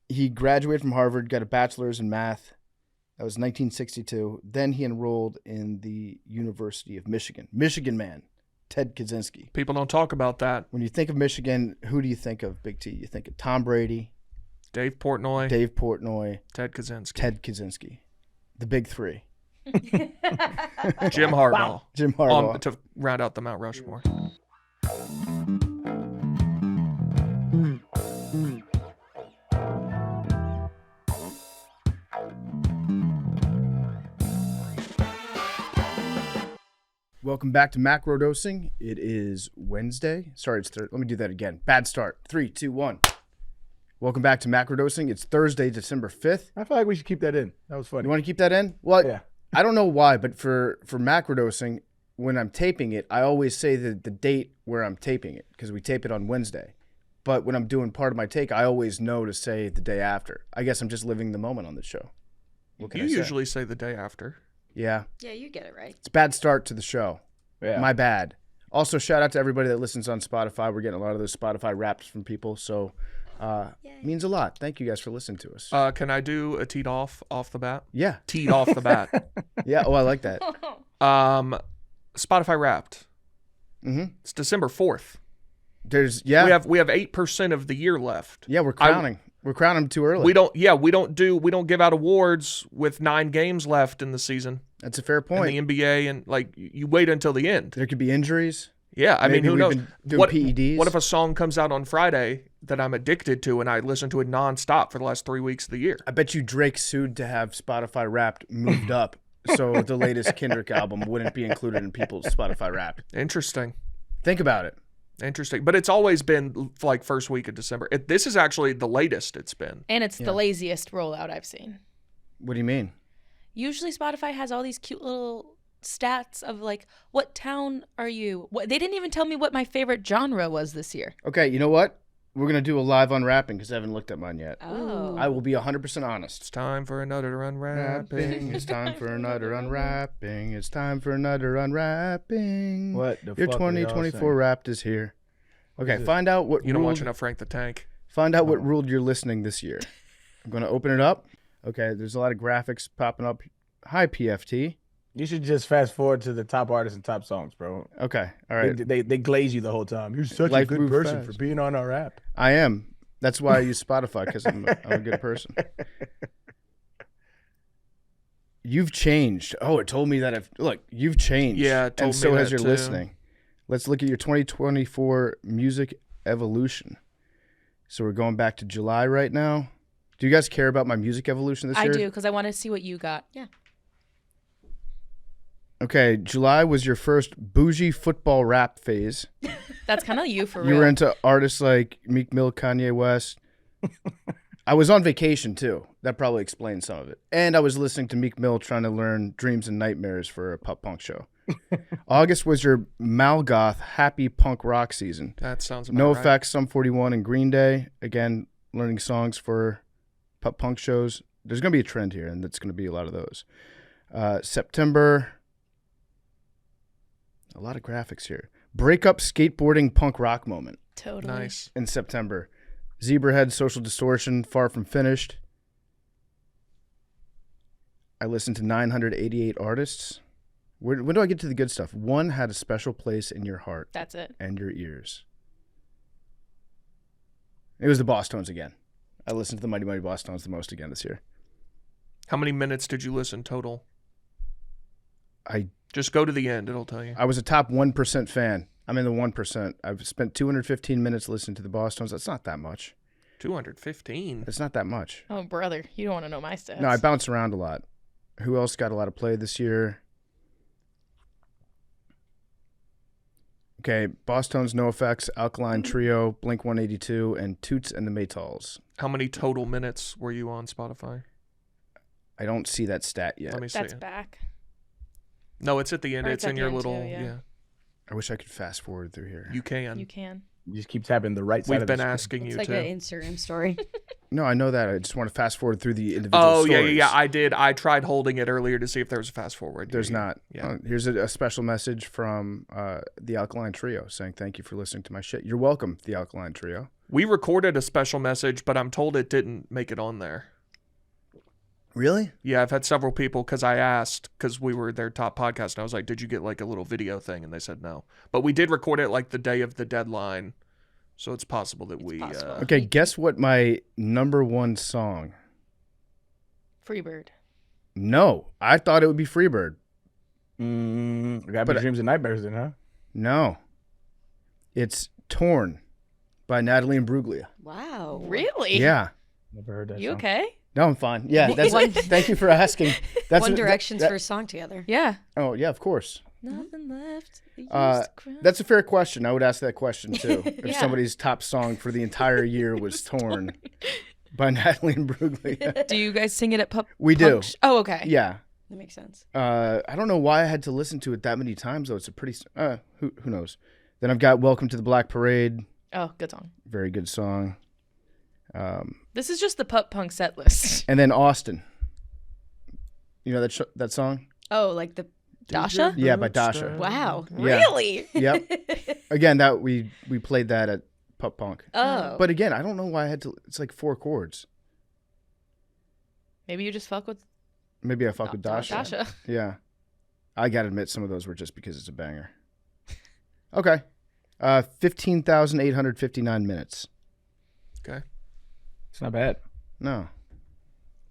He graduated from Harvard, got a bachelor's in math. That was 1962. Then he enrolled in the University of Michigan. Michigan man, Ted Kaczynski. People don't talk about that. When you think of Michigan, who do you think of, Big T? You think of Tom Brady, Dave Portnoy, Ted Kaczynski. The big three. Jim Harbaugh. Wow. Jim Harbaugh. To round out the Mount Rushmore. Welcome back to Macrodosing. It is Wednesday. Sorry, it's Let me do that again. Bad start. 3, 2, 1. Welcome back to Macrodosing. It's Thursday, December 5th. I feel like we should keep that in. That was funny. You want to keep that in? Well, yeah. I don't know why, but for Macrodosing, when I'm taping it, I always say the date where I'm taping it because we tape it on Wednesday. But when I'm doing part of my take, I always know to say the day after. I guess I'm just living the moment on the show. What can I say? Usually say the day after. Yeah. Yeah, you get it right. It's a bad start to the show. Yeah. My bad. Also, shout out to everybody that listens on Spotify. We're getting a lot of those Spotify raps from people, so it means a lot. Thank you guys for listening to us. Can I do a teed off the bat? Yeah. Teed off the bat. Yeah. Oh, I like that. Spotify Wrapped. Mm-hmm. It's December 4th. We have 8% of the year left. Yeah, we're crowning. We're crowning them too early. We don't give out awards with 9 games left in the season. That's a fair point. In the NBA, and like you wait until the end. There could be injuries. Yeah, I mean, who knows? What PEDs? What if a song comes out on Friday that I'm addicted to and I listen to it nonstop for the last 3 weeks of the year? I bet you Drake sued to have Spotify Wrapped moved up so the latest Kendrick album wouldn't be included in people's Spotify Wrapped. Interesting. Think about it. Interesting. But it's always been like first week of December. This is actually the latest it's been. And it's the laziest rollout I've seen. What do you mean? Usually Spotify has all these cute little stats of like, what town are you? They didn't even tell me what my favorite genre was this year. Okay, you know what? We're going to do a live unwrapping because I haven't looked at mine yet. Oh. I will be 100% honest. It's time for another unwrapping. It's time for another unwrapping. It's time for another unwrapping. What the Your fuck are y'all 2024 saying? Wrapped is here. Okay, find out what You don't watch enough Frank the Tank. Find out what ruled your listening this year. I'm going to open it up. Okay, there's a lot of graphics popping up. Hi, PFT. You should just fast forward to the top artists and top songs, bro. Okay, all right. They glaze you the whole time. You're such Life a good moved person fast. for being on our app. I am. That's why I use Spotify, because I'm a good person. You've changed. Oh, it told me that you've changed. Yeah, it told and so me has that your too. listening. Let's look at your 2024 music evolution. So we're going back to July right now. Do you guys care about my music evolution this year? I do, because I want to see what you got. Yeah. Okay, July was your first bougie football rap phase. That's kind of you for real. You were into artists like Meek Mill, Kanye West. I was on vacation too. That probably explains some of it. And I was listening to Meek Mill trying to learn Dreams and Nightmares for a pop punk show. August was your Malgoth happy punk rock season. That sounds about No right. Effects, Sum 41, and Green Day. Again, learning songs for pop punk shows. There's going to be a trend here, and it's going to be a lot of those. September, a lot of graphics here. Breakup skateboarding punk rock moment Totally. Nice. in September. Zebrahead, Social Distortion, Far From Finished. I listened to 988 artists. When do I get to the good stuff? One had a special place in your heart That's it. and your ears. It was the Boss Tones again. I listened to the Mighty Mighty Boss Tones the most again this year. How many minutes did you listen total? I Just go to the end. It'll tell you. was a top 1% fan. I'm in the 1%. I've spent 215 minutes listening to the Boss Tones. That's not that much. 215. It's not that much. Oh, brother. You don't want to know my stats. No, I bounce around a lot. Who else got a lot of play this year? Okay, Boss Tones, No Effects, Alkaline Trio, Blink 182, and Toots and the Maytals. How many total minutes were you on Spotify? I don't see that stat yet. Let me see. That's back. No, it's at the end. Or It's it's in at your the end little. too, yeah. I wish I could fast forward through here. You can. You can. You just keep tapping the right side We've of the been screen. asking It's you like too. an Instagram story. No, I know that. I just want to fast forward through the individual Oh, stories. yeah. I did. I tried holding it earlier to see if there was a fast forward. There's not. Yeah. Here's a special message from the Alkaline Trio saying thank you for listening to my shit. You're welcome, the Alkaline Trio. We recorded a special message, but I'm told it didn't make it on there. Really? Yeah, I've had several people, because I asked, because we were their top podcast, and I was like, did you get like a little video thing? And they said no. But we did record it like the day of the deadline, so it's possible that we... possible. Okay, guess what my number one song? Freebird. No, I thought it would be Freebird. Gotta But- be dreams and nightmares then, huh? No. It's Torn by Natalie Imbruglia. Wow. Really? Yeah. Never heard that You song. okay? No, I'm fine. Yeah, that's thank you for asking. That's One what- Direction's that- first song together. Yeah. Oh, yeah, of course. Nothing left. It used Uh, to cry. That's a fair question. I would ask that question too. If Yeah. somebody's top song for the entire year was Torn by Natalie Imbruglia. Do you guys sing it at We do. Punk Oh, okay. Yeah. That makes sense. I don't know why I had to listen to it that many times though. It's a pretty who knows. Then I've got Welcome to the Black Parade. Oh, good song. Very good song. This is just the pup punk set list. And then Austin. You know that song? Oh, like the Dasha? Yeah, by Dasha. wow. Yeah. Really? Yep. Again, that we played that at Pup Punk. Oh, But again, I don't know why I had to. It's like 4 chords. Maybe you just fuck with Maybe I fuck with Dasha. Dasha. Yeah. I gotta admit, some of those were just because it's a banger. Okay. 15,859 minutes. Okay. It's not bad. No.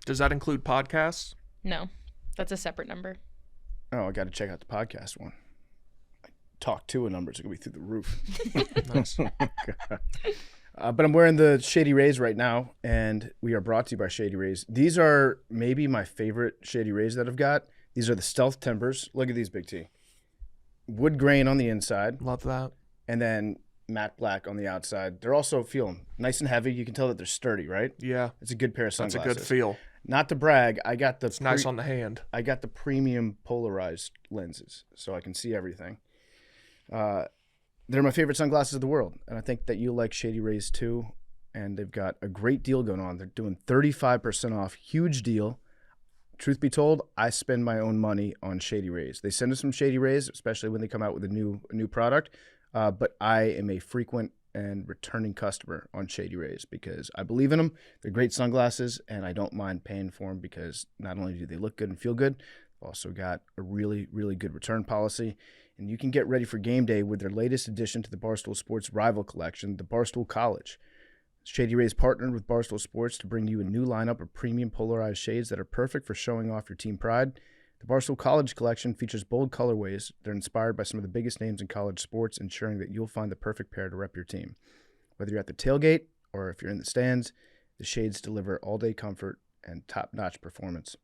Does that include podcasts? No, that's a separate number. Oh, I gotta check out the podcast one. Talk to a numbers are gonna be through the roof. Nice. But I'm wearing the Shady Rays right now, and we are brought to you by Shady Rays. These are maybe my favorite Shady Rays that I've got. These are the Stealth Timbers. Look at these, Big T. Wood grain on the inside, Love that. and then matte black on the outside. They're also feeling nice and heavy. You can tell that they're sturdy, right? Yeah, It's a good pair of that's a sunglasses. good feel. Not to brag, I got the It's nice on the hand. I got the premium polarized lenses, so I can see everything. They're my favorite sunglasses of the world, and I think that you'll like Shady Rays too. And they've got a great deal going on. They're doing 35% off, huge deal. Truth be told, I spend my own money on Shady Rays. They send us some Shady Rays, especially when they come out with a new product. But I am a frequent and returning customer on Shady Rays because I believe in them. They're great sunglasses, and I don't mind paying for them because not only do they look good and feel good, they've also got a really, really good return policy. And you can get ready for game day with their latest addition to the Barstool Sports rival collection, the Barstool College. Shady Rays partnered with Barstool Sports to bring you a new lineup of premium polarized shades that are perfect for showing off your team pride. The Barstool College collection features bold colorways. They're inspired by some of the biggest names in college sports, ensuring that you'll find the perfect pair to rep your team. Whether you're at the tailgate or if you're in the stands, the shades deliver all-day comfort and top-notch performance.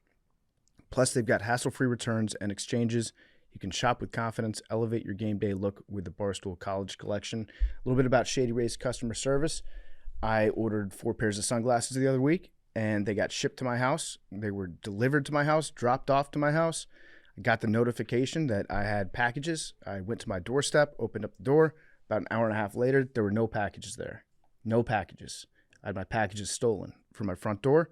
Plus, they've got hassle-free returns and exchanges. You can shop with confidence, elevate your game day look with the Barstool College collection. A little bit about Shady Rays customer service. I ordered 4 pairs of sunglasses the other week, and they got shipped to my house. They were delivered to my house, dropped off to my house. I got the notification that I had packages. I went to my doorstep, opened up the door. About an hour and a half later, there were no packages there. No packages. I had my packages stolen from my front door.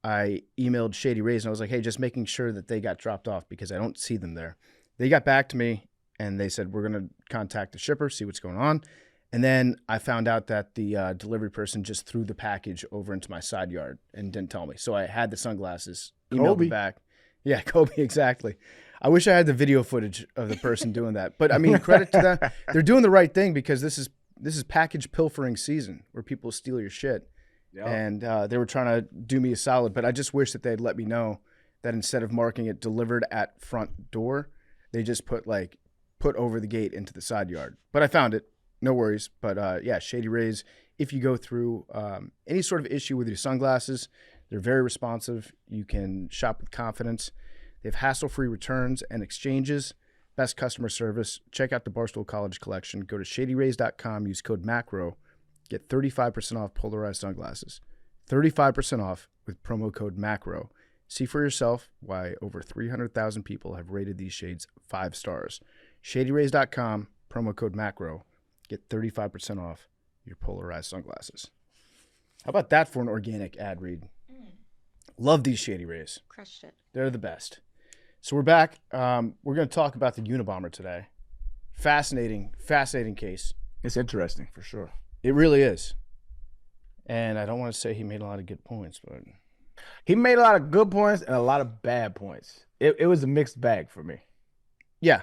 I emailed Shady Rays, and I was like, hey, just making sure that they got dropped off because I don't see them there. They got back to me, and they said, we're going to contact the shipper, see what's going on. And then I found out that the delivery person just threw the package over into my side yard and didn't tell me. So I had the sunglasses, emailed Kobe. them back. Yeah, Kobe, exactly. I wish I had the video footage of the person doing that. But, I mean, credit to them. They're doing the right thing because this is package pilfering season where people steal your shit. Yeah. And they were trying to do me a solid. But I just wish that they'd let me know that instead of marking it delivered at front door, they just put over the gate into the side yard. But I found it. No worries. But yeah, Shady Rays, if you go through any sort of issue with your sunglasses, they're very responsive. You can shop with confidence. They have hassle-free returns and exchanges. Best customer service. Check out the Barstool College collection. Go to shadyrays.com. Use code MACRO. Get 35% off polarized sunglasses. 35% off with promo code MACRO. See for yourself why over 300,000 people have rated these shades 5 stars. Shadyrays.com, promo code MACRO. Get 35% off your polarized sunglasses. How about that for an organic ad read? Love these Shady Rays. crushed it. They're the best. So we're back. We're going to talk about the Unabomber today. Fascinating case. It's interesting for sure. It really is. And I don't want to say he made a lot of good points, but He made a lot of good points and a lot of bad points. It was a mixed bag for me. yeah,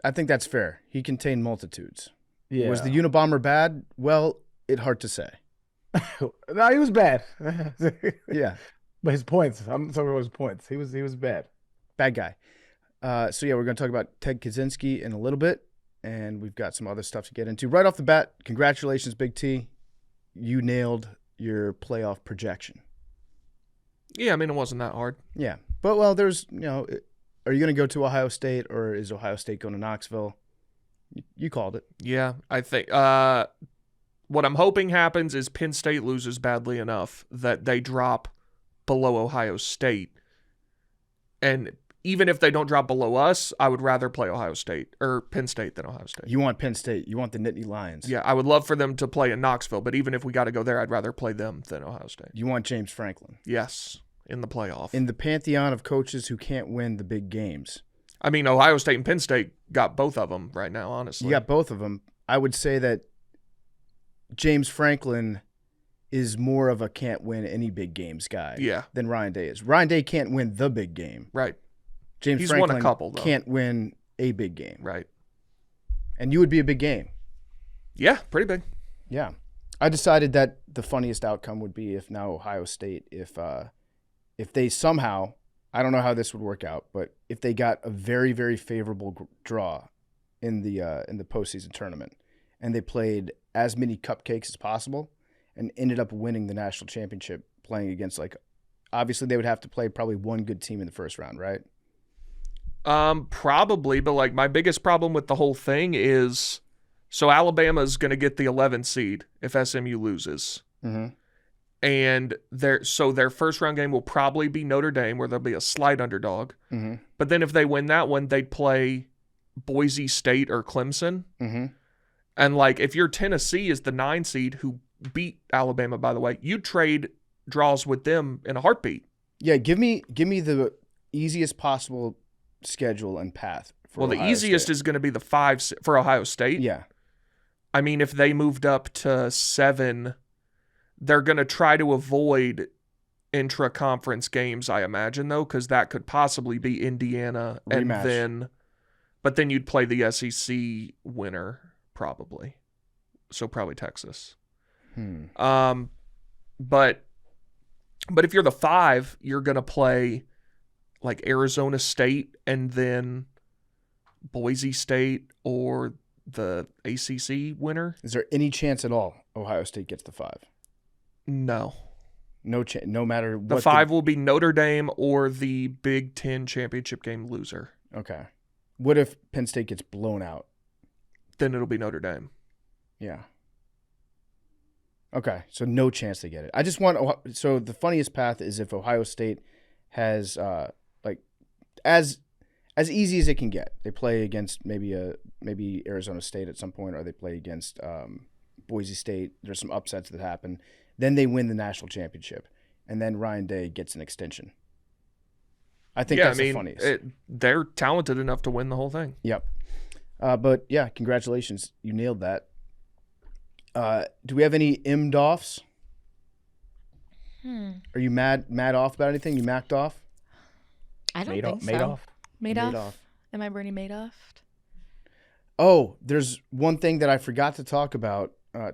I think that's fair. He contained multitudes. Yeah. Was the Unabomber bad? Well, it's hard to say. No, he was bad. Yeah, But his points. I'm talking about his points. He was bad. bad guy. So yeah, we're going to talk about Ted Kaczynski in a little bit, and we've got some other stuff to get into. Right off the bat, congratulations, Big T. You nailed your playoff projection. Yeah, I mean, it wasn't that hard. Yeah, but well, there's are you going to go to Ohio State or is Ohio State going to Knoxville? You called it. Yeah, I think what I'm hoping happens is Penn State loses badly enough that they drop below Ohio State. And even if they don't drop below us, I would rather play Ohio State or Penn State than Ohio State. You want Penn State. You want the Nittany Lions. Yeah, I would love for them to play in Knoxville, but even if we got to go there, I'd rather play them than Ohio State. You want James Franklin. Yes, in the playoff. In the pantheon of coaches who can't win the big games. I mean, Ohio State and Penn State got both of them right now, honestly. You got both of them. I would say that James Franklin is more of a can't win any big games guy than Ryan Day is. Ryan Day can't win the big game. Right. James He's Franklin won a couple, though. Can't win a big game. Right. And you would be a big game. Yeah, pretty big. Yeah. I decided that the funniest outcome would be if now Ohio State, if they somehow, I don't know how this would work out, but if they got a very, very favorable draw in the postseason tournament and they played as many cupcakes as possible and ended up winning the national championship playing against, like, obviously they would have to play probably one good team in the first round, right? Probably, but like my biggest problem with the whole thing is, so Alabama's going to get the 11th seed if SMU loses. Mm-hmm. And their first round game will probably be Notre Dame, where they'll be a slight underdog. Mm-hmm. But then if they win that one, they'd play Boise State or Clemson. Mm-hmm. And like if your Tennessee is the 9 seed who beat Alabama, by the way, you trade draws with them in a heartbeat. Yeah, give me the easiest possible schedule and path. For The Ohio easiest State. is going to be the 5 for Ohio State. Yeah. I mean, if they moved up to 7, they're going to try to avoid intra-conference games, I imagine, though, because that could possibly be Indiana. Rematch. But then you'd play the SEC winner, probably. So probably Texas. But if you're the 5, you're going to play like Arizona State and then Boise State or the ACC winner. Is there any chance at all Ohio State gets the 5? No. No chance. No matter what. The 5 will be Notre Dame or the Big Ten championship game loser. Okay. What if Penn State gets blown out? Then it'll be Notre Dame. Yeah. Okay. So no chance they get it. I just want. So the funniest path is if Ohio State has as easy as it can get. They play against maybe Arizona State at some point, or they play against Boise State. There's some upsets that happen. Then they win the national championship, and then Ryan Day gets an extension. I think that's the funniest. They're talented enough to win the whole thing. Yep. But yeah, congratulations. You nailed that. Do we have any MDoffs? Are you mad off about anything? You macked off? I don't think so. Madoff? Madoff? Am I Bernie Madoff? Oh, there's one thing that I forgot to talk about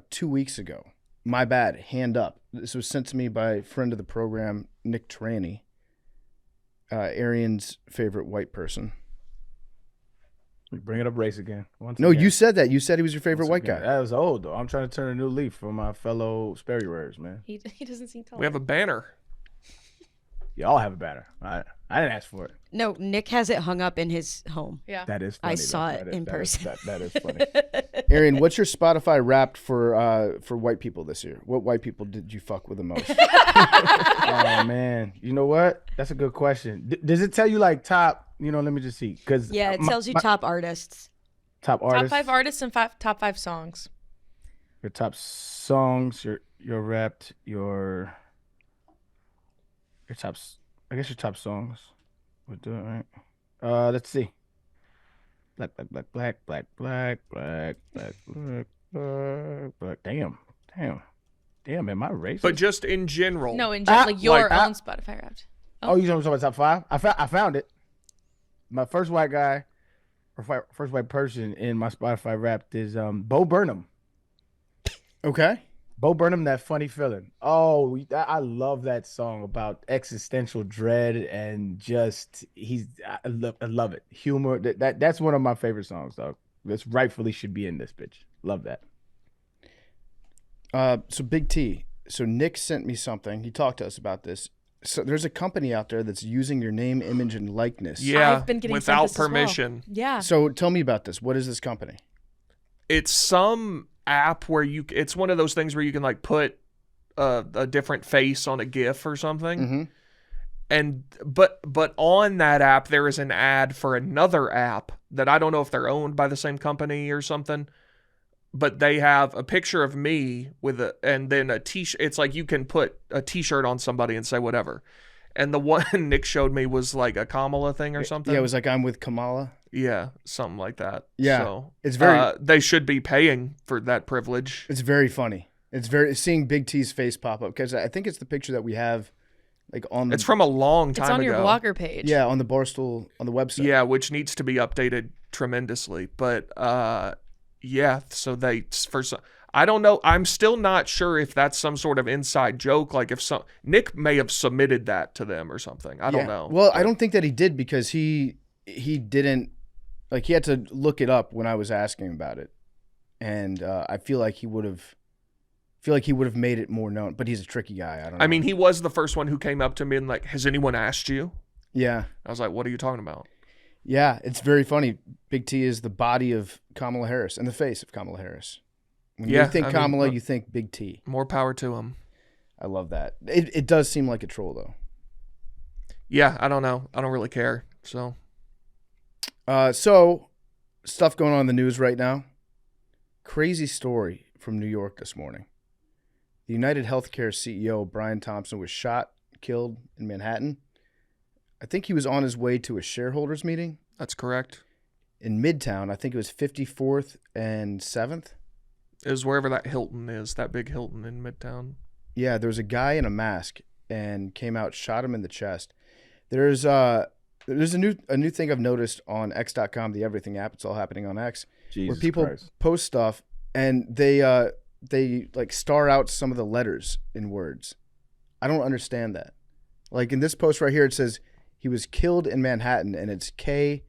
2 weeks ago. My bad. Hand up. This was sent to me by a friend of the program, Nick Tranny, Arian's favorite white person. Bring it up race again. No, you said that. You said he was your favorite white guy. That was old, though. I'm trying to turn a new leaf for my fellow Sperry wearers, man. He doesn't seem tall. We have a banner. Y'all have a banner. I didn't ask for it. No, Nick has it hung up in his home. Yeah. That is funny. I saw it in person. That is funny. Arian, what's your Spotify Wrapped for white people this year? What white people did you fuck with the most? Oh, man. You know what? That's a good question. Does it tell you, like, top, let me just see. Cause Yeah, it tells you top artists. Top Top artists. 5 artists and top 5 songs. Your top songs, your Wrapped, your top, I guess your top songs. We'll do it, right? Let's see. Black. Damn. Damn, am I racist? But just in general. No, in just like your like- own Spotify Wrapped. Oh, you talking about top 5? I found it. My first white guy, or first white person in my Spotify Wrapped is Bo Burnham. Okay. Bo Burnham, That Funny Feeling. Oh, I love that song about existential dread and just I love it. Humor. That's one of my favorite songs, dog. This rightfully should be in this bitch. Love that. So Big T. So Nick sent me something. He talked to us about this. So there's a company out there that's using your name, image, and likeness. Yeah, I've been getting sent without this as well. permission. Yeah. So tell me about this. What is this company? It's some app where it's one of those things where you can like put a different face on a GIF or something. Mm-hmm. And but on that app there is an ad for another app that I don't know if they're owned by the same company or something. But they have a picture of me and then a t-shirt. It's like you can put a t-shirt on somebody and say whatever. And the one Nick showed me was like a Kamala thing or something. Yeah, it was like I'm with Kamala. Yeah, something like that. Yeah, so, it's very. they should be paying for that privilege. It's very funny. It's very seeing Big T's face pop up because I think it's the picture that we have, like on. The, It's from a long time It's on ago. your blogger page. Yeah, on the Barstool on the website. Yeah, which needs to be updated tremendously. But yeah, so I don't know. I'm still not sure if that's some sort of inside joke. Like if Nick may have submitted that to them or something. I don't know. Well, I don't think that he did because he didn't like he had to look it up when I was asking about it, and I feel like he would have made it more known. But he's a tricky guy. I don't know. I mean, he was the first one who came up to me and like, has anyone asked you? Yeah. I was like, what are you talking about? Yeah, it's very funny. Big T is the body of Kamala Harris and the face of Kamala Harris. When you think Kamala, you think Big T. More power to him. I love that. It does seem like a troll, though. Yeah, I don't know. I don't really care. So stuff going on in the news right now. Crazy story from New York this morning. The UnitedHealthcare CEO, Brian Thompson, was shot, killed in Manhattan. I think he was on his way to a shareholders meeting. That's correct. In Midtown, I think it was 54th and 7th. Is wherever that Hilton is, that big Hilton in Midtown. Yeah, there was a guy in a mask and came out, shot him in the chest. There's a new thing I've noticed on X.com, the everything app. It's all happening on X, Jesus where people Christ. post stuff and they like star out some of the letters in words. I don't understand that. Like in this post right here, it says he was killed in Manhattan, and it's K*LLED.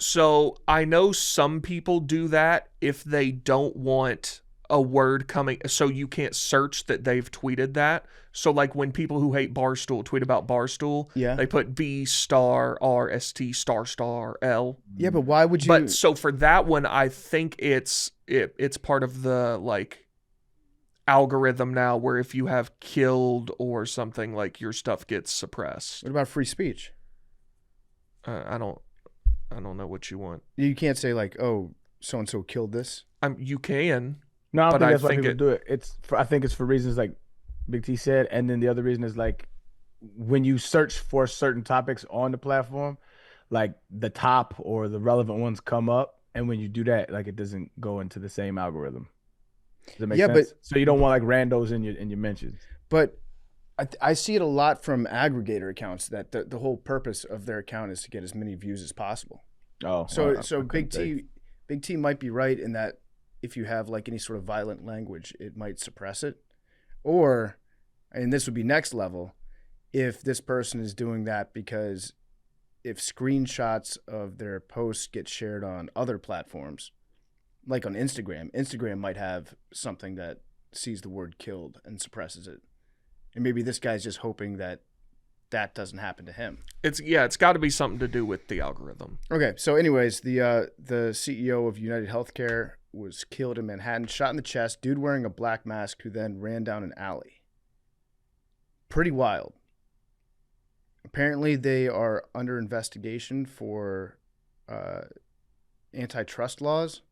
So I know some people do that if they don't want a word coming, so you can't search that they've tweeted that. So like when people who hate Barstool tweet about Barstool, Yeah. they put B*RST**L. Yeah, but why would you? But so for that one, I think it's part of the like algorithm now where if you have killed or something, like your stuff gets suppressed. What about free speech? I don't know what you want. You can't say like, oh, so and so killed this. You can. No, I But think I that's why think people it- do it. I think it's for reasons like Big T said, and then the other reason is like when you search for certain topics on the platform, like the top or the relevant ones come up, and when you do that, like it doesn't go into the same algorithm. Does that make sense? But So you don't want like randos in your mentions. But I see it a lot from aggregator accounts that the whole purpose of their account is to get as many views as possible. Oh, So well, I Big couldn't say. Big T might be right in that if you have like any sort of violent language, it might suppress it. Or, and this would be next level, if this person is doing that because if screenshots of their posts get shared on other platforms, like on Instagram might have something that sees the word killed and suppresses it. And maybe this guy's just hoping that that doesn't happen to him. It's got to be something to do with the algorithm. Okay, so anyways, the CEO of UnitedHealthcare was killed in Manhattan, shot in the chest, dude wearing a black mask who then ran down an alley. Pretty wild. Apparently they are under investigation for antitrust laws,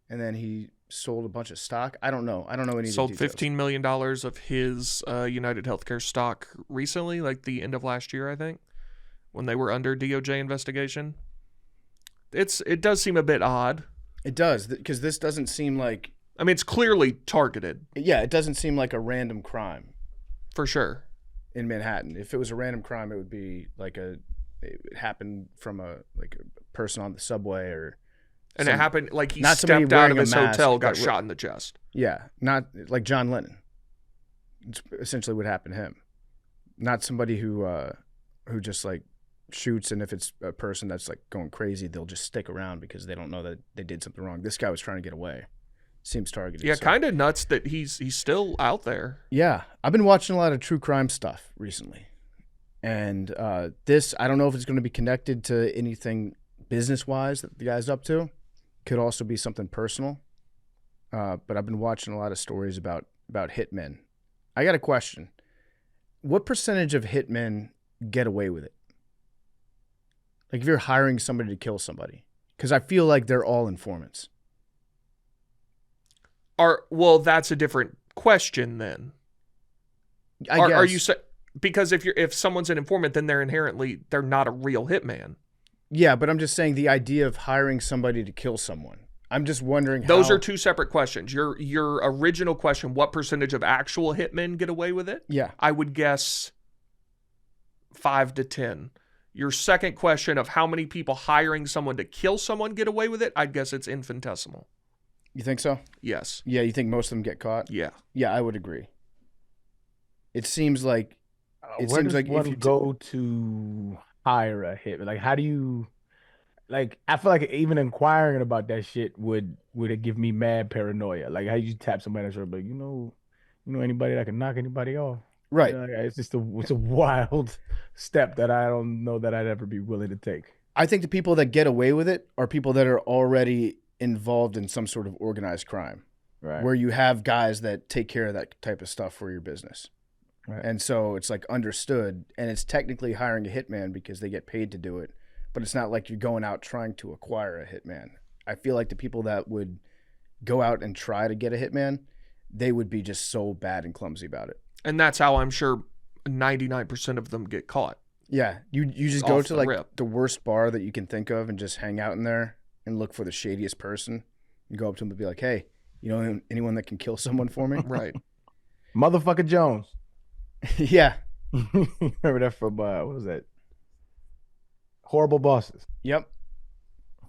and then he sold a bunch of stock. I don't know any of the Sold details. $15 million of his UnitedHealthcare stock recently, like the end of last year, I think, when they were under DOJ investigation. It does seem a bit odd. It does, because this doesn't seem like I mean, it's clearly targeted Yeah, it doesn't seem like a random crime for sure. in Manhattan. If it was a random crime, it would be like it happened from a person on the subway or. And it happened like he not somebody stepped out wearing of a his mask, hotel, got shot in the chest. Yeah, not like John Lennon. It's essentially what happened to him. Not somebody who just like shoots, and if it's a person that's like going crazy, they'll just stick around because they don't know that they did something wrong. This guy was trying to get away. Seems targeted. Yeah, so. kind of nuts that he's still out there. Yeah, I've been watching a lot of true crime stuff recently, and this, I don't know if it's going to be connected to anything business-wise that the guy's up to. Could also be something personal, but I've been watching a lot of stories about hitmen. I got a question. What percentage of hitmen get away with it? Like if you're hiring somebody to kill somebody, because I feel like they're all informants. Well, that's a different question then. I guess. Are you because if someone's an informant, then they're not a real hitman. Yeah, but I'm just saying the idea of hiring somebody to kill someone. I'm just wondering Those are two separate questions. Your original question, what percentage of actual hitmen get away with it? Yeah. I would guess 5 to 10. Your second question of how many people hiring someone to kill someone get away with it, I'd guess it's infinitesimal. You think so? Yes. Yeah, you think most of them get caught? Yeah. Yeah, I would agree. It seems like where does one go to hire a hit? Like, how do you? Like, I feel like even inquiring about that shit would it give me mad paranoia. Like, how you tap somebody on the shoulder, like, you know anybody that can knock anybody off? Right. Like, it's a wild step that I don't know that I'd ever be willing to take. I think the people that get away with it are people that are already involved in some sort of organized crime, Right. where you have guys that take care of that type of stuff for your business. Right. And so it's like understood, and it's technically hiring a hitman because they get paid to do it, but it's not like you're going out trying to acquire a hitman. I feel like the people that would go out and try to get a hitman, they would be just so bad and clumsy about it. And that's how I'm sure 99% of them get caught. Yeah, you just go Off to the like rip. the worst bar that you can think of and just hang out in there and look for the shadiest person. You go up to them and be like, "Hey, you know anyone that can kill someone for me?" Right. Motherfucker Jones. Yeah. Remember that from what was that? Horrible Bosses. Yep.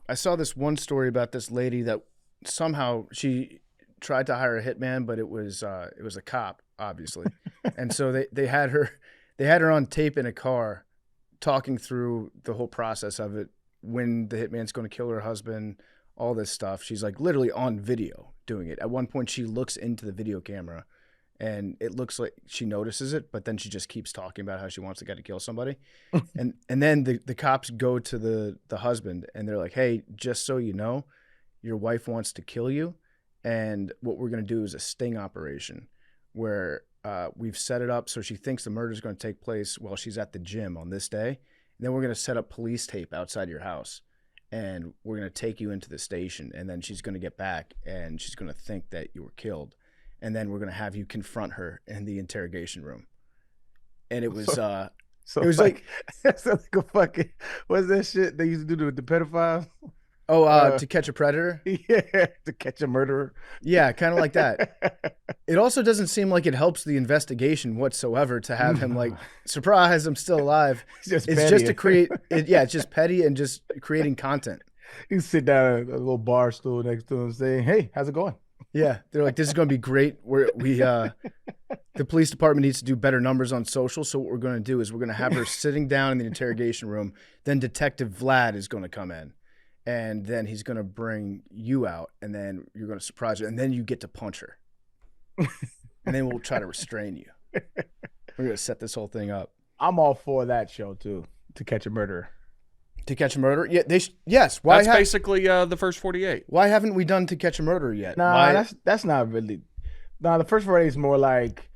I saw this one story about this lady that somehow she tried to hire a hitman, but it was a cop, obviously. And so they had her on tape in a car talking through the whole process of it, when the hitman's going to kill her husband, all this stuff. She's like literally on video doing it. At one point she looks into the video camera and it looks like she notices it, but then she just keeps talking about how she wants the guy to kill somebody. and then the cops go to the husband and they're like, "Hey, just so you know, your wife wants to kill you. And what we're going to do is a sting operation where we've set it up so she thinks the murder is going to take place while she's at the gym on this day. And then we're going to set up police tape outside your house. And we're going to take you into the station. And then she's going to get back and she's going to think that you were killed. And then we're going to have you confront her in the interrogation room." And it was So it was like that's like a fucking, what's that shit they used to do with the pedophiles? To Catch a Predator. Yeah, To Catch a Murderer. Yeah, kind of like that. It also doesn't seem like it helps the investigation whatsoever to have him like, "Surprise, I'm still alive." It's just to create it. Yeah, it's just petty and just creating content. You sit down at a little bar stool next to him and say, "Hey, how's it going?" Yeah, they're like, "This is going to be great. The police department needs to do better numbers on social. So what we're going to do is we're going to have her sitting down in the interrogation room. Then Detective Vlad is going to come in, and then he's going to bring you out, and then you're going to surprise her, and then you get to punch her, and then we'll try to restrain you. We're going to set this whole thing up." I'm all for that show too. To Catch a Murderer. To Catch a Murderer? Yeah, yes. That's basically the first 48. Why haven't we done To Catch a Murderer yet? Nah, that's not really. Nah, the first 48 is more like,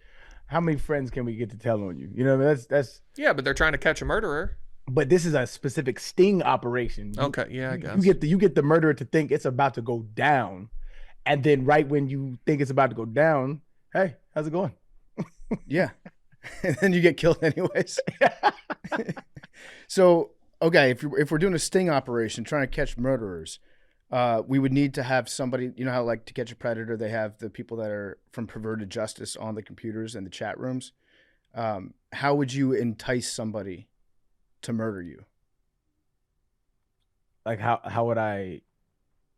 how many friends can we get to tell on you? You know what I mean? That's. Yeah, but they're trying to catch a murderer. But this is a specific sting operation. Okay, yeah, I guess. You get the murderer to think it's about to go down, and then right when you think it's about to go down, "Hey, how's it going?" Yeah, and then you get killed anyways. So, okay, if we're doing a sting operation trying to catch murderers, We would need to have somebody, you know how like To Catch a Predator, they have the people that are from Perverted Justice on the computers and the chat rooms. How would you entice somebody to murder you? Like how would I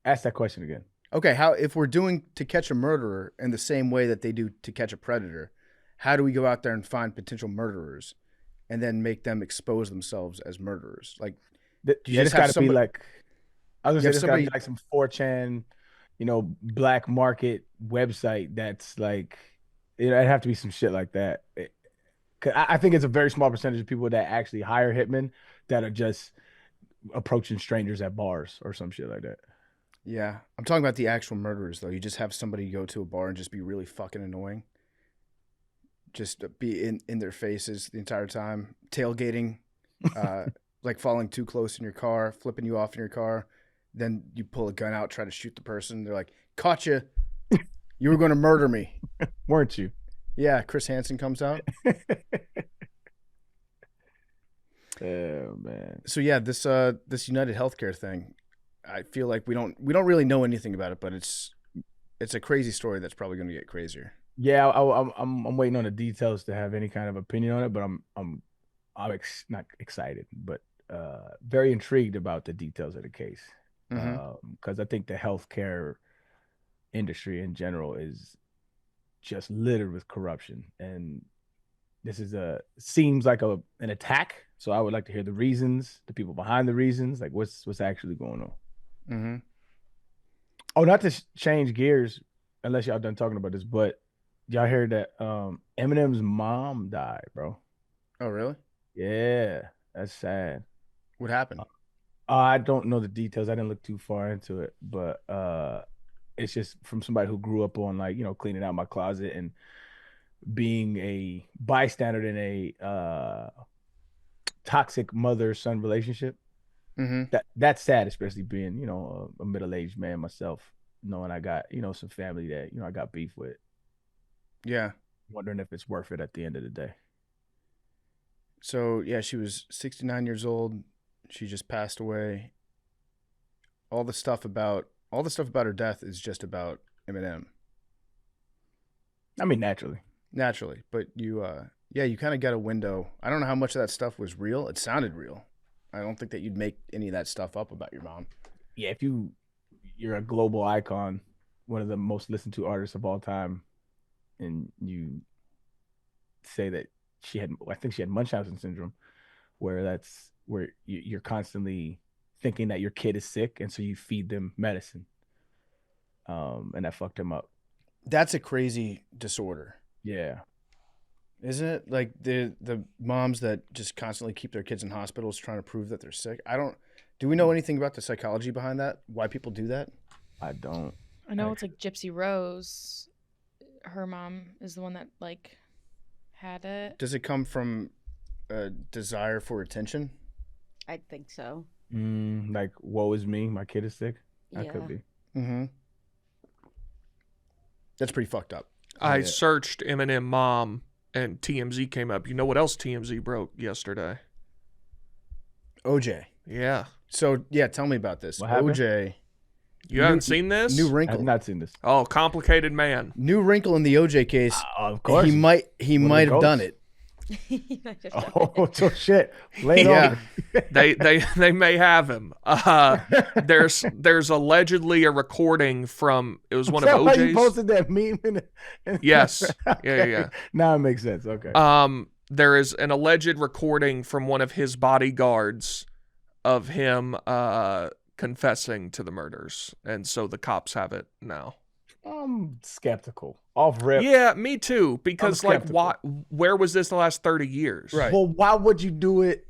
ask that question again? Okay, if we're doing To Catch a Murderer in the same way that they do To Catch a Predator, how do we go out there and find potential murderers and then make them expose themselves as murderers? Like, Yeah, it's got to be like, I was you gonna have say, it's got to be somebody- like some 4chan, black market website that's like, it'd have to be some shit like that. 'Cause I think it's a very small percentage of people that actually hire hitmen that are just approaching strangers at bars or some shit like that. Yeah, I'm talking about the actual murderers though. You just have somebody go to a bar and just be really fucking annoying. Just be in their faces the entire time, tailgating, like falling too close in your car, flipping you off in your car. Then you pull a gun out, try to shoot the person. They're like, "Caught you! You were going to murder me, Weren't you? Yeah, Chris Hansen comes out. Oh man. So yeah, this UnitedHealthcare thing, I feel like we don't really know anything about it, but it's a crazy story that's probably going to get crazier. Yeah, I'm waiting on the details to have any kind of opinion on it, but I'm not excited, but very intrigued about the details of the case. Because I think the healthcare industry in general is just littered with corruption, and this seems like an attack. So I would like to hear the reasons, the people behind the reasons, like what's actually going on. Mm-hmm. Oh, not to change gears, unless y'all done talking about this, but y'all heard that Eminem's mom died, bro. Oh, really? Yeah, that's sad. What happened? I don't know the details. I didn't look too far into it, but it's just from somebody who grew up on cleaning out my closet and being a bystander in a toxic mother-son relationship. Mm-hmm. That's sad, especially being a middle-aged man myself, knowing I got some family that I got beef with. Yeah. Wondering if it's worth it at the end of the day. So yeah, she was 69 years old. She just passed away. All the stuff about her death is just about Eminem. I mean, naturally, but you kind of got a window. I don't know how much of that stuff was real. It sounded real. I don't think that you'd make any of that stuff up about your mom. Yeah, if you're a global icon, one of the most listened to artists of all time, and you say that I think she had Munchausen syndrome, where you're constantly thinking that your kid is sick, and so you feed them medicine, and that fucked him up. That's a crazy disorder. Yeah. Isn't it? Like the moms that just constantly keep their kids in hospitals trying to prove that they're sick. Do we know anything about the psychology behind that? Why people do that? I don't. I know it's like Gypsy Rose. Her mom is the one that had it. Does it come from a desire for attention? I think so. Like, woe is me, my kid is sick. That Yeah. could be. Mm-hmm. That's pretty fucked up. I Yeah. searched Eminem mom and TMZ came up. You know what else TMZ broke yesterday? OJ. Yeah. So yeah, tell me about this. What happened? OJ. You haven't seen this? New I wrinkle. have not seen this. Oh, complicated man. New wrinkle in the OJ case. Of course. He might One of the have done goats. it. Oh, so shit. Lay it Yeah. on. They may have him. There's allegedly a recording from it was one of Is that why you OJ's. posted that meme? Yes. Okay. Yeah. Now it makes sense. Okay. There is an alleged recording from one of his bodyguards of him confessing to the murders, and so the cops have it now. I'm skeptical. Off rip. Yeah, me too. Because skeptical. where was this the last 30 years? Right. Well, why would you do it?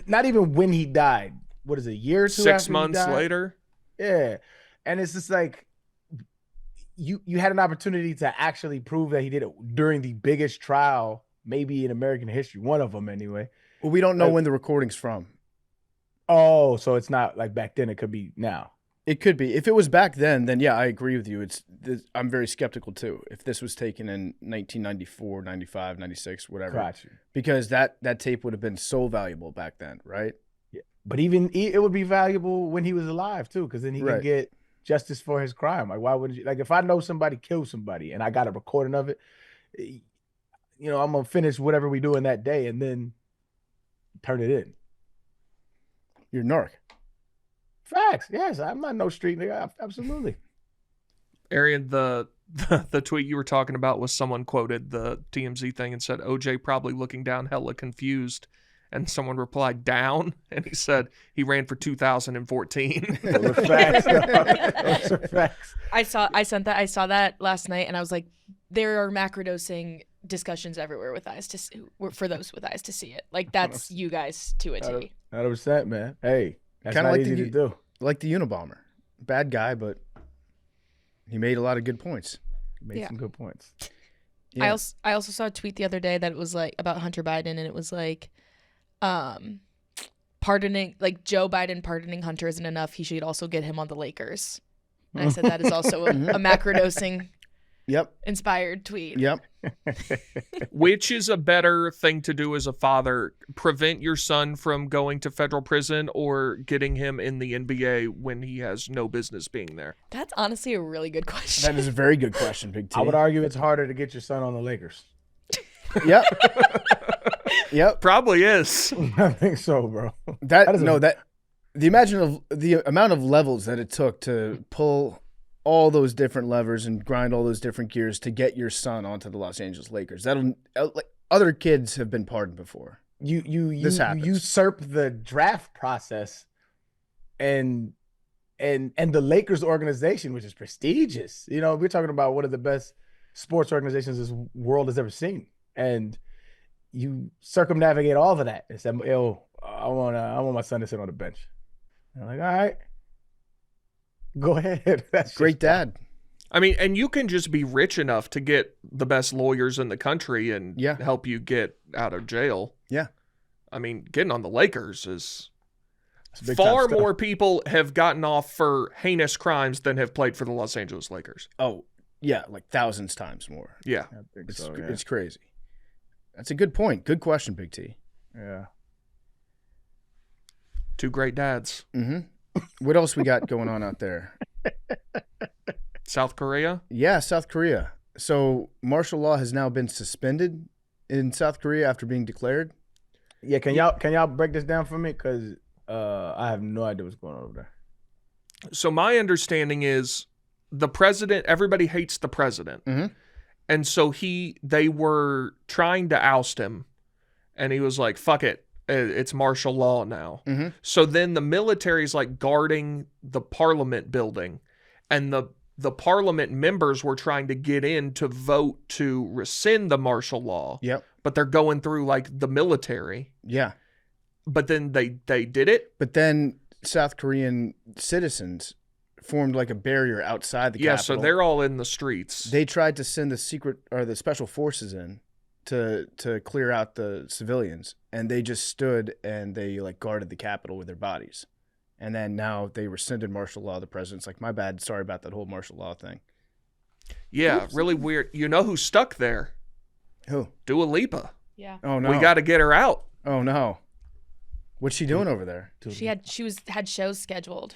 Not even when he died. What is it? A year or two? 6 after he months died? later. Yeah, and it's just like you had an opportunity to actually prove that he did it during the biggest trial, maybe in American history, one of them anyway. Well, we don't know when the recording's from. Oh, so it's not like back then; it could be now. It could be. If it was back then yeah, I agree with you. I'm very skeptical too. If this was taken in 1994, 95, 96, whatever. Got you. Because that tape would have been so valuable back then, right? But even it would be valuable when he was alive too, because then he Right. can get justice for his crime. Like, why wouldn't you? Like, if I know somebody killed somebody and I got a recording of it, you know, I'm gonna finish whatever we do in that day and then turn it in. You're narc. Facts. Yes, I'm not no street nigga. Absolutely. Arian, the tweet you were talking about was someone quoted the TMZ thing and said OJ probably looking down hella confused, and someone replied down, and he said he ran for 2014. Those are facts. Those are facts. I saw that last night, and I was like, there are macrodosing discussions everywhere with eyes to see, for those with eyes to see it. Like, that's you guys to a T. 100%, man. Hey, that's Kinda not like easy to do. Like the Unabomber. Bad guy, but he made a lot of good points. Made some good points. Yeah. I also saw a tweet the other day that it was like about Hunter Biden, and it was like, pardoning, like Joe Biden pardoning Hunter isn't enough. He should also get him on the Lakers. And I said that is also a macrodosing Yep. inspired tweet. Yep. Which is a better thing to do as a father? Prevent your son from going to federal prison or getting him in the NBA when he has no business being there? That's honestly a really good question. That is a very good question, Big T. I would argue it's harder to get your son on the Lakers. Yep. Yep. Probably is. I think so, bro. The amount of levels that it took to pull all those different levers and grind all those different gears to get your son onto the Los Angeles Lakers. Other kids have been pardoned before. You happens. usurp the draft process and the Lakers organization, which is prestigious. You know, we're talking about one of the best sports organizations this world has ever seen. And you circumnavigate all of that and say, yo, I want my son to sit on the bench. And I'm like, all right, go ahead. That's Great dad. I mean, and you can just be rich enough to get the best lawyers in the country and Yeah. help you get out of jail. Yeah. I mean, getting on the Lakers is big far time stuff. more people have gotten off for heinous crimes than have played for the Los Angeles Lakers. Oh, yeah, like thousands times more. Yeah. I think It's, so, yeah. it's crazy. That's a good point. Good question, Big T. Yeah. Two great dads. Mm-hmm. What else we got going on out there? South Korea? Yeah, South Korea. So martial law has now been suspended in South Korea after being declared. Yeah, can y'all break this down for me? Because I have no idea what's going on over there. So my understanding is the president, everybody hates the president. Mhm. And so they were trying to oust him. And he was like, fuck it. It's martial law now. Mm-hmm. So then the military's like guarding the parliament building. And the parliament members were trying to get in to vote to rescind the martial law. Yep. But they're going through like the military. Yeah. But then they did it. But then South Korean citizens formed like a barrier outside the Yeah, capital. so they're all in the streets. They tried to send the special forces in to clear out the civilians, and they just stood and they like guarded the capital with their bodies. And then now they rescinded martial law. The president's like, my bad, sorry about that whole martial law thing. Yeah, really weird. You know who's stuck there? Who? Dua Lipa. Yeah. Oh no. We got to get her out. Oh no. What's she doing over there? She had shows scheduled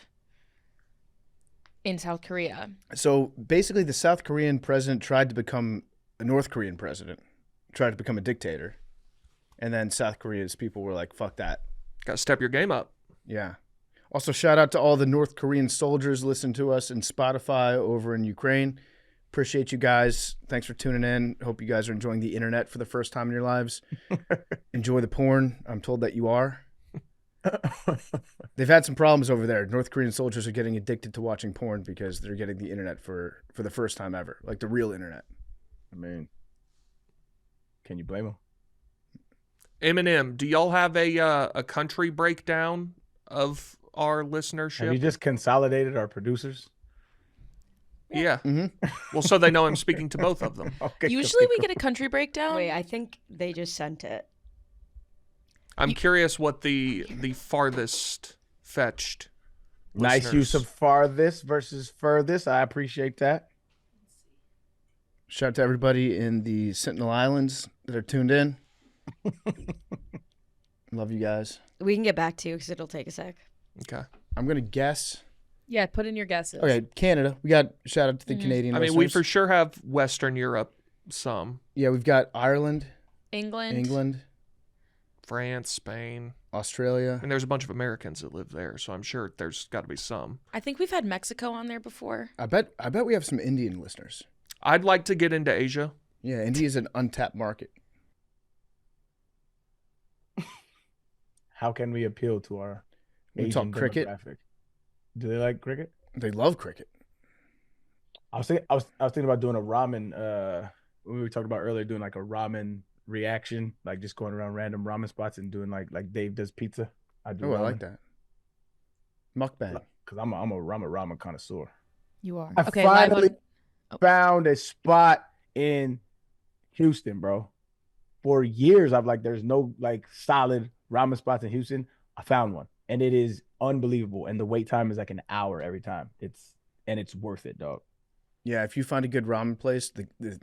in South Korea. So basically, the South Korean president tried to become a North Korean president, tried to become a dictator, and then South Korea's people were like, "Fuck that." Got to step your game up. Yeah. Also, shout out to all the North Korean soldiers listening to us in Spotify over in Ukraine. Appreciate you guys. Thanks for tuning in. Hope you guys are enjoying the internet for the first time in your lives. Enjoy the porn. I'm told that you are. They've had some problems over there. North Korean soldiers are getting addicted to watching porn because they're getting the internet for the first time ever, like the real internet. I mean, can you blame them? Eminem, do y'all have a country breakdown of our listenership? Have you just consolidated our producers? Yeah. Mm-hmm. Well, so they know I'm speaking to both of them. Okay. Usually we get a country breakdown. Wait, I think they just sent it. I'm curious what the farthest fetched Nice listeners- use of farthest versus furthest. I appreciate that. Shout out to everybody in the Sentinel Islands that are tuned in. Love you guys. We can get back to you because it'll take a sec. Okay. I'm going to guess. Yeah, put in your guesses. Okay, Canada. We got shout out to the Canadian I mean, we listeners. for sure have Western Europe, some. Yeah, we've got Ireland, England. France, Spain. Australia. And there's a bunch of Americans that live there, so I'm sure there's got to be some. I think we've had Mexico on there before. I bet we have some Indian listeners. I'd like to get into Asia. Yeah, India is an untapped market. How can we appeal to our We talk Asian cricket. demographic? Do they like cricket? They love cricket. I was thinking about doing a ramen. We were talking about earlier, doing like a ramen reaction, like just going around random ramen spots and doing like Dave does pizza. I do. Oh, I like that. Mukbang. Because I'm a ramen connoisseur. You are. I Okay, live finally on. found a spot in Houston, bro. For years, I've like there's no like solid ramen spots in Houston. I found one, and it is unbelievable. And the wait time is like an hour every time. It's worth it, dog. Yeah, if you find a good ramen place, the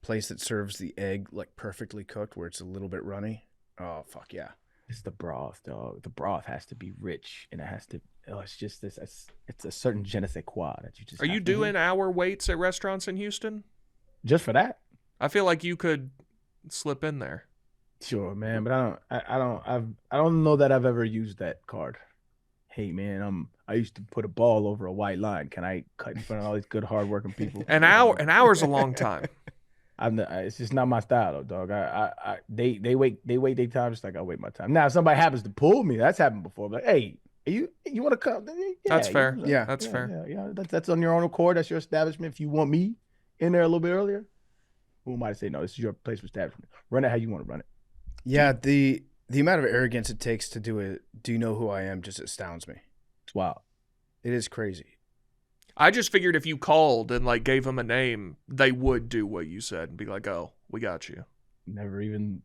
place that serves the egg like perfectly cooked, where it's a little bit runny. Oh fuck yeah! It's the broth, dog. The broth has to be rich, and it has to. Oh, it's just this. It's a certain je ne sais quoi that you just. Are you have to- doing hour waits at restaurants in Houston? just for that? I feel like you could slip in there. Sure, man, but I don't know that I've ever used that card. Hey, man, I used to put a ball over a white line. Can I cut in front of all these good, hardworking people? An hour's a long time. It's just not my style, though, dog. They wait their time just like I wait my time. Now, if somebody happens to pull me, that's happened before. But hey, you want to come? Yeah, That's fair. Yeah. That's fair. Yeah. That's on your own accord. That's your establishment. If you want me in there a little bit earlier, who am I to say no? This is your place for establishment. Run it how you want to run it. Yeah, the amount of arrogance it takes to do it. Do you know who I am? Just astounds me. It's wild. It is crazy. I just figured if you called and like gave them a name, they would do what you said and be like, "Oh, we got you." Never even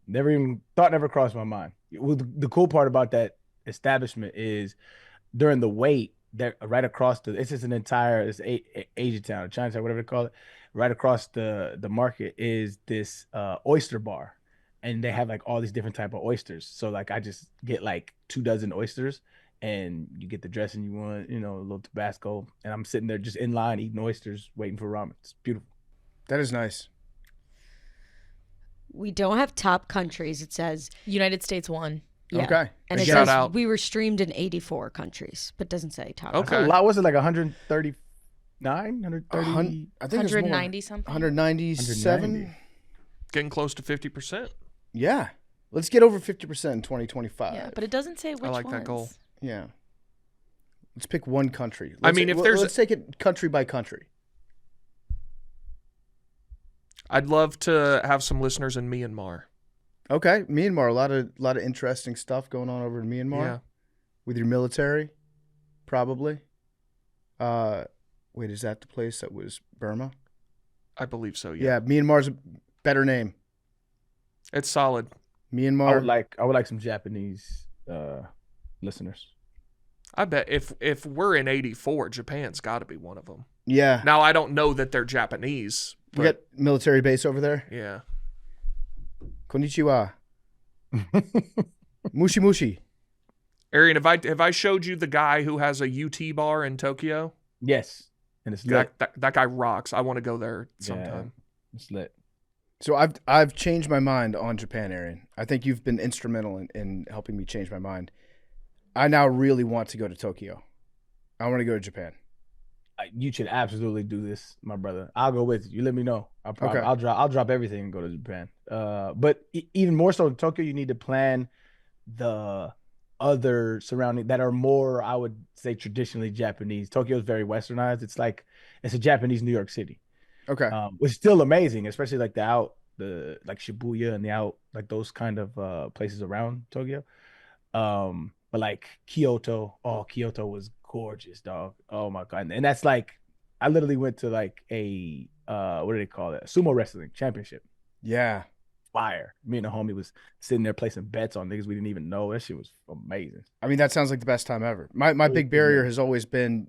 thought, never crossed my mind. Well, the cool part about that establishment is during the wait, they're right across it's just an entire Asia town, Chinatown, whatever they call it. Right across the market is this oyster bar, and they have like all these different type of oysters. So like I just get like 24 oysters, and you get the dressing you want, a little Tabasco, and I'm sitting there just in line eating oysters, waiting for ramen. It's beautiful. That is nice. We don't have top countries. It says United States won. yeah. Okay. And it Shout says out. we were streamed in 84 countries, but doesn't say top. Okay. That's a lot. Was it like 139, 130? I think it's more. 190 something. 197. 190. Getting close to 50%. Yeah. Let's get over 50% in 2025. Yeah, but it doesn't say which like ones. that goal. Yeah. Let's pick one country. I mean, if there's let's take it country by country. I'd love to have some listeners in Myanmar. Okay, Myanmar. A lot of interesting stuff going on over in Myanmar. Yeah. With your military, probably. Wait, is that the place that was Burma? I believe so, Yeah, Myanmar's a better name. It's solid. Myanmar. I would like some Japanese listeners. I bet if we're in 84, Japan's got to be one of them. Yeah. Now, I don't know that they're Japanese. We got But military base over there. yeah. Konnichiwa. Mushi mushi. Arian, have I showed you the guy who has a UT bar in Tokyo? Yes, and it's lit. That guy rocks. I want to go there sometime. Yeah, it's lit. So I've changed my mind on Japan, Arian. I think you've been instrumental in helping me change my mind. I now really want to go to Tokyo. I want to go to Japan. You should absolutely do this, my brother. I'll go with you. You let me know. Okay. I'll drop everything and go to Japan. But even more so in Tokyo, you need to plan the other surrounding that are more, I would say, traditionally Japanese. Tokyo is very westernized. It's a Japanese New York City. Okay. Which is still amazing, especially like like Shibuya and like those kind of places around Tokyo. But like Kyoto was gorgeous, dog. Oh my God. And that's like, I literally went to like a what do they call it? A sumo wrestling championship. Yeah. Fire. Me and the homie was sitting there placing bets on niggas we didn't even know. That shit was amazing. I mean, that sounds like the best time ever. My big barrier has always been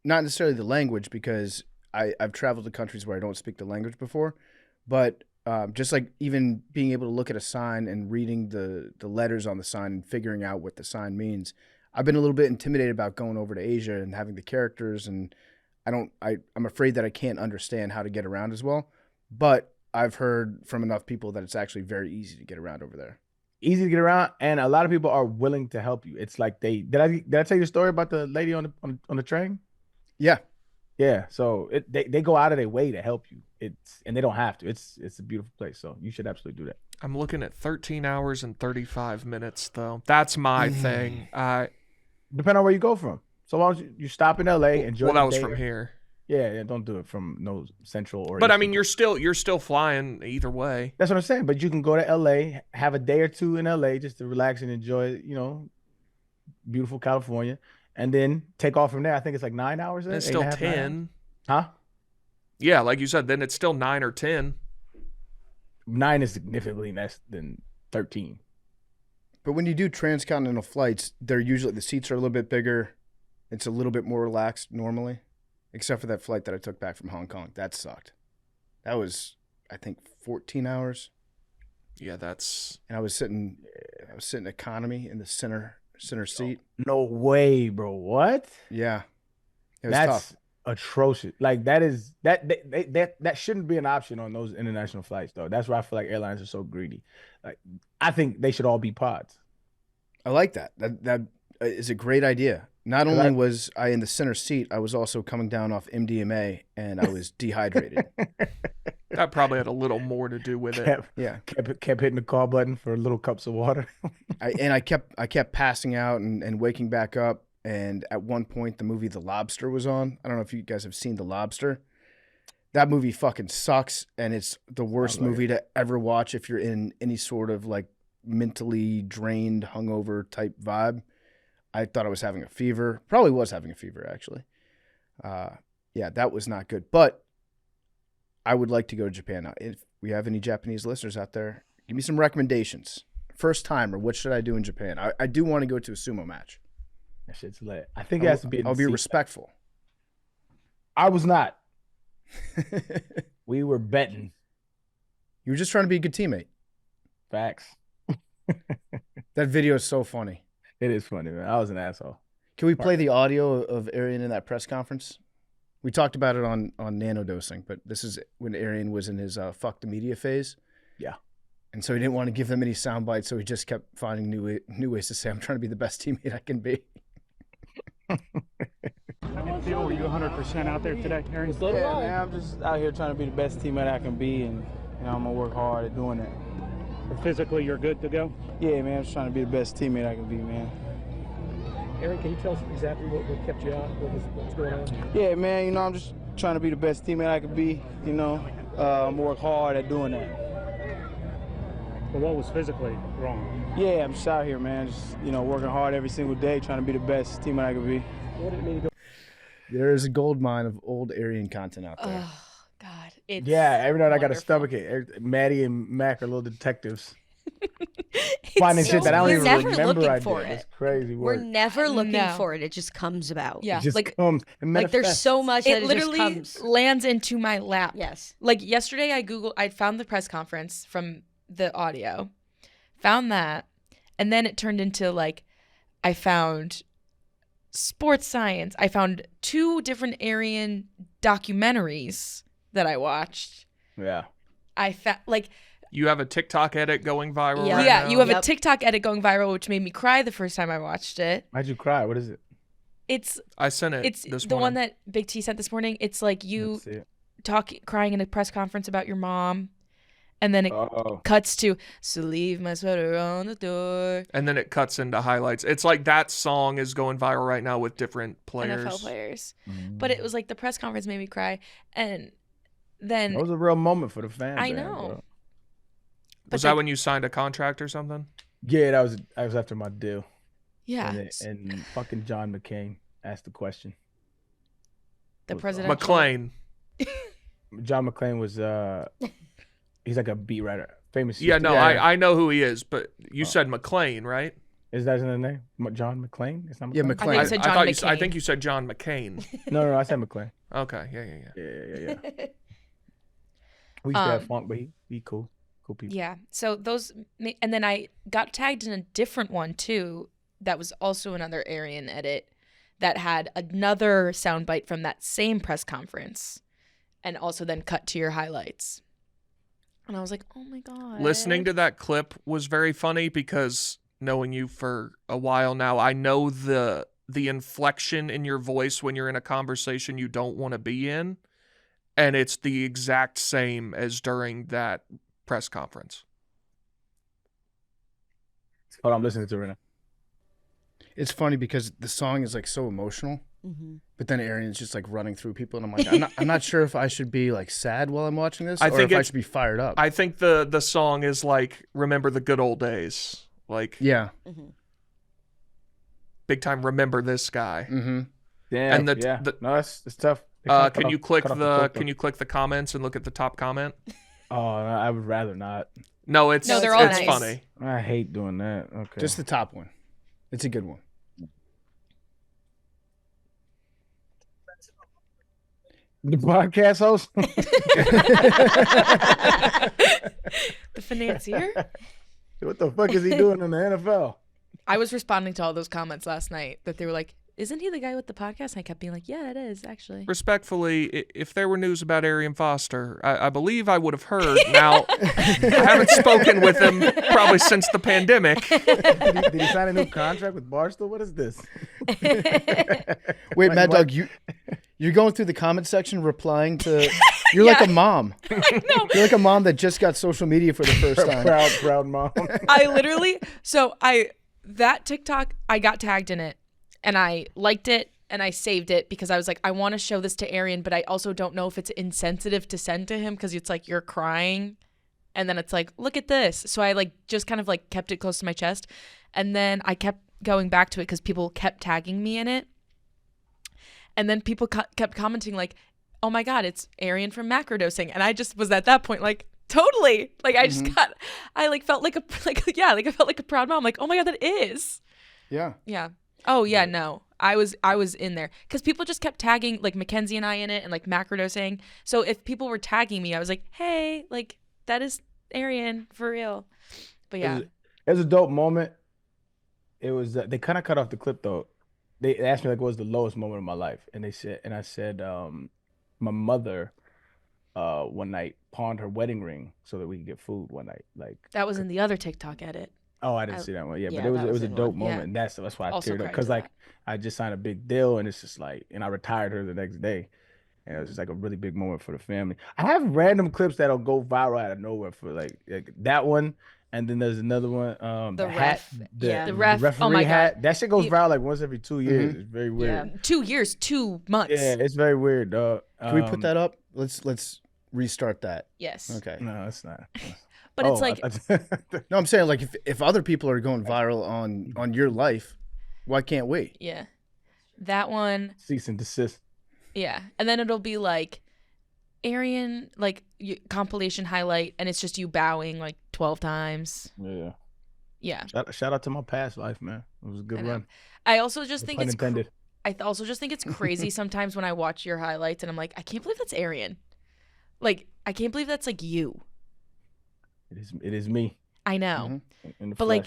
not necessarily the language, because I've traveled to countries where I don't speak the language before, but just like even being able to look at a sign and reading the letters on the sign and figuring out what the sign means. I've been a little bit intimidated about going over to Asia and having the characters, and I'm afraid that I can't understand how to get around as well. But I've heard from enough people that it's actually very easy to get around over there. Easy to get around, and a lot of people are willing to help you. It's like did I tell you the story about the lady on the train? Yeah. Yeah, so they go out of their way to help you. And they don't have to. It's a beautiful place, so you should absolutely do that. I'm looking at 13 hours and 35 minutes though. That's my thing. Depending on where you go from. So long as you stop in LA, enjoy. Well, the that was day. from here. Yeah, don't do it from no central or. But I Eastern. mean, you're still flying either way. That's what I'm saying. But you can go to LA, have a day or two in LA just to relax and enjoy, beautiful California, and then take off from there. I think it's like 9 hours. And it's still 10. Huh? Yeah, like you said, then it's still 9 or 10. 9 is significantly less than 13. But when you do transcontinental flights, they're usually the seats are a little bit bigger. It's a little bit more relaxed normally, except for that flight that I took back from Hong Kong. That sucked. That was, I think, 14 hours. Yeah, that's. And I was sitting economy in the center seat. No way, bro. What? Yeah, it was That's tough. atrocious. Like that shouldn't be an option on those international flights, though. That's why I feel like airlines are so greedy. Like, I think they should all be pods. I like that. That is a great idea. Not only was I in the center seat, I was also coming down off MDMA and I was dehydrated. That probably had a little more to do with it. Kept hitting the call button for little cups of water. I kept passing out and waking back up. And at one point, the movie The Lobster was on. I don't know if you guys have seen The Lobster. That movie fucking sucks, and it's the worst movie to ever watch if you're in any sort of like mentally drained, hungover type vibe. I thought I was having a fever. Probably was having a fever, actually. Yeah, that was not good. But I would like to go to Japan now. If we have any Japanese listeners out there, give me some recommendations. First timer, what should I do in Japan? I do want to go to a sumo match. That shit's lit. I think it has to be. I'll be respectful. I was not. We were betting. You were just trying to be a good teammate. Facts. That video is so funny. It is funny, man. I was an asshole. Can we play the audio of Arian in that press conference? We talked about it on nanodosing, but this is when Arian was in his fuck the media phase. Yeah. And so he didn't want to give them any sound bites, so he just kept finding new ways to say, I'm trying to be the best teammate I can be. How do you feel? Were you 100% out there today, Arian? Yeah, man, I'm just out here trying to be the best teammate I can be, and I'm gonna work hard at doing that. But physically, you're good to go? Yeah, man, I'm just trying to be the best teammate I can be, man. Arian, can you tell us exactly what kept you out? What's going on? Yeah, man, I'm just trying to be the best teammate I can be, I'm gonna work hard at doing that. But what was physically wrong? Yeah, I'm just out here, man, just, working hard every single day, trying to be the best teammate I can be. What did it mean to go? There is a gold mine of old Arian content out there. Oh God, it's Every night I got a wonderful. stomach ache. Maddie and Mac are little detectives. It's Finding so shit that I don't We're even never remember looking I for did. it. It's crazy We're work. never looking No. for it. It just comes about. Yeah, It just like comes and Like there's manifests. so much that it it literally just comes. lands into my lap. Yes. Like yesterday, I found the press conference from the audio, found that, and then it turned into like, I found sports science. I found 2 different Arian documentaries that I watched. Yeah. I found like. You have a TikTok edit going viral Yeah. right Yeah, now. you have a Yep. TikTok edit going viral, which made me cry the first time I watched it. Why'd you cry? What is it? It's I sent it it's this the one morning. that Big T sent this morning. It's like you Let's see it. crying in a press conference about your mom, and then it Oh. cuts to "So leave my sweater on the door." And then it cuts into highlights. It's like that song is going viral right now with different players. NFL players. But it was like the press conference made me cry, and then That was a real moment for the fans. I man, know. bro. Was they- that when you signed a contract or something? Yeah, that was after my deal. yeah, And fucking John McCain asked the question. the presidential McLean. John McClane was he's like a beat writer, famous. Yeah, no, I know who he is, but you said McLean, right? Is that his name? John McClane? It's not Yeah, McClane. I think McClane. it said I John thought McCain. I think you said John McCain. No, I said McClane. Okay, yeah. Yeah. We used to have Funk, but he cool people. Yeah. So those, and then I got tagged in a different one too. That was also another Arian edit that had another soundbite from that same press conference, and also then cut to your highlights. And I was like, oh my God. Listening to that clip was very funny because knowing you for a while now, I know the inflection in your voice when you're in a conversation you don't want to be in. And it's the exact same as during that press conference. Hold on, I'm listening to it right now. It's funny because the song is like so emotional, but then Arian's just like running through people, and I'm like, I'm not sure if I should be like sad while I'm watching this, or if I should be fired up. I think the song is like, remember the good old days, like big time. Remember this guy. Damn, and no, it's tough. Can you click the comments and look at the top comment? Oh, I would rather not. No, they're all nice. Funny. I hate doing that. Okay, just the top one. It's a good one. The podcast host, the financier. What the fuck is he doing in the NFL? I was responding to all those comments last night that they were like, isn't he the guy with the podcast? And I kept being like, yeah, it is, actually. Respectfully, if there were news about Arian Foster, I believe I would have heard. Now, I haven't spoken with him probably since the pandemic. Did he sign a new contract with Barstool? What is this? Wait, Mad Dog, you're going through the comment section replying to... You're like a mom. I know. You're like a mom that just got social media for the first time. Proud mom. I literally... That TikTok, I got tagged in it. And I liked it and I saved it because I was like, I want to show this to Arian, but I also don't know if it's insensitive to send to him because it's like you're crying. And then it's like, look at this. So I like just kind of like kept it close to my chest. And then I kept going back to it because people kept tagging me in it. And then people kept commenting like, oh my God, it's Arian from Macrodosing. And I just was at that point like, totally. Like I just I like felt like I felt like a proud mom. Like, oh my God, that is. Yeah. Yeah. Oh yeah, no. I was in there because people just kept tagging like Mackenzie and I in it and like Macrodosing. So if people were tagging me, I was like, hey, like that is Arian for real. But yeah, it was a dope moment. It was they kind of cut off the clip though. They asked me like what was the lowest moment of my life, and I said my mother one night pawned her wedding ring so that we could get food one night. Like that was in the other TikTok edit. Oh, I didn't see that one. Yeah, but it was a dope moment. And that's why I teared up because like I just signed a big deal and it's just like, and I retired her the next day, and it was just like a really big moment for the family. I have random clips that'll go viral out of nowhere for like that one, and then there's another one. The ref, hat, the referee oh my hat. God. That shit goes viral like once every 2 years. It's very weird. Yeah. 2 years, 2 months. Yeah, it's very weird, dog. Can we put that up? Let's restart that. Yes. Okay. No, it's not. But it's like no, I'm saying like if other people are going viral on your life, why can't we? Yeah. That one. Cease and desist. Yeah. And then it'll be like Arian like compilation highlight and it's just you bowing like 12 times. Yeah. Yeah. Shout out to my past life, man. It was a good run. I also just think intended. I also just think it's crazy sometimes when I watch your highlights and I'm like, I can't believe that's Arian. Like, I can't believe that's like you. It is me. I know. But flesh. Like,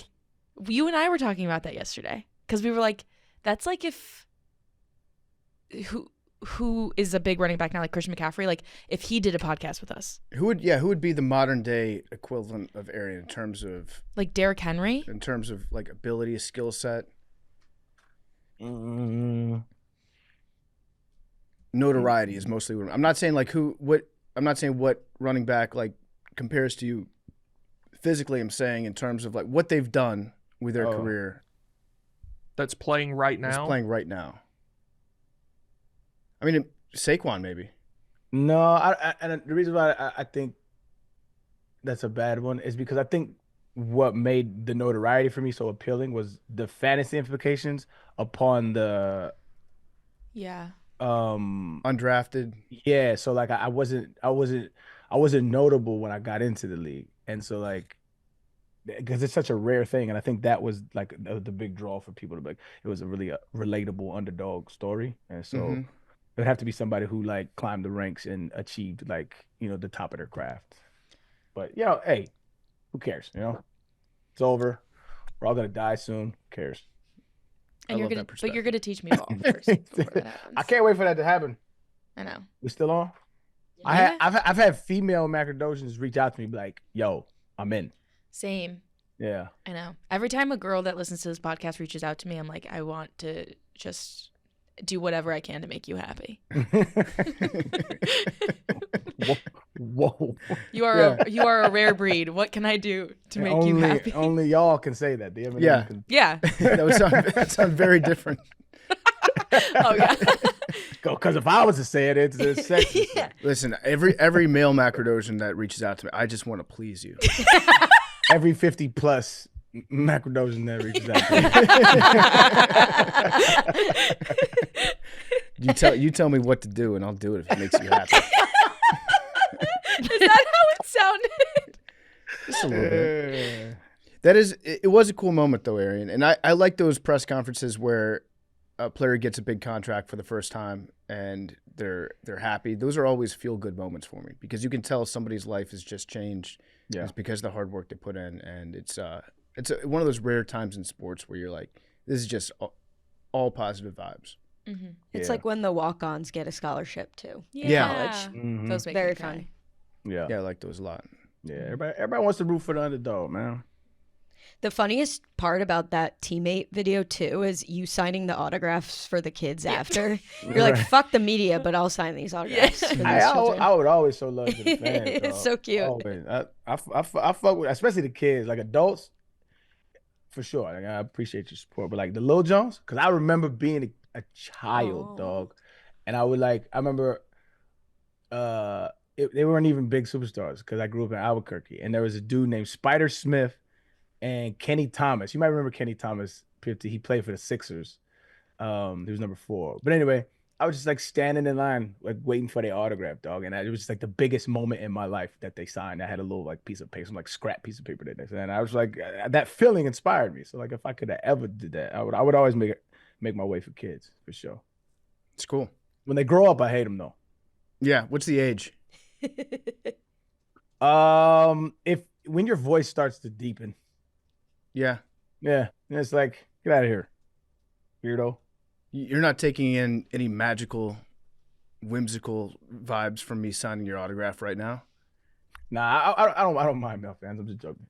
you and I were talking about that yesterday because we were like, that's like if who is a big running back now, like Christian McCaffrey, like if he did a podcast with us. Who would be the modern day equivalent of Arian in terms of like Derrick Henry? In terms of like ability, skill set. Notoriety is mostly what I'm not saying like I'm not saying what running back like compares to you physically. I'm saying in terms of like what they've done with their career. That's playing right now. That's playing right now. I mean, Saquon maybe. No, and the reason why I think that's a bad one is because I think what made the notoriety for me so appealing was the fantasy implications upon the undrafted. Yeah, so like I wasn't notable when I got into the league, and so like because it's such a rare thing, and I think that was like the big draw for people to be like, it was a really relatable underdog story, and so It'd have to be somebody who like climbed the ranks and achieved like, the top of their craft. But hey, who cares? It's over. We're all gonna die soon. Who cares? And I you're love gonna, that but you're perspective. gonna teach me ball first before that happens. I can't wait for that to happen. I know. We still on? Yeah. I've had female macrodosians reach out to me, be like, "Yo, I'm in." Same. Yeah. I know. Every time a girl that listens to this podcast reaches out to me, I'm like, I want to just do whatever I can to make you happy. Whoa. You are a rare breed. What can I do to make you happy? Only y'all can say that. The M&M Yeah. can Yeah. that sounds very different. Oh yeah. go. Because if I was to say it, it's sexist. Yeah. Listen, every male macrodosian that reaches out to me, I just want to please you. Every 50 plus macrodosian that reaches out. You tell me what to do, and I'll do it if it makes you happy. Is that how it sounded? Just a little bit. It was a cool moment though, Arian, and I like those press conferences where a player gets a big contract for the first time and they're happy. Those are always feel good moments for me because you can tell somebody's life has just changed. Yeah. It's because of the hard work they put in, and it's one of those rare times in sports where you're like, this is just all positive vibes. Mm-hmm. It's Yeah. like when the walk-ons get a scholarship too. Yeah. Mhm. Those make Very me cry. fun. Yeah. Yeah, I like those a lot. Yeah. Everybody wants to root for the underdog, man. The funniest part about that teammate video too is you signing the autographs for the kids after. You're like, Right. fuck the media, but I'll sign these autographs. For these children. I would always show love to the fans. It's dog. so cute. Always. I fuck with, especially the kids, like adults, for sure. Like, I appreciate your support, but like the Lil Jones, because I remember being a child, Oh. dog, and I remember, they weren't even big superstars because I grew up in Albuquerque, and there was a dude named Spider Smith and Kenny Thomas. You might remember Kenny Thomas. He played for the Sixers. He was number 4. But anyway, I was just like standing in line, like waiting for their autograph, dog. And it was just like the biggest moment in my life that they signed. I had a little like piece of paper, some like scrap piece of paper that they signed. And I was like, that feeling inspired me. So like, if I could have ever did that, I would always make my way for kids for sure. It's cool. When they grow up, I hate them though. Yeah. What's the age? When your voice starts to deepen, Yeah. it's like, get out of here, weirdo. You're not taking in any magical, whimsical vibes from me signing your autograph right now. Nah, I don't mind male fans. I'm just joking.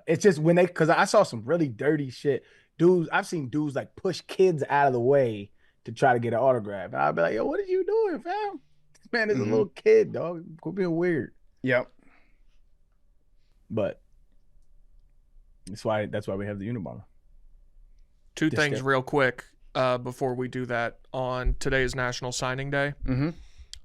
It's just because I saw some really dirty shit. Dudes, I've seen dudes like push kids out of the way to try to get an autograph. And I'll be like, yo, what are you doing, fam? This man is a little kid, dog. Quit being weird. Yep. But that's why we have the Unabomber. Two Just things it. real quick before we do that. On today's National Signing Day, Mm-hmm.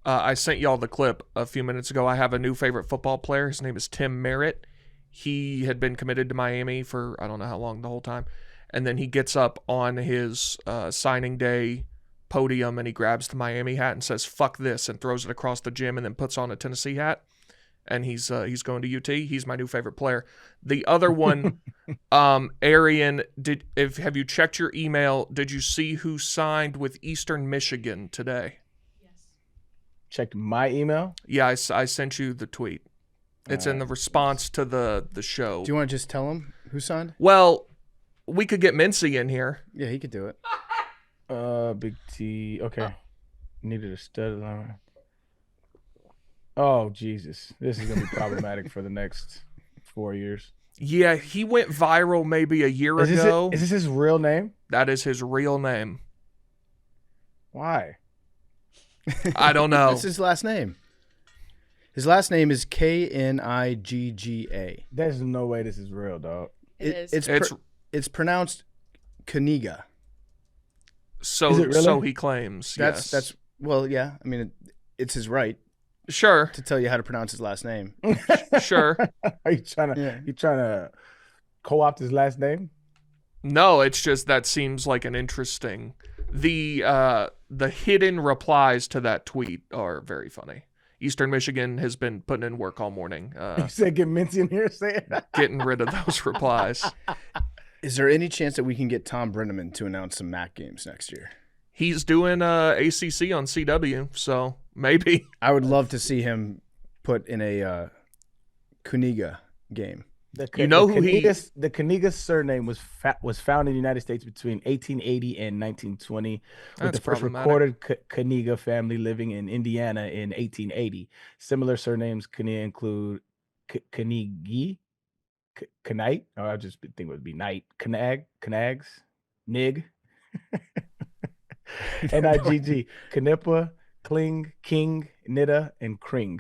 I sent y'all the clip a few minutes ago. I have a new favorite football player. His name is Tim Merritt. He had been committed to Miami for I don't know how long, the whole time. And then he gets up on his signing day podium and he grabs the Miami hat and says, "Fuck this," and throws it across the gym and then puts on a Tennessee hat. And he's going to UT. He's my new favorite player. The other one, Arian, have you checked your email? Did you see who signed with Eastern Michigan today? Checked my email. Yeah, I sent you the tweet. It's in the response to the show. Do you want to just tell him who signed? Well, we could get Mincy in here. Yeah, he could do it. Big T. Okay. Needed a stud line. Oh, Jesus. This is going to be problematic for the next 4 years. Yeah, he went viral maybe a year ago. Is this his real name? That is his real name. Why? I don't know. That's his last name. His last name is Knigga. There's no way this is real, dog. It is. It's pronounced Kaczynski. So Is it really? so he claims. That's well, yeah. I mean, it's his right Sure. to tell you how to pronounce his last name. Sure. Are you trying to co-opt his last name? No, it's just that seems like an interesting. The hidden replies to that tweet are very funny. Eastern Michigan has been putting in work all morning, You said get Mincy in here saying getting rid of those replies. Is there any chance that we can get Tom Brenneman to announce some MAC games next year? He's doing ACC on CW, so maybe. I would love to see him put in a Kuniga game. You know who the Kaczynski surname was found in the United States between 1880 and 1920, with That's the first problematic. recorded Kaczynski family living in Indiana in 1880. Similar surnames can include Kaczynski, Knight, or I just think it would be Knight, Knags, Nig, Nigg, Knipa, Kling, King, Nida, and Kring.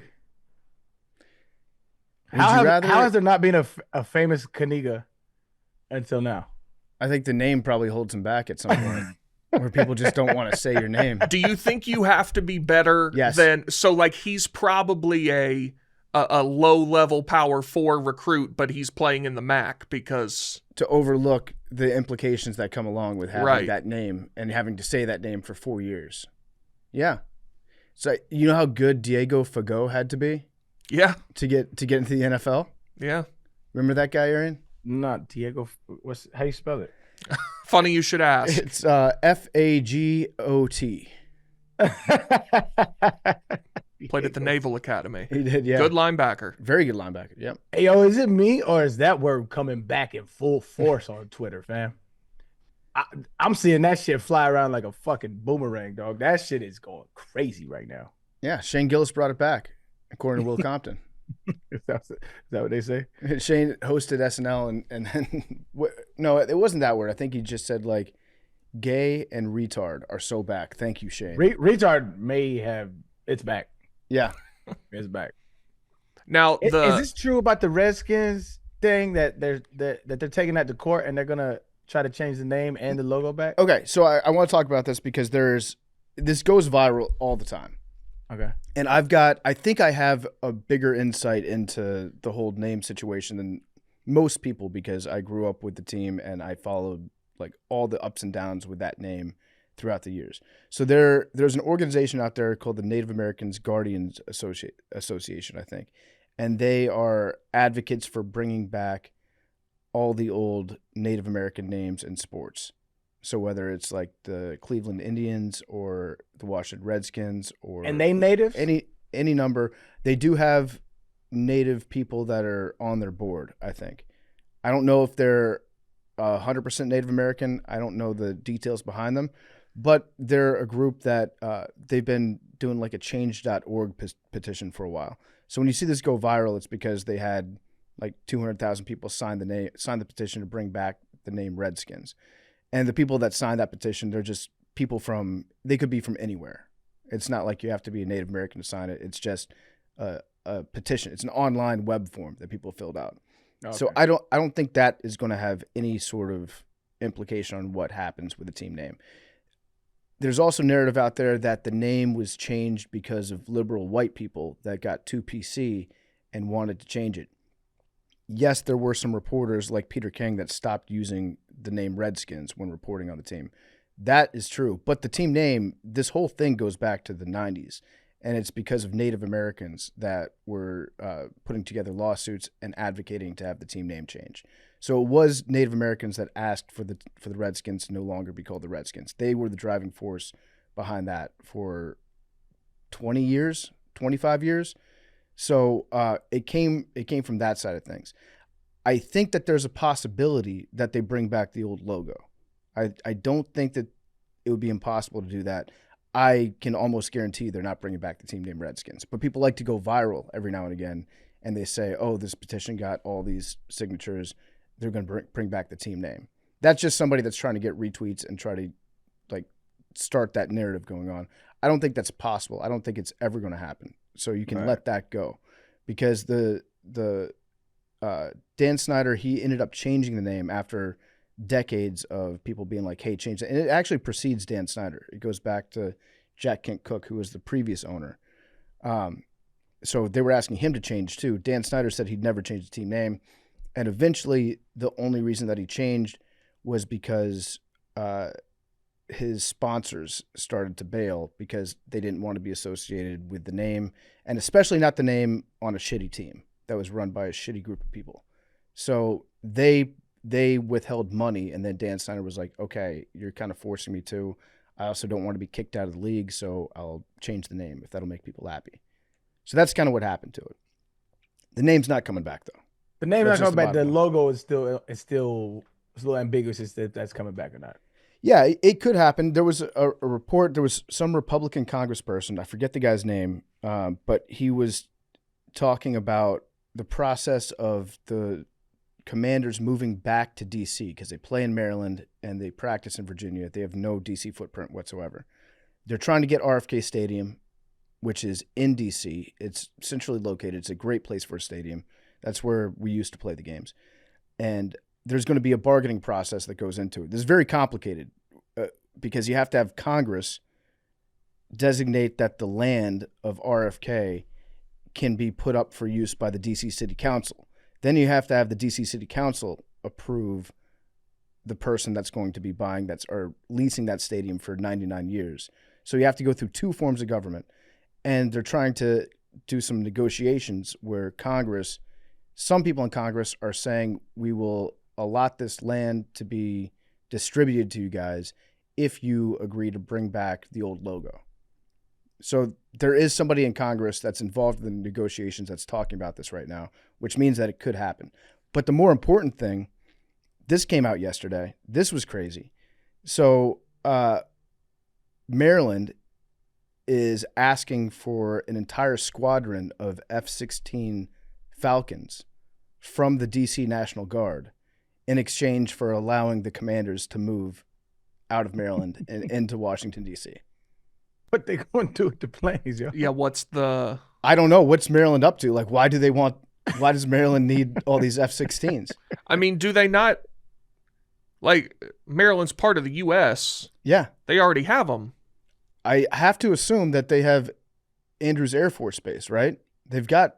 How has there not been a famous Kaniga until now? I think the name probably holds him back at some point, where people just don't want to say your name. Do you think you have to be better Yes. than so? Like he's probably a low-level power 4 recruit, but he's playing in the MAC because To overlook the implications that come along with having Right. that name and having to say that name for 4 years. Yeah. So you know how good Diego Fagot had to be yeah, to get into the NFL? yeah. Remember that guy, Arian? Not Diego. How you spell it? Funny you should ask. It's Fagot. Played at the Naval Academy. He did, yeah. Good linebacker. Very good linebacker. Yep. Hey, yo, is it me or is that word coming back in full force on Twitter, fam? I'm seeing that shit fly around like a fucking boomerang, dog. That shit is going crazy right now. Yeah, Shane Gillis brought it back, according to Will Compton. Is that what they say? Shane hosted SNL and then no, it wasn't that word. I think he just said like gay and retard are so back. Thank you, Shane. Retard may have it's back. Yeah. It's back. Now Is this true about the Redskins thing that they're taking that to court and they're gonna try to change the name and the logo back? Okay, so I want to talk about this because this goes viral all the time. Okay. And I think I have a bigger insight into the whole name situation than most people because I grew up with the team and I followed like all the ups and downs with that name throughout the years. So there's an organization out there called the Native Americans Guardians Association, I think. And they are advocates for bringing back all the old Native American names in sports. So whether it's like the Cleveland Indians or the Washington Redskins or And they natives? any number, they do have native people that are on their board, I think. I don't know if they're 100% Native American. I don't know the details behind them, but they're a group that they've been doing like a change.org petition for a while. So when you see this go viral, it's because they had like 200,000 people sign the petition to bring back the name Redskins. And the people that signed that petition, they're just people they could be from anywhere. It's not like you have to be a Native American to sign it. It's just a petition. It's an online web form that people filled out. Okay. So I don't think that is going to have any sort of implication on what happens with the team name. There's also narrative out there that the name was changed because of liberal white people that got too PC and wanted to change it. Yes, there were some reporters like Peter King that stopped using the name Redskins when reporting on the team. That is true. But the team name, this whole thing goes back to the 90s. And it's because of Native Americans that were putting together lawsuits and advocating to have the team name change. So it was Native Americans that asked for the Redskins to no longer be called the Redskins. They were the driving force behind that for 20 years, 25 years. So it came from that side of things. I think that there's a possibility that they bring back the old logo. I don't think that it would be impossible to do that. I can almost guarantee they're not bringing back the team name Redskins. But people like to go viral every now and again, and they say, oh, this petition got all these signatures. They're going to bring back the team name. That's just somebody that's trying to get retweets and try to like start that narrative going on. I don't think that's possible. I don't think it's ever going to happen. So you can let that go, because the Dan Snyder, he ended up changing the name after decades of people being like, hey, change it. And it actually precedes Dan Snyder. It goes back to Jack Kent Cooke, who was the previous owner. So they were asking him to change too. Dan Snyder said he'd never change the team name. And eventually the only reason that he changed was because his sponsors started to bail because they didn't want to be associated with the name, and especially not the name on a shitty team that was run by a shitty group of people. So they withheld money, and then Dan Snyder was like, okay, you're kind of forcing me to. I also don't want to be kicked out of the league, so I'll change the name if that'll make people happy. So that's kind of what happened to it. The name's not coming back, though. The name That's not just coming the back. The bottom logo is still it's a little ambiguous as to if that's coming back or not. Yeah, it could happen. There was a report. There was some Republican congressperson. I forget the guy's name, but he was talking about the process of the Commanders moving back to D.C. because they play in Maryland and they practice in Virginia. They have no D.C. footprint whatsoever. They're trying to get RFK Stadium, which is in D.C. It's centrally located. It's a great place for a stadium. That's where we used to play the games. And there's going to be a bargaining process that goes into it. This is very complicated because you have to have Congress designate that the land of RFK can be put up for use by the D.C. City Council. Then you have to have the D.C. City Council approve the person that's going to be buying or leasing that stadium for 99 years. So you have to go through two forms of government. And they're trying to do some negotiations where some people in Congress are saying we will allot this land to be distributed to you guys if you agree to bring back the old logo. So there is somebody in Congress that's involved in the negotiations that's talking about this right now, which means that it could happen. But the more important thing, this came out yesterday. This was crazy. So Maryland is asking for an entire squadron of F-16 Falcons from the D.C. National Guard in exchange for allowing the Commanders to move out of Maryland and into Washington, D.C. What they going to do with the planes, yo? Yeah, what's the... I don't know. What's Maryland up to? Like, why does Maryland need all these F-16s? I mean, do they not... Like, Maryland's part of the U.S. Yeah. They already have them. I have to assume that they have Andrews Air Force Base, right? They've got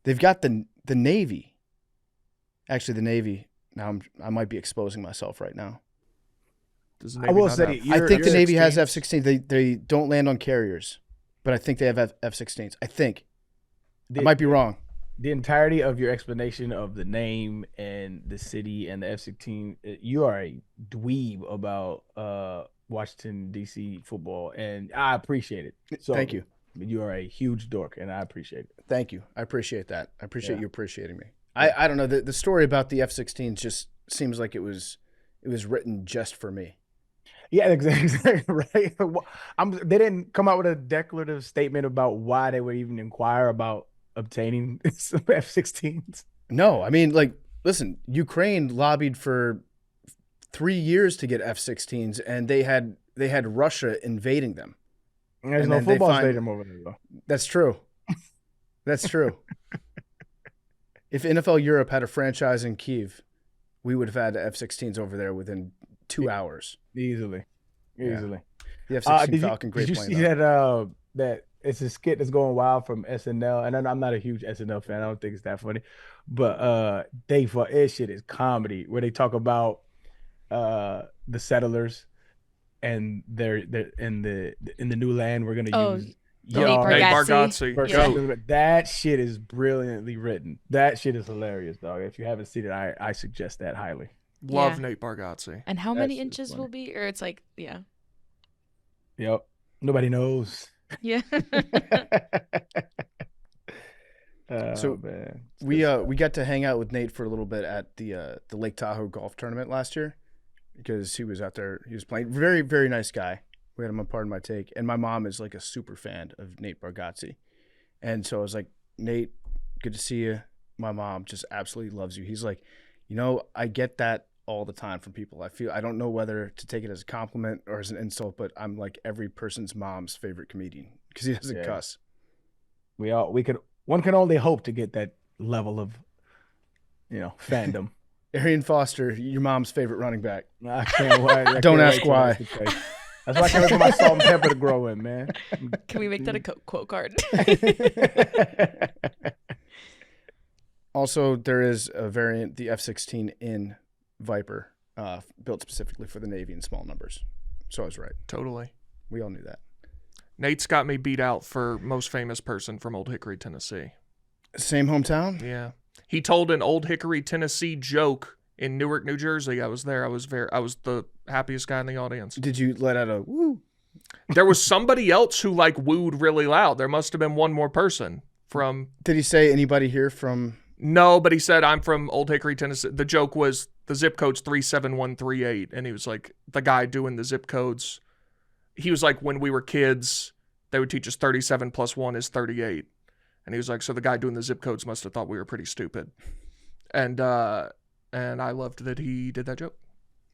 the Navy. Actually, the Navy. Now I might be exposing myself right now. Does I will say, I think the Navy has F-16s? F-16. They don't land on carriers, but I think they have F-16s. I think. I might be wrong. The entirety of your explanation of the name and the city and the F-16, you are a dweeb about Washington, D.C. football, and I appreciate it. So Thank you. You are a huge dork, and I appreciate it. Thank you. I appreciate that. I appreciate you appreciating me. I don't know. The story about the F-16s just seems like it was written just for me. Yeah, exactly right. They didn't come out with a declarative statement about why they would even inquire about obtaining some F-16s. No, I mean, like, listen, Ukraine lobbied for 3 years to get F-16s, and they had Russia invading them. There's no football stadium over there, though. That's true. That's true. If NFL Europe had a franchise in Kyiv, we would have had F-16s over there within 2 hours. Easily. The F-16 Falcon, great plane. Did you see that it's a skit that's going wild from SNL? And I'm not a huge SNL fan. I don't think it's that funny. But this shit is comedy, where they talk about the settlers and they're in the new land we're gonna use. Nate Bargatze. That shit is brilliantly written. That shit is hilarious, dog. If you haven't seen it, I suggest that highly. Love Nate Bargatze. And how many inches will be? Or it's like, yeah. Yep. Nobody knows. Yeah. So man. we got to hang out with Nate for a little bit at the Lake Tahoe golf tournament last year because he was out there. He was playing. Very, very nice guy. We had him on Pardon My Take. And my mom is like a super fan of Nate Bargatze. And so I was like, Nate, good to see you. My mom just absolutely loves you. He's like, I get that all the time from people. I don't know whether to take it as a compliment or as an insult, but I'm like every person's mom's favorite comedian because he doesn't cuss. One can only hope to get that level of, fandom. Arian Foster, your mom's favorite running back. I can't wait. Don't ask why. That's why I can't wait for my salt and pepper to grow in, man. Can we make that a quote card? Also, there is a variant, the F-16 in Viper, built specifically for the Navy in small numbers. So I was right. Totally. We all knew that. Nate's got me beat out for most famous person from Old Hickory, Tennessee. Same hometown? Yeah. He told an Old Hickory, Tennessee joke in Newark, New Jersey. I was there. I was the happiest guy in the audience. Did you let out a woo? There was somebody else who like wooed really loud. There must have been one more person from. Did he say anybody here from? No, but he said, I'm from Old Hickory, Tennessee. The joke was the zip code's 37138. And he was like, the guy doing the zip codes. He was like, when we were kids, they would teach us 37 plus 1 is 38. And he was like, so the guy doing the zip codes must have thought we were pretty stupid. And I loved that he did that joke.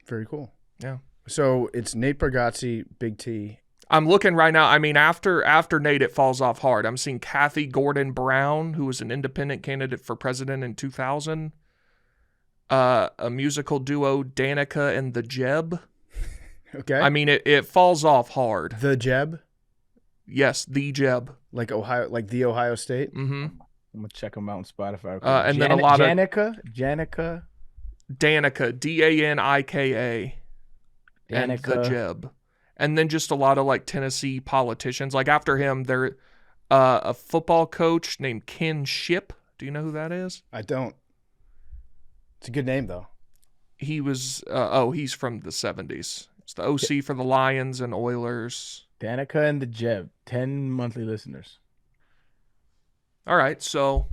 Very cool. Yeah. So it's Nate Bargatze, Big T. I'm looking right now. I mean, after Nate, it falls off hard. I'm seeing Kathy Gordon Brown, who was an independent candidate for president in 2000. A musical duo, Danica and the Jeb. Okay. I mean, it falls off hard. The Jeb? Yes, the Jeb. Like Ohio, like the Ohio State? Mm-hmm. I'm gonna check them out on Spotify. And then a lot of Danica, Danica, Danika, and the Jeb. And then just a lot of like Tennessee politicians. Like after him, there a football coach named Ken Shipp. Do you know who that is? I don't. It's a good name though. He was he's from the 70s. It's the OC for the Lions and Oilers. Danica and the Jeb, 10 monthly listeners. All right, so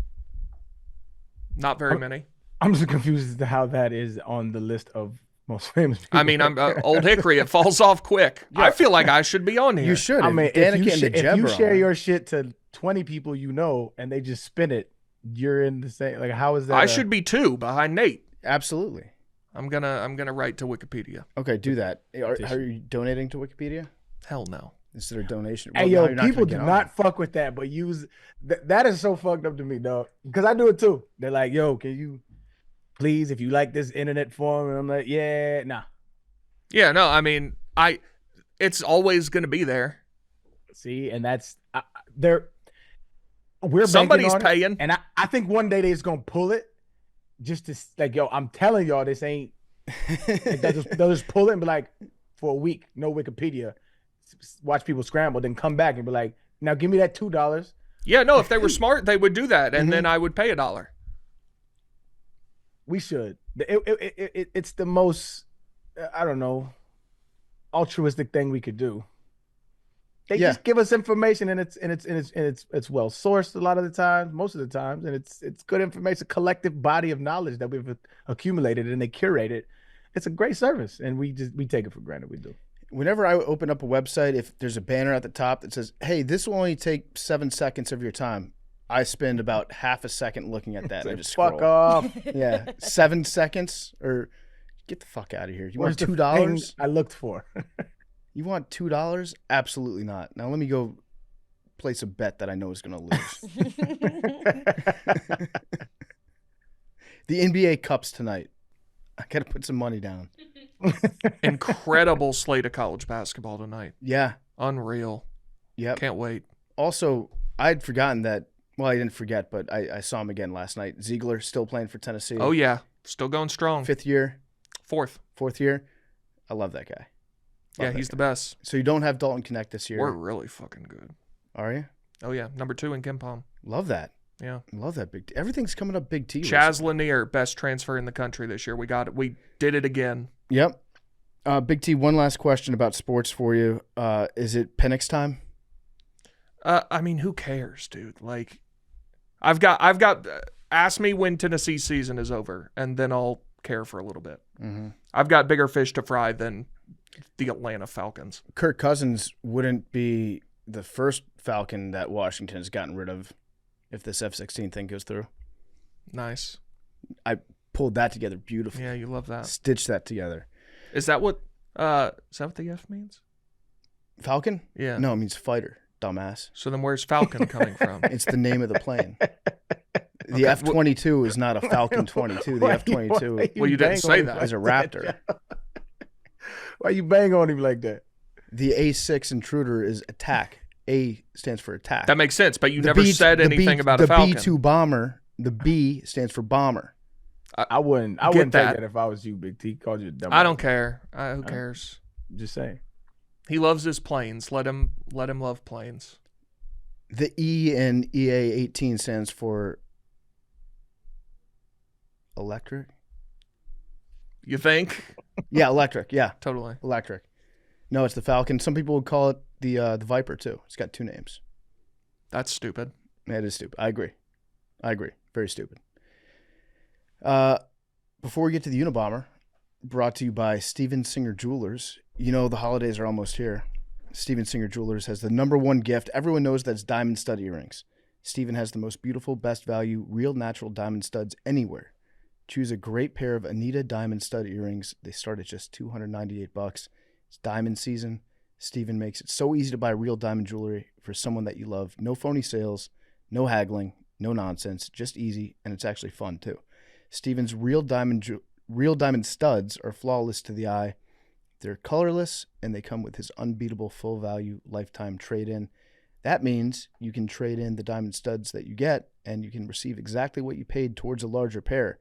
not very many. I'm just confused as to how that is on the list of most famous people. I mean, I'm Old Hickory. It falls off quick. Yeah. I feel like I should be on here. You should. I mean, if you share on. your shit to 20 people you know and they just spin it, you're in the same. Like, how is that? I should be 2 behind Nate. Absolutely. I'm gonna write to Wikipedia. Okay, do that. Are you donating to Wikipedia? Hell no. Instead of donation. Hey, yo, people do not fuck with that, but use that is so fucked up to me, dog. Because I do it too. They're like, yo, can you please, if you like this internet form? And I'm like, yeah, nah. Yeah, no, I mean, it's always gonna be there. See, and that's we're somebody's paying, and I think one day they're just gonna pull it, just to like, yo, I'm telling y'all, this ain't. Like, they'll just pull it and be like, for a week, no Wikipedia. Watch people scramble, then come back and be like, now give me that $2. Yeah, no, if they were smart, they would do that, and then I would pay $1. We should. It's the most, I don't know, altruistic thing we could do. They just give us information, and it's well sourced a lot of the times, most of the times, and it's good information, collective body of knowledge that we've accumulated, and they curate it. It's a great service, and we take it for granted. We do. Whenever I open up a website, if there's a banner at the top that says, "Hey, this will only take 7 seconds of your time," I spend about half a second looking at that. And I just fuck scroll. off. Yeah, 7 seconds, or get the fuck out of here. You want $2? I looked for. You want $2? Absolutely not. Now let me go place a bet that I know is going to lose. The NBA Cup's tonight. I got to put some money down. Incredible slate of college basketball tonight. Yeah. Unreal. Yep. Can't wait. Also, I'd forgotten that. Well, I didn't forget, but I saw him again last night. Ziegler still playing for Tennessee. Oh, yeah. Still going strong. 5th year. Fourth year. I love that guy. He's the best. So you don't have Dalton Connect this year. We're really fucking good. Are you? Oh, yeah. Number 2 in KenPom. Love that. Yeah. Love that big T. Everything's coming up Big T. Chaz Lanier, best transfer in the country this year. We got it. We did it again. Yep. Big T, one last question about sports for you. Is it Penix time? I mean, who cares, dude? Like, I've got. Ask me when Tennessee season is over, and then I'll care for a little bit. Mm-hmm. I've got bigger fish to fry than the Atlanta Falcons. Kirk Cousins wouldn't be the first Falcon that Washington has gotten rid of if this F-16 thing goes through. Nice. I pulled that together beautifully. Yeah, you love that. Stitched that together. Is that what the F means? Falcon? Yeah. No, it means fighter, dumbass. So then where's Falcon coming from? It's the name of the plane. The F-22 is not a Falcon 22. The F-22 well, you didn't say that. Is a Raptor. Why you bang on him like that? The A6 Intruder is attack. A stands for attack. That makes sense, but you never said anything about a Falcon. The B-2 bomber, the B stands for bomber. I wouldn't take that if I was you, Big T. Called you a dumb. I don't care. Who cares? Just saying. He loves his planes. Let him love planes. The E in EA-18 stands for electric. You think? Yeah, electric. Yeah, totally electric. No, it's the Falcon. Some people would call it the Viper too. It's got 2 names. That's stupid. Yeah, it is stupid. I agree. Very stupid. Before we get to the Unabomber, brought to you by Steven Singer Jewelers. You know the holidays are almost here. Steven Singer Jewelers has the #1 gift. Everyone knows that's diamond stud earrings. Steven has the most beautiful, best value, real natural diamond studs anywhere. Choose a great pair of Anita diamond stud earrings. They start at just $298. It's diamond season. Steven makes it so easy to buy real diamond jewelry for someone that you love. No phony sales, no haggling, no nonsense, just easy, and it's actually fun too. Steven's real diamond studs are flawless to the eye. They're colorless, and they come with his unbeatable full value lifetime trade-in. That means you can trade in the diamond studs that you get, and you can receive exactly what you paid towards a larger pair.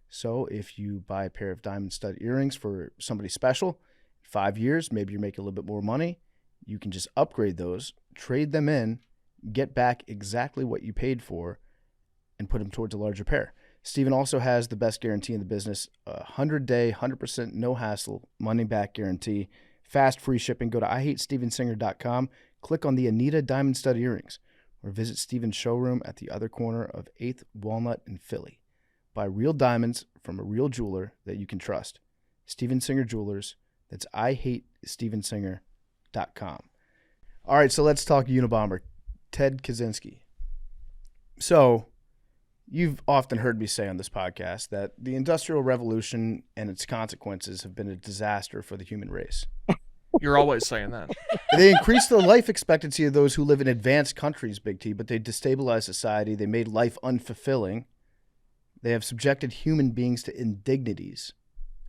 So if you buy a pair of diamond stud earrings for somebody special, 5 years, maybe you're making a little bit more money, you can just upgrade those, trade them in, get back exactly what you paid for, and put them towards a larger pair. Steven also has the best guarantee in the business, 100-day, 100% no hassle, money-back guarantee, fast free shipping. Go to IHateStevenSinger.com, click on the Anita Diamond Stud Earrings, or visit Steven's showroom at the other corner of 8th Walnut in Philly. Buy real diamonds from a real jeweler that you can trust. Steven Singer Jewelers. That's IHateStevenSinger.com. All right, so let's talk Unabomber. Ted Kaczynski. So, you've often heard me say on this podcast that the Industrial Revolution and its consequences have been a disaster for the human race. You're always saying that. They increased the life expectancy of those who live in advanced countries, Big T, but they destabilized society. They made life unfulfilling. They have subjected human beings to indignities.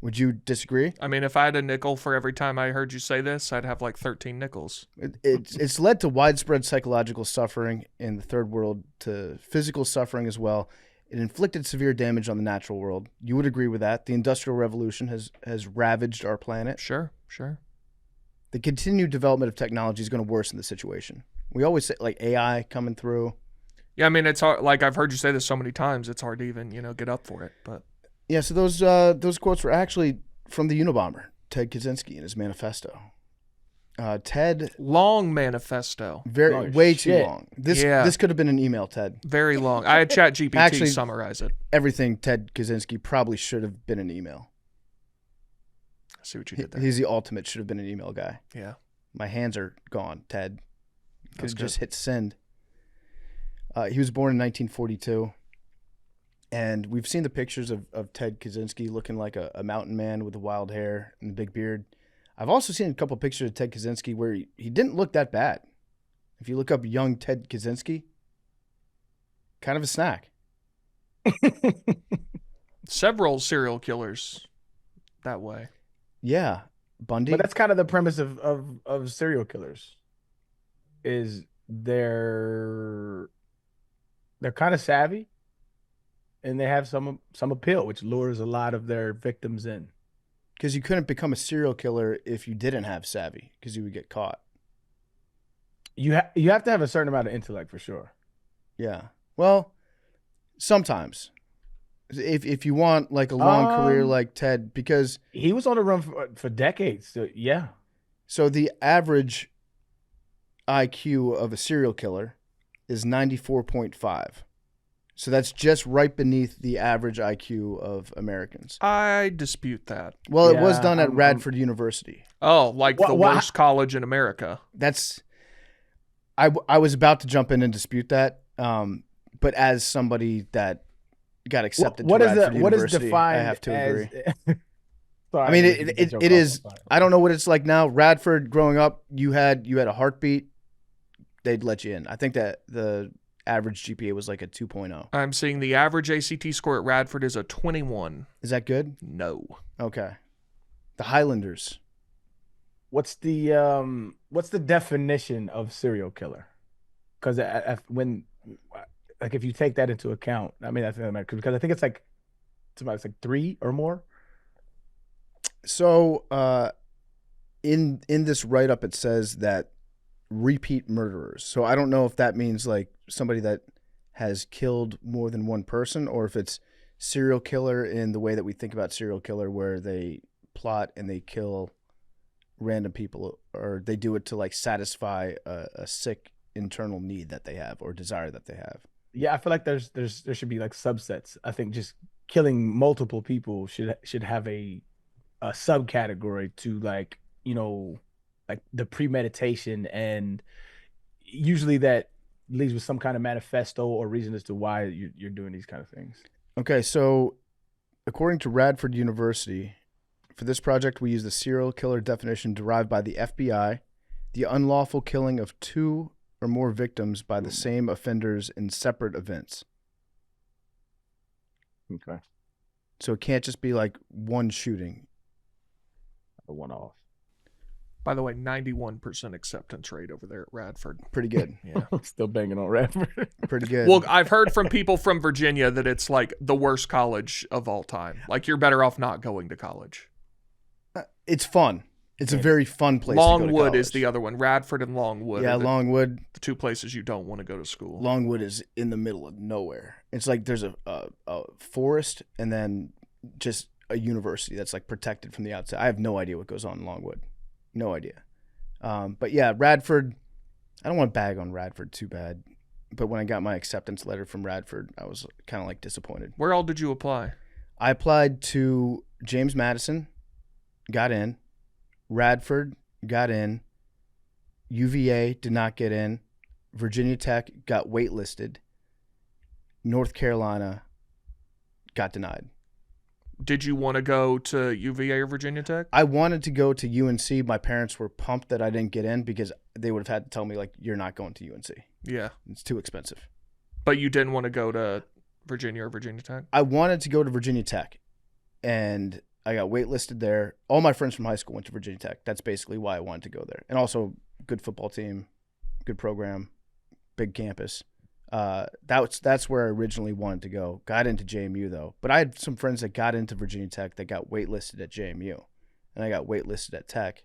Would you disagree? I mean, if I had a nickel for every time I heard you say this, I'd have like 13 nickels. It's led to widespread psychological suffering in the third world, to physical suffering as well. It inflicted severe damage on the natural world. You would agree with that. The Industrial Revolution has ravaged our planet. Sure. The continued development of technology is going to worsen the situation. We always say, like, AI coming through. Yeah, I mean, it's hard. Like, I've heard you say this so many times, it's hard to even, get up for it. But yeah, so those quotes were actually from the Unabomber, Ted Kaczynski, in his manifesto. Ted, long manifesto, way too long. This could have been an email, Ted. Very long. I had ChatGPT Actually, summarize it. Everything Ted Kaczynski probably should have been an email. I see what you did there. He's the ultimate should have been an email guy. Yeah. My hands are gone, Ted. Could have good. just hit send. He was born in 1942. And we've seen the pictures of Ted Kaczynski looking like a mountain man with the wild hair and the big beard. I've also seen a couple pictures of Ted Kaczynski where he didn't look that bad. If you look up young Ted Kaczynski, kind of a snack. Several serial killers that way. Yeah. Bundy. But that's kind of the premise of serial killers. Is they're kind of savvy. And they have some appeal, which lures a lot of their victims in. Because you couldn't become a serial killer if you didn't have savvy, because you would get caught. You have to have a certain amount of intellect for sure. Yeah. Well, sometimes. If you want like a long career like Ted, because he was on the run for decades. So yeah. So the average IQ of a serial killer is 94.5. So that's just right beneath the average IQ of Americans. I dispute that. Well, it was done at Radford University. Oh, like the worst college in America. That's. I was about to jump in and dispute that, but as somebody that got accepted to Radford University, what is defined I have to agree. Sorry, I mean, it is. I don't know what it's like now. Radford, growing up, you had a heartbeat, they'd let you in. I think that the average GPA was like a 2.0. I'm seeing the average ACT score at Radford is a 21. Is that good? No. Okay. The Highlanders. What's the definition of serial killer? Because if you take that into account, I mean, I think because I think it's like 3 or more. So, in this write-up, it says that repeat murderers. So I don't know if that means like somebody that has killed more than one person, or if it's serial killer in the way that we think about serial killer, where they plot and they kill random people, or they do it to like satisfy a sick internal need that they have or desire that they have. Yeah, I feel like there should be like subsets. I think just killing multiple people should have a subcategory to, like, like the premeditation, and usually that leads with some kind of manifesto or reason as to why you're doing these kind of things. Okay, so according to Radford University, for this project, we use the serial killer definition derived by the FBI, the unlawful killing of 2 or more victims by the same offenders in separate events. Okay. So it can't just be like one shooting. A one-off. By the way, 91% acceptance rate over there at Radford. Pretty good. Yeah. Still banging on Radford. Pretty good. Well, I've heard from people from Virginia that it's like the worst college of all time. Like, you're better off not going to college. It's fun. It's a very fun place Longwood to go to college. is the other one. Radford and Longwood Yeah, are Longwood. the 2 places you don't want to go to school. Longwood is in the middle of nowhere. It's like there's a forest and then just a university that's like protected from the outside. I have no idea what goes on in Longwood. No idea. But yeah, Radford, I don't want to bag on Radford too bad, but when I got my acceptance letter from Radford, I was kind of like disappointed. Where all did you apply? I applied to James Madison, got in. Radford, got in. UVA did not get in. Virginia Tech got waitlisted. North Carolina got denied. Did you want to go to UVA or Virginia Tech? I wanted to go to UNC. My parents were pumped that I didn't get in because they would have had to tell me, like, you're not going to UNC. Yeah. It's too expensive. But you didn't want to go to Virginia or Virginia Tech? I wanted to go to Virginia Tech, and I got waitlisted there. All my friends from high school went to Virginia Tech. That's basically why I wanted to go there. And also, good football team, good program, big campus. That's where I originally wanted to go. Got into JMU though, but I had some friends that got into Virginia Tech that got waitlisted at JMU, and I got waitlisted at Tech,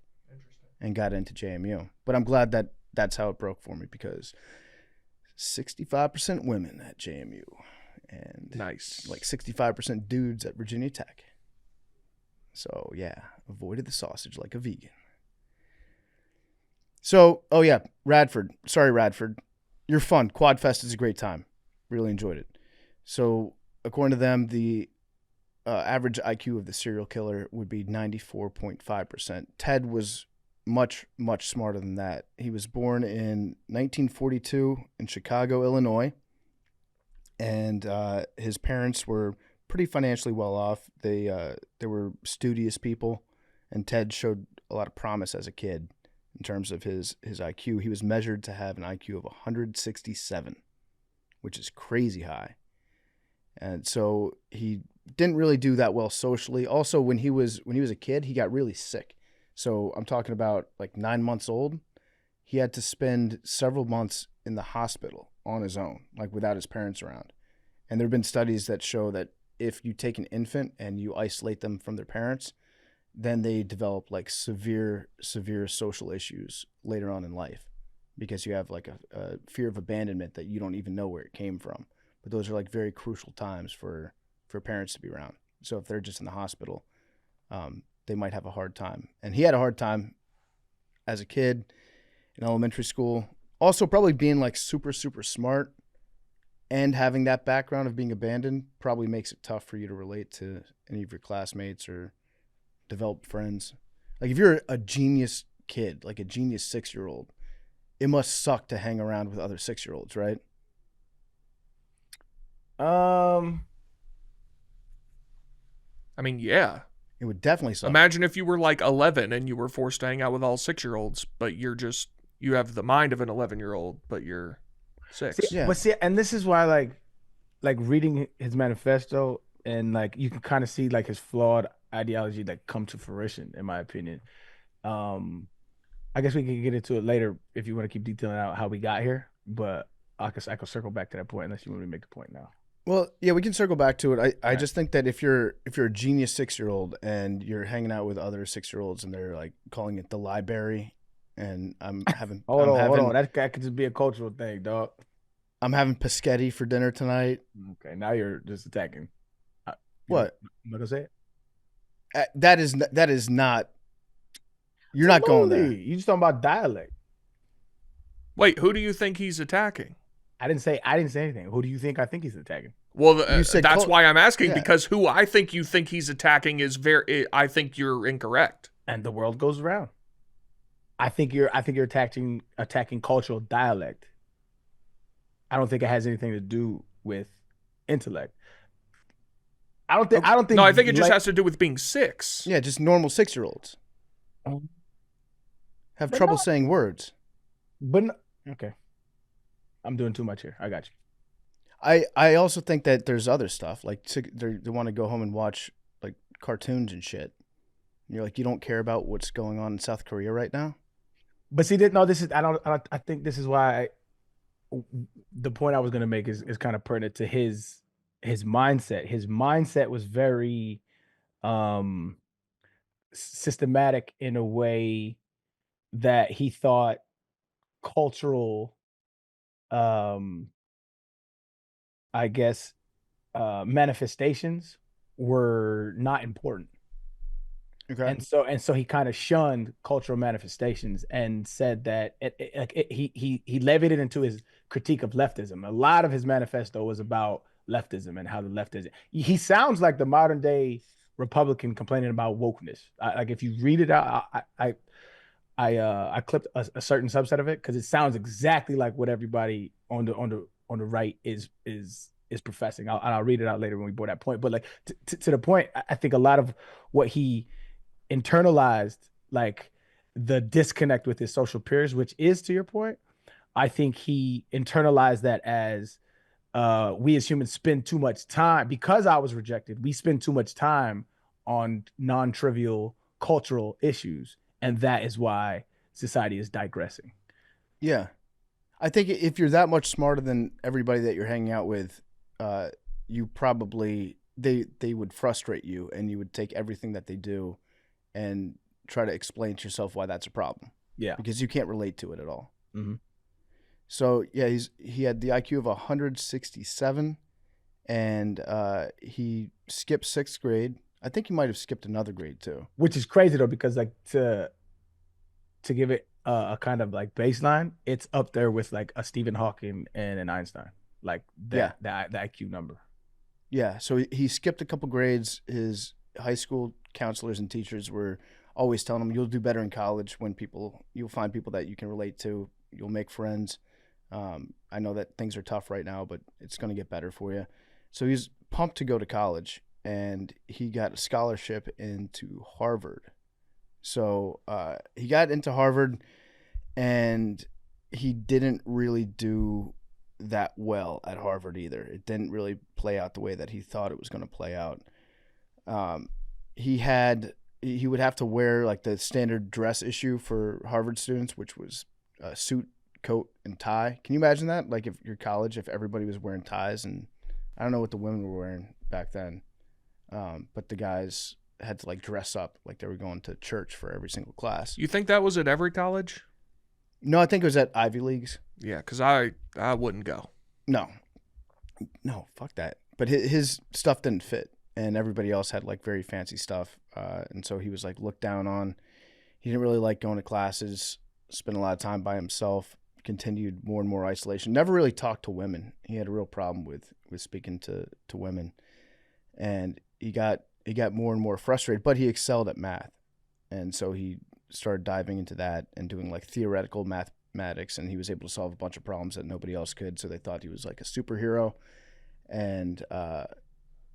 and got into JMU. But I'm glad that that's how it broke for me because 65% women at JMU, and nice, like 65% dudes at Virginia Tech. So yeah, avoided the sausage like a vegan. So, oh yeah, Radford. Sorry, Radford. You're fun. Quad Fest is a great time. Really enjoyed it. So, according to them, the average IQ of the serial killer would be 94.5%. Ted was much, much smarter than that. He was born in 1942 in Chicago, Illinois, and his parents were pretty financially well off. They were studious people, and Ted showed a lot of promise as a kid. In terms of his IQ, he was measured to have an IQ of 167, which is crazy high. And so he didn't really do that well socially. Also, when he was a kid, he got really sick. So I'm talking about like 9 months old. He had to spend several months in the hospital on his own, like without his parents around. And there have been studies that show that if you take an infant and you isolate them from their parents, then they develop like severe social issues later on in life because you have like a fear of abandonment that you don't even know where it came from. But those are like very crucial times for parents to be around. So if they're just in the hospital, they might have a hard time. And he had a hard time as a kid in elementary school. Also probably being like super, super smart and having that background of being abandoned probably makes it tough for you to relate to any of your classmates or develop friends. Like if you're a genius kid, like a genius 6-year-old, it must suck to hang around with other 6-year-olds, right? I mean, yeah. It would definitely suck. Imagine if you were like 11 and you were forced to hang out with all 6-year-olds, but you have the mind of an 11-year-old, but you're 6. Yeah. But see, and this is why like reading his manifesto and like you can kind of see like his flawed ideology like come to fruition, in my opinion. I guess we can get into it later if you want to keep detailing out how we got here, but I can circle back to that point unless you want me to make the point now. Well, yeah, we can circle back to it. I just think that if you're a genius 6-year-old and you're hanging out with other 6-year-olds and they're like calling it the library, and I'm having hold on, that could just be a cultural thing, dog. I'm having Paschetti for dinner tonight. Okay, now you're just attacking. What? I'm not gonna say it. That is not. You're not going there. Absolutely. You just talking about dialect. Wait, who do you think he's attacking? I didn't say anything. Who do you think I think he's attacking? Well, You said that's why I'm asking, yeah. because who I think you think he's attacking is I think you're incorrect. And the world goes around. I think you're attacking cultural dialect. I don't think it has anything to do with intellect. I don't think No, I think it just has to do with being 6. Yeah, just normal 6-year-olds have trouble saying words. But okay. I'm doing too much here. I got you. I also think that there's other stuff like they want to go home and watch like cartoons and shit. And you're like, you don't care about what's going on in South Korea right now. But see, I think this is why the point I was going to make is kind of pertinent to his mindset. His mindset was very systematic in a way that he thought cultural I guess manifestations were not important. Okay. And so he kind of shunned cultural manifestations and said that he levied it into his critique of leftism. A lot of his manifesto was about leftism and how the left is. He sounds like the modern day Republican complaining about wokeness. Like if you read it out, I clipped a certain subset of it because it sounds exactly like what everybody on the right is professing. I'll read it out later when we board that point. But like to the point, I think a lot of what he internalized, like the disconnect with his social peers, which is to your point, I think he internalized that as we as humans spend too much time, because I was rejected, we spend too much time on non-trivial cultural issues. And that is why society is digressing. Yeah. I think if you're that much smarter than everybody that you're hanging out with, you probably, they would frustrate you and you would take everything that they do and try to explain to yourself why that's a problem. Yeah. Because you can't relate to it at all. Mm-hmm. So yeah, he had the IQ of 167 and he skipped 6th grade. I think he might have skipped another grade too. Which is crazy though, because like to give it a kind of like baseline, it's up there with like a Stephen Hawking and an Einstein, like the IQ number. Yeah, so he skipped a couple grades. His high school counselors and teachers were always telling him, you'll do better in college when you'll find people that you can relate to. You'll make friends. I know that things are tough right now, but it's going to get better for you. So he's pumped to go to college, and he got a scholarship into Harvard. So he got into Harvard, and he didn't really do that well at Harvard either. It didn't really play out the way that he thought it was going to play out. He would have to wear like the standard dress issue for Harvard students, which was a suit, coat, and tie. Can you imagine that? Like if your college, if everybody was wearing ties, and I don't know what the women were wearing back then, but the guys had to like dress up like they were going to church for every single class. You think that was at every college? No, I think it was at Ivy Leagues. Yeah, because I wouldn't go. No, fuck that. But his stuff didn't fit, and everybody else had like very fancy stuff, and so he was like looked down on. He didn't really like going to classes, spent a lot of time by himself, continued more and more isolation, never really talked to women. He had a real problem with speaking to women, and he got more and more frustrated, but he excelled at math. And so he started diving into that and doing like theoretical mathematics, and he was able to solve a bunch of problems that nobody else could. So they thought he was like a superhero. And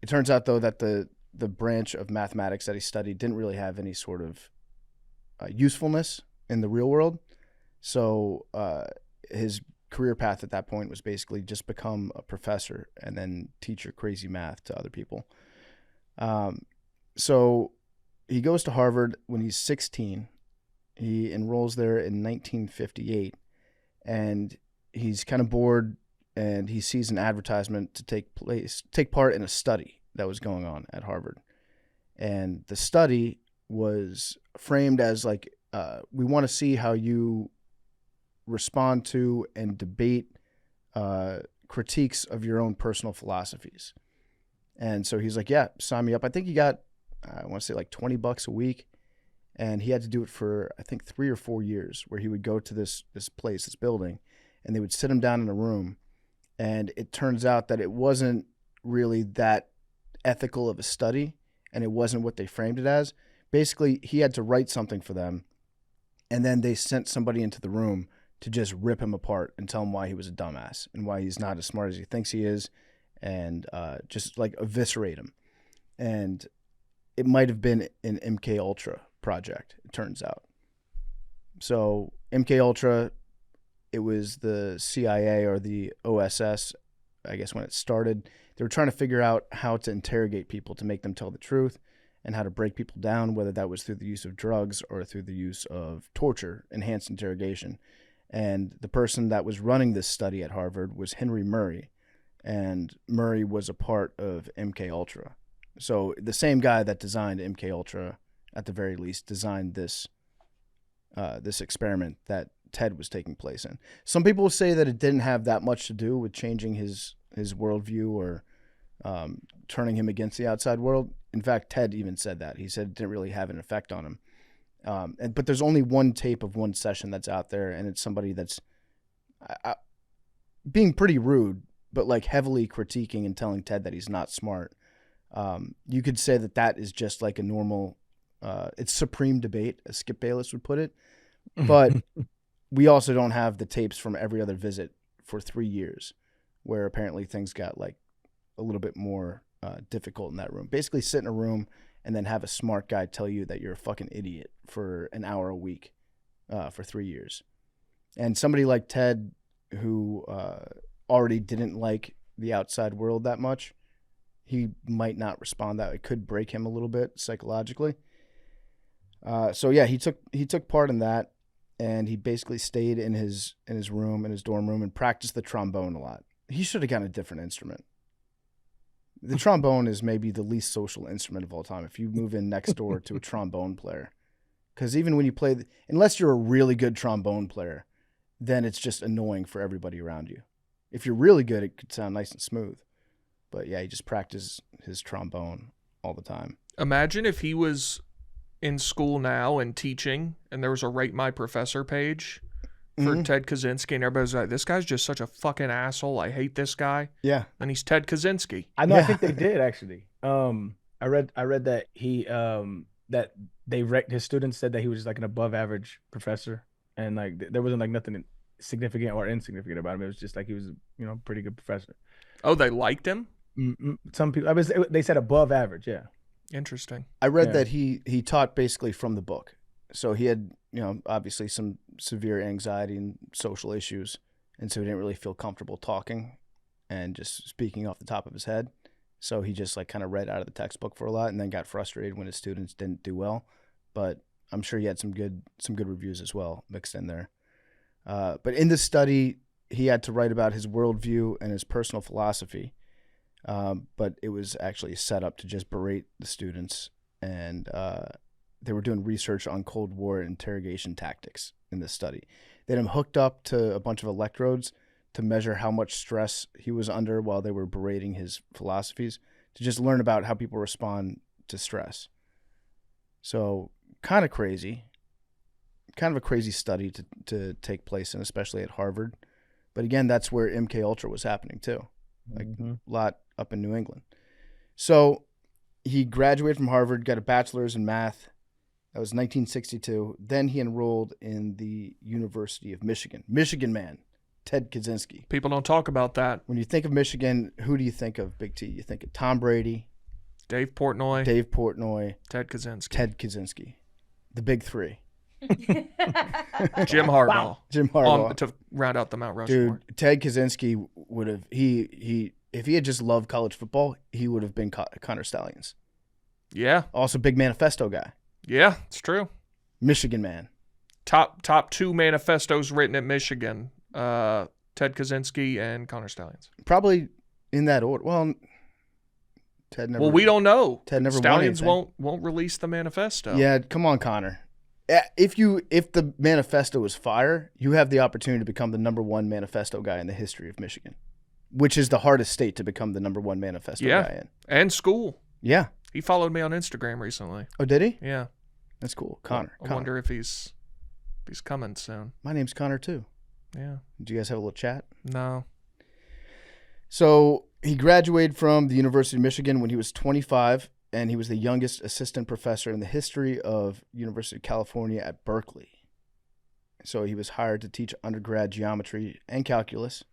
it turns out though that the branch of mathematics that he studied didn't really have any sort of usefulness in the real world. So his career path at that point was basically just become a professor and then teach your crazy math to other people. So he goes to Harvard when he's 16. He enrolls there in 1958, and he's kind of bored, and he sees an advertisement to take part in a study that was going on at Harvard. And the study was framed as like, we want to see how you respond to and debate critiques of your own personal philosophies. And so he's like, yeah, sign me up. I think he got, I want to say like $20 a week. And he had to do it for, I think, 3 or 4 years, where he would go to this place, this building, and they would sit him down in a room. And it turns out that it wasn't really that ethical of a study, and it wasn't what they framed it as. Basically, he had to write something for them, and then they sent somebody into the room to just rip him apart and tell him why he was a dumbass and why he's not as smart as he thinks he is, and just like eviscerate him. And it might have been an MK Ultra project, it turns out. So MK Ultra, it was the CIA or the OSS, I guess when it started. They were trying to figure out how to interrogate people to make them tell the truth and how to break people down, whether that was through the use of drugs or through the use of torture, enhanced interrogation. And the person that was running this study at Harvard was Henry Murray, and Murray was a part of MK Ultra. So the same guy that designed MK Ultra, at the very least, designed this this experiment that Ted was taking place in. Some people will say that it didn't have that much to do with changing his worldview or turning him against the outside world. In fact, Ted even said that. He said it didn't really have an effect on him. But there's only one tape of one session that's out there, and it's somebody that's being pretty rude, but like heavily critiquing and telling Ted that he's not smart. You could say that is just like a normal, it's supreme debate, as Skip Bayless would put it. But we also don't have the tapes from every other visit for 3 years, where apparently things got like a little bit more difficult in that room. Basically sit in a room and then have a smart guy tell you that you're a fucking idiot for an hour a week for 3 years. And somebody like Ted, who already didn't like the outside world that much, he might not respond that. It could break him a little bit psychologically. So yeah, he took part in that, and he basically stayed in his room, in his dorm room, and practiced the trombone a lot. He should have gotten a different instrument. The trombone is maybe the least social instrument of all time. If you move in next door to a trombone player, because even when you play, unless you're a really good trombone player, then it's just annoying for everybody around you. If you're really good, it could sound nice and smooth. But yeah, he just practiced his trombone all the time. Imagine if he was in school now and teaching, and there was a Rate My Professor page for Ted Kaczynski, and everybody's like, this guy's just such a fucking asshole. I hate this guy. Yeah. And he's Ted Kaczynski. I know. Yeah. I think they did actually. I read that he that his students said that he was just like an above average professor, and like there wasn't like nothing significant or insignificant about him. It was just like he was, pretty good professor. Oh, they liked him? Some people, they said above average. Yeah. Interesting. I read that he taught basically from the book. So he had, obviously some severe anxiety and social issues. And so he didn't really feel comfortable talking and just speaking off the top of his head. So he just like kind of read out of the textbook for a lot, and then got frustrated when his students didn't do well. But I'm sure he had some good reviews as well mixed in there. But in this study, he had to write about his worldview and his personal philosophy. But it was actually set up to just berate the students, and they were doing research on Cold War interrogation tactics in this study. They had him hooked up to a bunch of electrodes to measure how much stress he was under while they were berating his philosophies, to just learn about how people respond to stress. So kind of crazy, kind of a crazy study to take place in, especially at Harvard. But again, that's where MK Ultra was happening too, like a lot up in New England. So he graduated from Harvard, got a bachelor's in math. That was 1962. Then he enrolled in the University of Michigan. Michigan man, Ted Kaczynski. People don't talk about that. When you think of Michigan, who do you think of, Big T? You think of Tom Brady, Dave Portnoy, Ted Kaczynski. Ted Kaczynski. The big three. Jim Harbaugh. Wow. Jim Harbaugh. To round out the Mount Rushmore. Dude, Ted Kaczynski would have, if he had just loved college football, he would have been Connor Stallions. Yeah. Also big manifesto guy. Yeah, it's true. Michigan man. Top two manifestos written at Michigan. Ted Kaczynski and Connor Stallions. Probably in that order. Well, Ted never. Well, we don't know. Ted never. Stallions won won't release the manifesto. Yeah, come on, Connor. If the manifesto is fire, you have the opportunity to become the number one manifesto guy in the history of Michigan, which is the hardest state to become the number one manifesto guy in. And school. Yeah. He followed me on Instagram recently. Oh, did he? Yeah. That's cool. Connor. I wonder if he's coming soon. My name's Connor too. Yeah. Do you guys have a little chat? No. So he graduated from the University of Michigan when he was 25, and he was the youngest assistant professor in the history of University of California at Berkeley. So he was hired to teach undergrad geometry and calculus,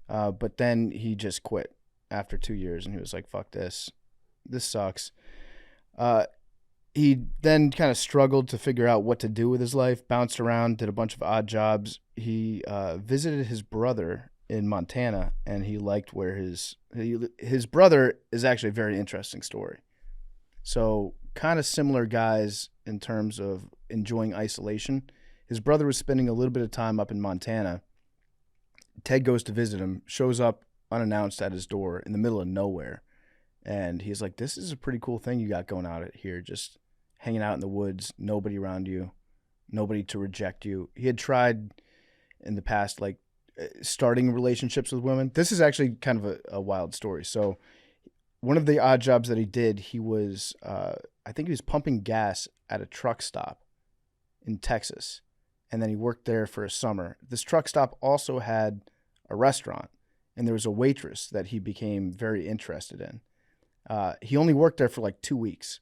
but then he just quit after 2 years, and he was like, fuck this. This sucks. He then kind of struggled to figure out what to do with his life, bounced around, did a bunch of odd jobs. He visited his brother in Montana, and he liked where his brother is actually a very interesting story. So kind of similar guys in terms of enjoying isolation. His brother was spending a little bit of time up in Montana. Ted goes to visit him, shows up unannounced at his door in the middle of nowhere. And he's like, this is a pretty cool thing you got going out here, just hanging out in the woods, nobody around you, nobody to reject you. He had tried in the past, like, starting relationships with women. This is actually kind of a wild story. So one of the odd jobs that he did, he was, I think he was pumping gas at a truck stop in Texas. And then he worked there for a summer. This truck stop also had a restaurant, and there was a waitress that he became very interested in. He only worked there for like 2 weeks,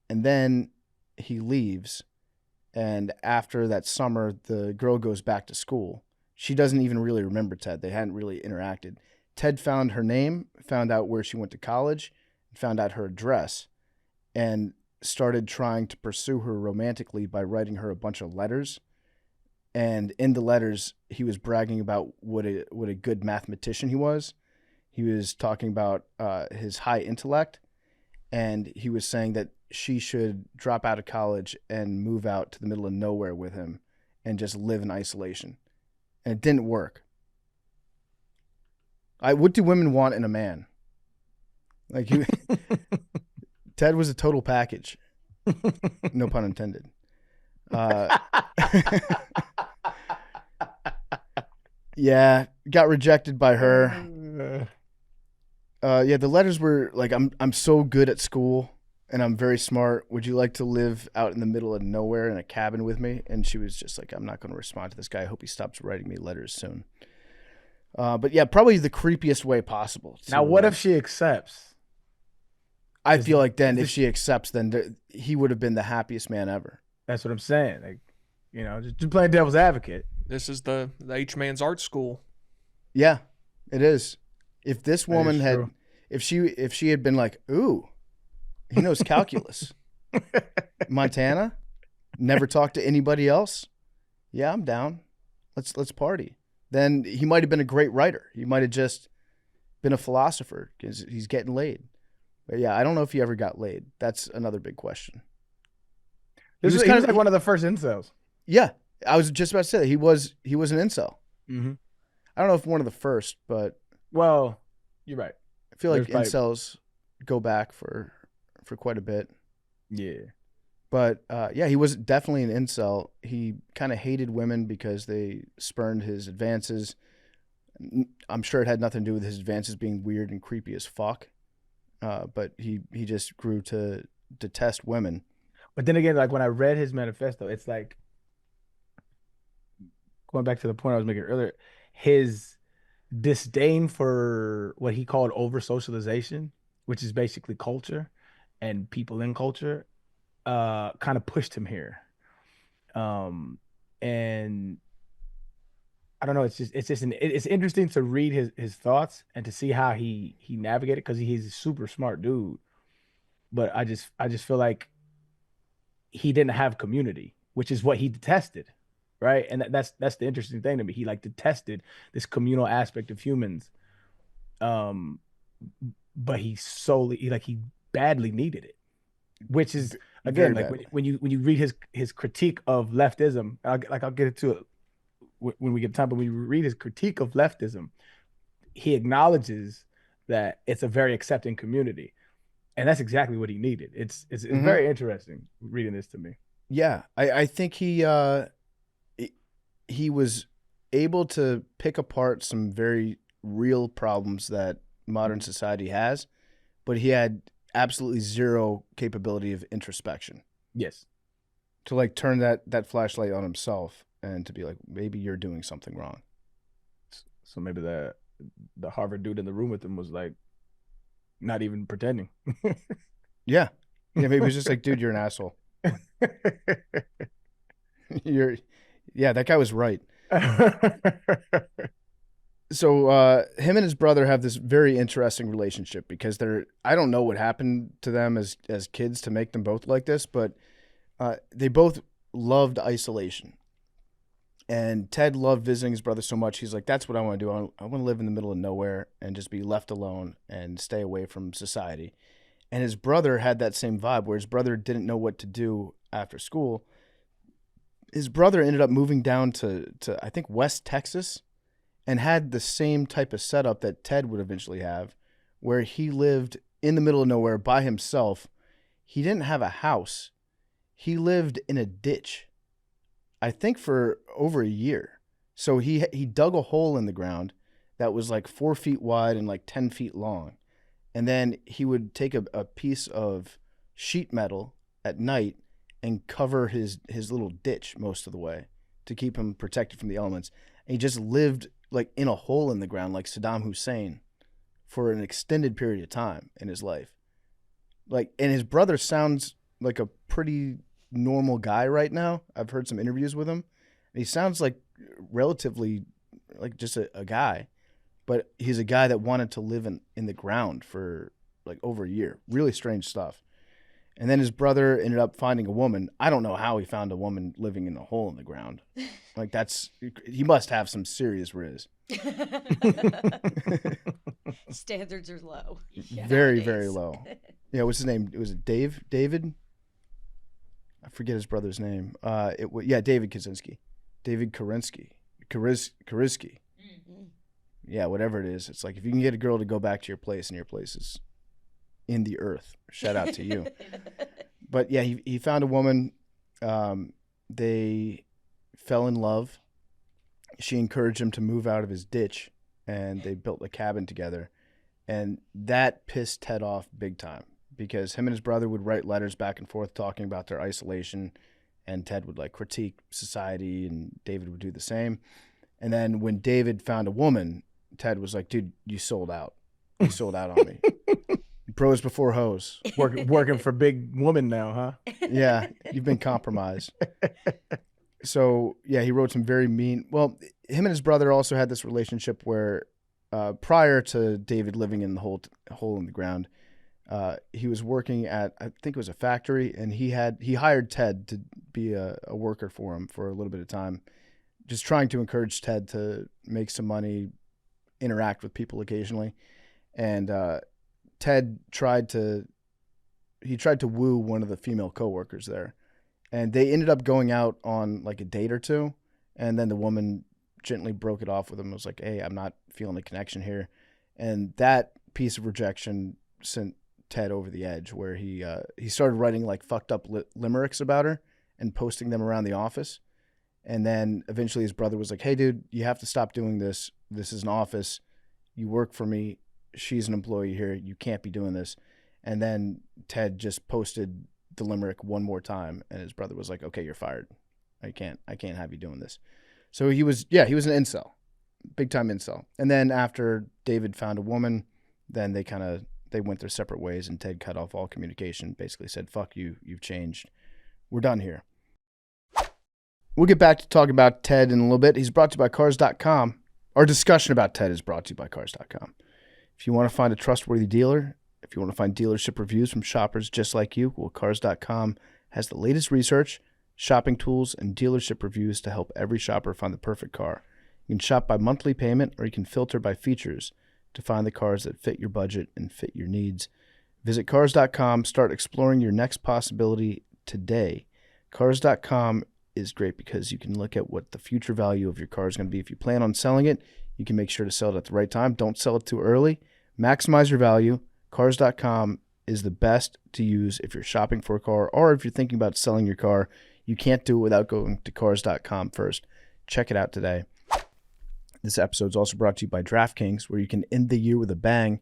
and then he leaves. And after that summer, the girl goes back to school. She doesn't even really remember Ted. They hadn't really interacted. Ted found her name, found out where she went to college, found out her address, and started trying to pursue her romantically by writing her a bunch of letters. And in the letters, he was bragging about what a good mathematician he was. He was talking about his high intellect, and he was saying that she should drop out of college and move out to the middle of nowhere with him and just live in isolation. And it didn't work. What do women want in a man? Like Ted was a total package. No pun intended. Yeah, got rejected by her. Yeah, the letters were like, I'm so good at school and I'm very smart. Would you like to live out in the middle of nowhere in a cabin with me? And she was just like, I'm not going to respond to this guy. I hope he stops writing me letters soon. But yeah, probably the creepiest way possible. Now, what if she accepts? I feel like then if she accepts, then he would have been the happiest man ever. That's what I'm saying. Like, you know, just playing devil's advocate. This is the H-Man's art school. Yeah, it is. If this woman had, if she had been like, ooh, he knows calculus, Montana, never talked to anybody else. Yeah, I'm down. Let's party. Then he might have been a great writer. He might have just been a philosopher because he's getting laid. But yeah, I don't know if he ever got laid. That's another big question. He was like one of the first incels. Yeah, I was just about to say that he was an incel. Mm-hmm. I don't know if one of the first, but well, you're right. I feel like incels go back for quite a bit. Yeah. But yeah, he was definitely an incel. He kind of hated women because they spurned his advances. I'm sure it had nothing to do with his advances being weird and creepy as fuck. But he just grew to detest women. But then again, like when I read his manifesto, it's like, going back to the point I was making earlier, his disdain for what he called over-socialization, which is basically culture and people in culture, kind of pushed him here. And I don't know, it's interesting to read his thoughts and to see how he navigated, because he's a super smart dude. But I just feel like he didn't have community, which is what he detested. Right. And that's the interesting thing to me. He like detested this communal aspect of humans. But he badly needed it, which is again, like when you read his critique of leftism, I'll get into it when we get time, but when you read his critique of leftism, he acknowledges that it's a very accepting community. And that's exactly what he needed. It's very interesting reading this to me. Yeah. I think he was able to pick apart some very real problems that modern society has, but he had absolutely zero capability of introspection. Yes. to like turn that flashlight on himself and to be like, maybe you're doing something wrong. So maybe the Harvard dude in the room with him was like not even pretending. Yeah. Yeah, maybe it's just like, dude, you're an asshole. That guy was right. So him and his brother have this very interesting relationship because I don't know what happened to them as kids to make them both like this, but they both loved isolation. And Ted loved visiting his brother so much, he's like, that's what I want to do. I want to live in the middle of nowhere and just be left alone and stay away from society. And his brother had that same vibe where his brother didn't know what to do after school. His brother ended up moving down to I think, West Texas and had the same type of setup that Ted would eventually have, where he lived in the middle of nowhere by himself. He didn't have a house. He lived in a ditch, I think for over a year. So he dug a hole in the ground that was like 4 feet wide and like 10 feet long. And then he would take a piece of sheet metal at night and cover his little ditch most of the way to keep him protected from the elements. And he just lived like in a hole in the ground like Saddam Hussein for an extended period of time in his life. Like, and his brother sounds like a pretty normal guy right now. I've heard some interviews with him. And he sounds like relatively like just a guy. But he's a guy that wanted to live in the ground for like over a year. Really strange stuff. And then his brother ended up finding a woman. I don't know how he found a woman living in a hole in the ground. Like he must have some serious riz. Standards are low. Very, nowadays. very low. Yeah, what's his name? Was it David? I forget his brother's name. David Kaczynski. David Kaczynski. Yeah, whatever it is. It's like if you can get a girl to go back to your place and your place is in the earth, shout out to you. But yeah, he found a woman. They fell in love. She encouraged him to move out of his ditch, and they built a cabin together. And that pissed Ted off big time because him and his brother would write letters back and forth talking about their isolation, and Ted would like critique society, and David would do the same. And then when David found a woman, Ted was like, dude, you sold out. You sold out on me. Pros before hoes. Working for big woman now, huh? Yeah, you've been compromised. So, yeah, he wrote some very mean. Well, him and his brother also had this relationship where prior to David living in the hole in the ground, he was working at, I think it was a factory, and he hired Ted to be a worker for him for a little bit of time, just trying to encourage Ted to make some money, interact with people occasionally. And Ted tried to woo one of the female coworkers there, and they ended up going out on like a date or two, and then the woman gently broke it off with him. It was like, hey, I'm not feeling a connection here. And that piece of rejection sent Ted over the edge, where he started writing like fucked up limericks about her and posting them around the office. And then eventually his brother was like, hey, dude, you have to stop doing this. This is an office. You work for me. She's an employee here. You can't be doing this. And then Ted just posted the limerick one more time, and his brother was like, okay, you're fired. I can't have you doing this. So he was an incel, big time incel. And then after David found a woman, then they went their separate ways, and Ted cut off all communication, basically said, fuck you, you've changed. We're done here. We'll get back to talking about Ted in a little bit. He's brought to you by Cars.com. Our discussion about Ted is brought to you by Cars.com. If you want to find a trustworthy dealer, if you want to find dealership reviews from shoppers just like you, well, Cars.com has the latest research, shopping tools, and dealership reviews to help every shopper find the perfect car. You can shop by monthly payment, or you can filter by features to find the cars that fit your budget and fit your needs. Visit Cars.com. Start exploring your next possibility today. Cars.com is great because you can look at what the future value of your car is going to be. If you plan on selling it, you can make sure to sell it at the right time. Don't sell it too early. Maximize your value. Cars.com is the best to use if you're shopping for a car, or if you're thinking about selling your car. You can't do it without going to Cars.com first. Check it out today. This episode is also brought to you by DraftKings, where you can end the year with a bang.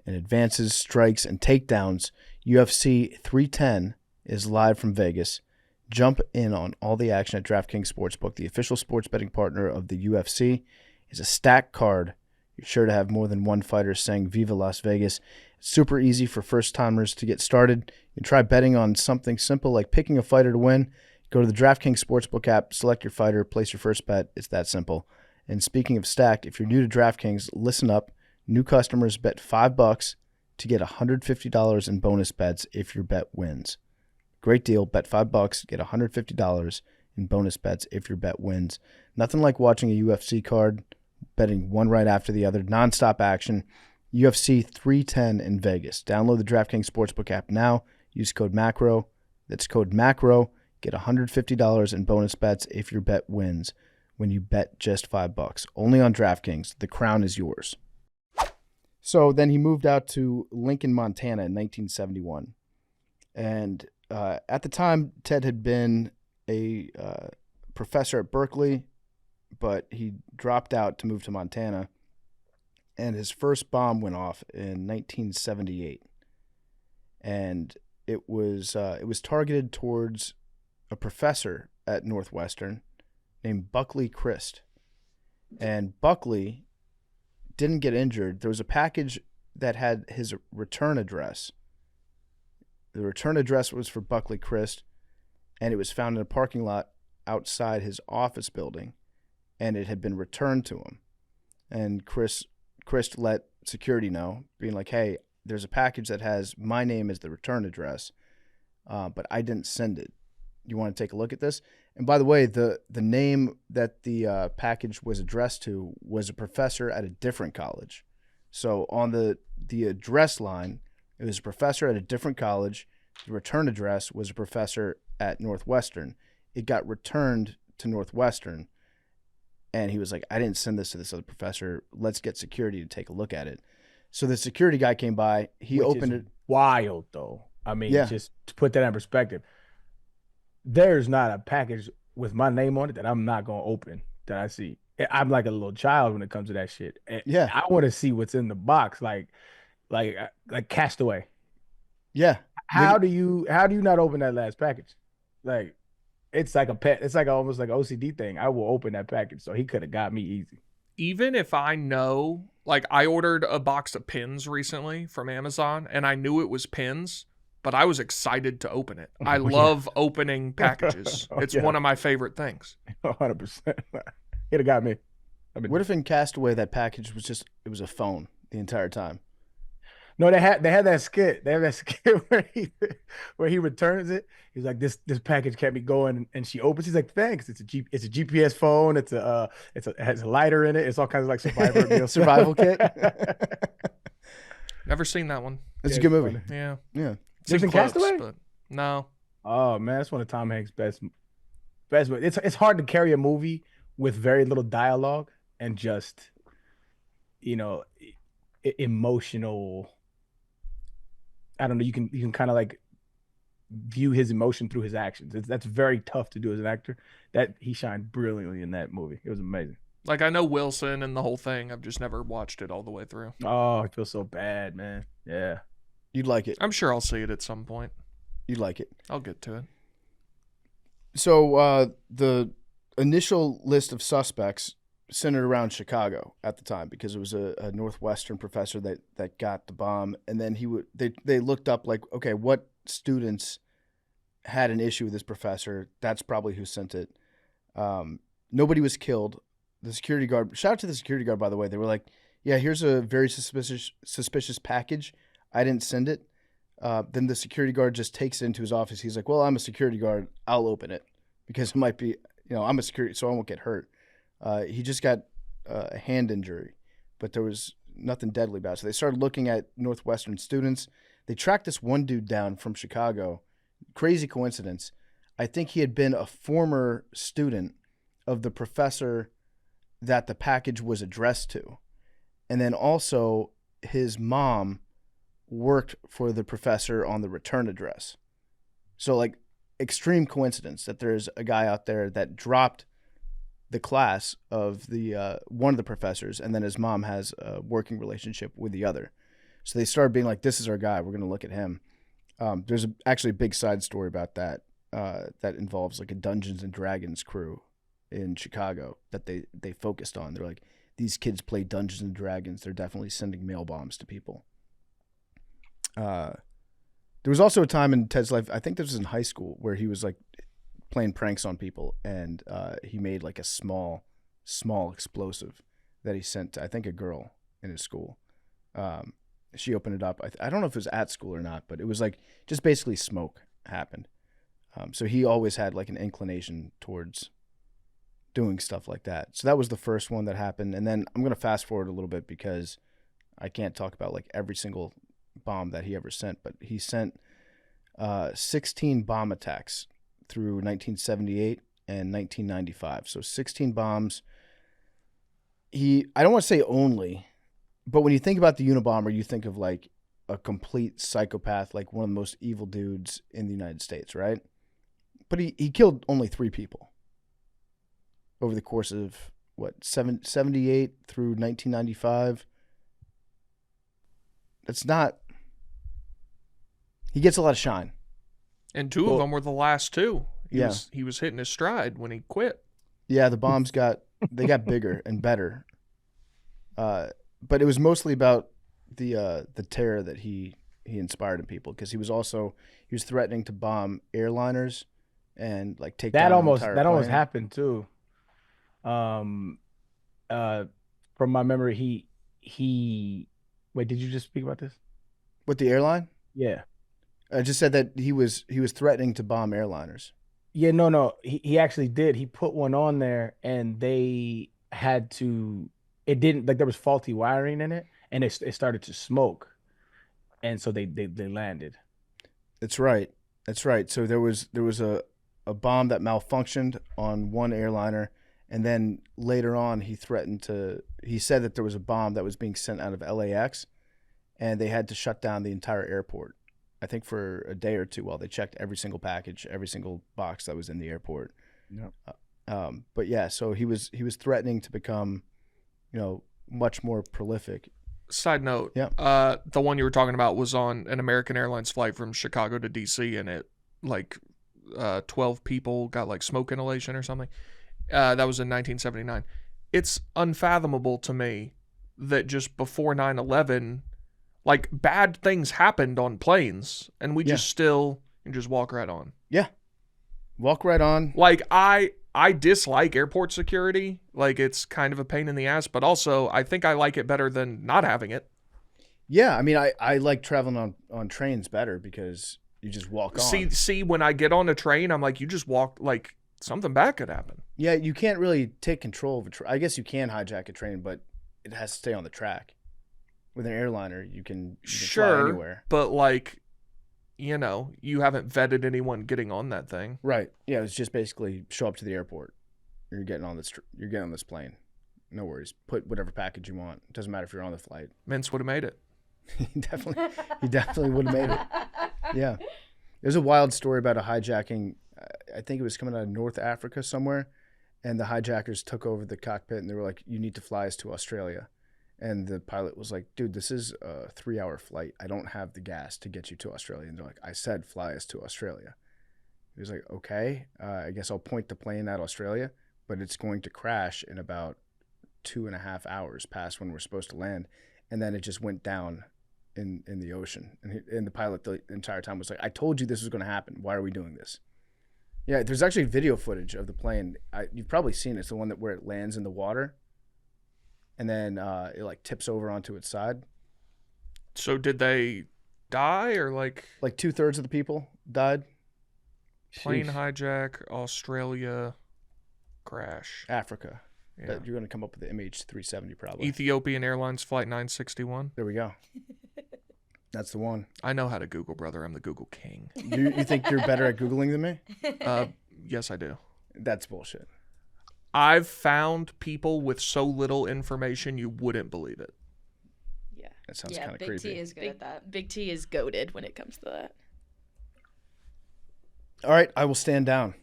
And advances, strikes, and takedowns. UFC 310 is live from Vegas. Jump in on all the action at DraftKings Sportsbook, the official sports betting partner of the UFC. It's a stacked card. You're sure to have more than one fighter saying Viva Las Vegas. It's super easy for first-timers to get started. You can try betting on something simple like picking a fighter to win. Go to the DraftKings Sportsbook app, select your fighter, place your first bet. It's that simple. And speaking of stacked, if you're new to DraftKings, listen up. New customers bet $5 to get $150 in bonus bets if your bet wins. Great deal. Bet $5, get $150 in bonus bets if your bet wins. Nothing like watching a UFC card, betting one right after the other, nonstop action. UFC 310 in Vegas. Download the DraftKings Sportsbook app now. Use code MACRO. That's code MACRO. Get $150 in bonus bets if your bet wins when you bet just $5. Only on DraftKings. The crown is yours. So then he moved out to Lincoln, Montana in 1971. And at the time, Ted had been a professor at Berkeley, but he dropped out to move to Montana. And his first bomb went off in 1978. And it was targeted towards a professor at Northwestern named Buckley Christ. And Buckley didn't get injured. There was a package that had his return address. The return address was for Buckley Christ, and it was found in a parking lot outside his office building, and it had been returned to him. And Christ let security know, being like, hey, there's a package that has my name as the return address, but I didn't send it. You want to take a look at this? And by the way, the name that the package was addressed to was a professor at a different college. So on the address line, it was a professor at a different college. The return address was a professor at Northwestern. It got returned to Northwestern, and he was like, I didn't send this to this other professor. Let's get security to take a look at it. So the security guy came by. He opened it. Wild, though. I mean, Yeah. just to put that in perspective, there's not a package with my name on it that I'm not going to open that I see. I'm like a little child when it comes to that shit. And Yeah. I want to see what's in the box, like Castaway. Yeah. How do you not open that last package? Like, it's like a pet. It's like almost like an OCD thing. I will open that package. So he could have got me easy. Even if I know, like I ordered a box of pins recently from Amazon and I knew it was pins, but I was excited to open it. I love opening packages. It's one of my favorite things. 100%. He'd have got me. What if in Castaway that package was just, it was a phone the entire time? No, they had that skit. They have that skit where he returns it. He's like, this package kept me going, and she opens. He's like, thanks. It's a GPS phone. It has a lighter in it. It's all kinds of like survival kit. Never seen that one. It's a good movie. Funny. Yeah. Yeah. It's in Castaway? But no. Oh man, that's one of Tom Hanks' best. It's hard to carry a movie with very little dialogue and just, emotional. I don't know. You can kind of like view his emotion through his actions. That's very tough to do as an actor. That he shined brilliantly in that movie. It was amazing. Like I know Wilson and the whole thing. I've just never watched it all the way through. Oh, I feel so bad, man. Yeah. You'd like it. I'm sure I'll see it at some point. You'd like it. I'll get to it. So the initial list of suspects centered around Chicago at the time because it was a Northwestern professor that got the bomb, and then they looked up like, okay, what students had an issue with this professor? That's probably who sent it. Nobody was killed. The security guard, shout out to the security guard, by the way. They were like, yeah, here's a very suspicious package. I didn't send it. Then the security guard just takes it into his office. He's like, well, I'm a security guard. I'll open it because it might be, I'm a security, so I won't get hurt. He just got a hand injury, but there was nothing deadly about it. So they started looking at Northwestern students. They tracked this one dude down from Chicago. Crazy coincidence. I think he had been a former student of the professor that the package was addressed to. And then also his mom worked for the professor on the return address. So like extreme coincidence that there's a guy out there that dropped the class of the one of the professors, and then his mom has a working relationship with the other. So they started being like, this is our guy. We're going to look at him. There's actually a big side story about that. that involves like a Dungeons and Dragons crew in Chicago that they focused on. They're like, these kids play Dungeons and Dragons. They're definitely sending mail bombs to people. There was also a time in Ted's life, I think this was in high school, where he was like playing pranks on people, and he made like a small explosive that he sent to, I think, a girl in his school. She opened it up. I don't know if it was at school or not, but it was like just basically smoke happened. So he always had like an inclination towards doing stuff like that. So that was the first one that happened. And then I'm going to fast forward a little bit because I can't talk about like every single bomb that he ever sent, but he sent 16 bomb attacks through 1978 and 1995. So 16 bombs. I don't want to say only, but when you think about the Unabomber, you think of like a complete psychopath, like one of the most evil dudes in the United States, right? But he killed only 3 people over the course of, 78 through 1995. That's not... He gets a lot of shine. And 2 of them were the last 2. He was hitting his stride when he quit. Yeah, the bombs got bigger and better. But it was mostly about the terror that he inspired in people, because he was threatening to bomb airliners and like take that down almost an entire that almost plane. happened too. From my memory, he wait, did you just speak about this? With the airline? Yeah. I just said that he was threatening to bomb airliners. Yeah, no. He actually did. He put one on there, and they had to. It didn't, like, there was faulty wiring in it, and it started to smoke, and so they landed. That's right. So there was a bomb that malfunctioned on one airliner, and then later on he said that there was a bomb that was being sent out of LAX, and they had to shut down the entire airport, I think for a day or 2, while they checked every single package, every single box that was in the airport. Yep. But yeah, so he was threatening to become, much more prolific. Side note, Yeah. the one you were talking about was on an American Airlines flight from Chicago to DC, and it, like, 12 people got, like, smoke inhalation or something. That was in 1979. It's unfathomable to me that just before 9/11, like, bad things happened on planes, and we just walk right on. Yeah. Walk right on. Like, I dislike airport security. Like, it's kind of a pain in the ass, but also I think I like it better than not having it. Yeah, I mean, I like traveling on trains better because you just walk on. See, when I get on a train, I'm like, you just walk, like, something bad could happen. Yeah, you can't really take control of a train. I guess you can hijack a train, but it has to stay on the track. With an airliner, you can fly anywhere. But, like, you haven't vetted anyone getting on that thing. Right. Yeah, it's just basically show up to the airport. You're getting on this plane. No worries. Put whatever package you want. It doesn't matter if you're on the flight. Mintz would have made it. He definitely would have made it. Yeah. There's a wild story about a hijacking. I think it was coming out of North Africa somewhere, and the hijackers took over the cockpit, and they were like, "You need to fly us to Australia." And the pilot was like, "Dude, this is a 3-hour flight. I don't have the gas to get you to Australia." And they're like, "I said fly us to Australia." He was like, "Okay, I guess I'll point the plane at Australia, but it's going to crash in about 2.5 hours past when we're supposed to land." And then it just went down in the ocean. And the pilot the entire time was like, "I told you this was going to happen. Why are we doing this?" Yeah, there's actually video footage of the plane. You've probably seen it. It's the one where it lands in the water. And then it like tips over onto its side. So did they die, or like 2/3 of the people died? Plane hijack, Australia, crash. Africa. Yeah. You're going to come up with the MH370 probably. Ethiopian Airlines Flight 961. There we go. That's the one. I know how to Google, brother. I'm the Google king. You think you're better at Googling than me? Yes, I do. That's bullshit. I've found people with so little information you wouldn't believe it. Yeah. That sounds kind of creepy. Big T is good at that. Big T is goated when it comes to that. All right, I will stand down.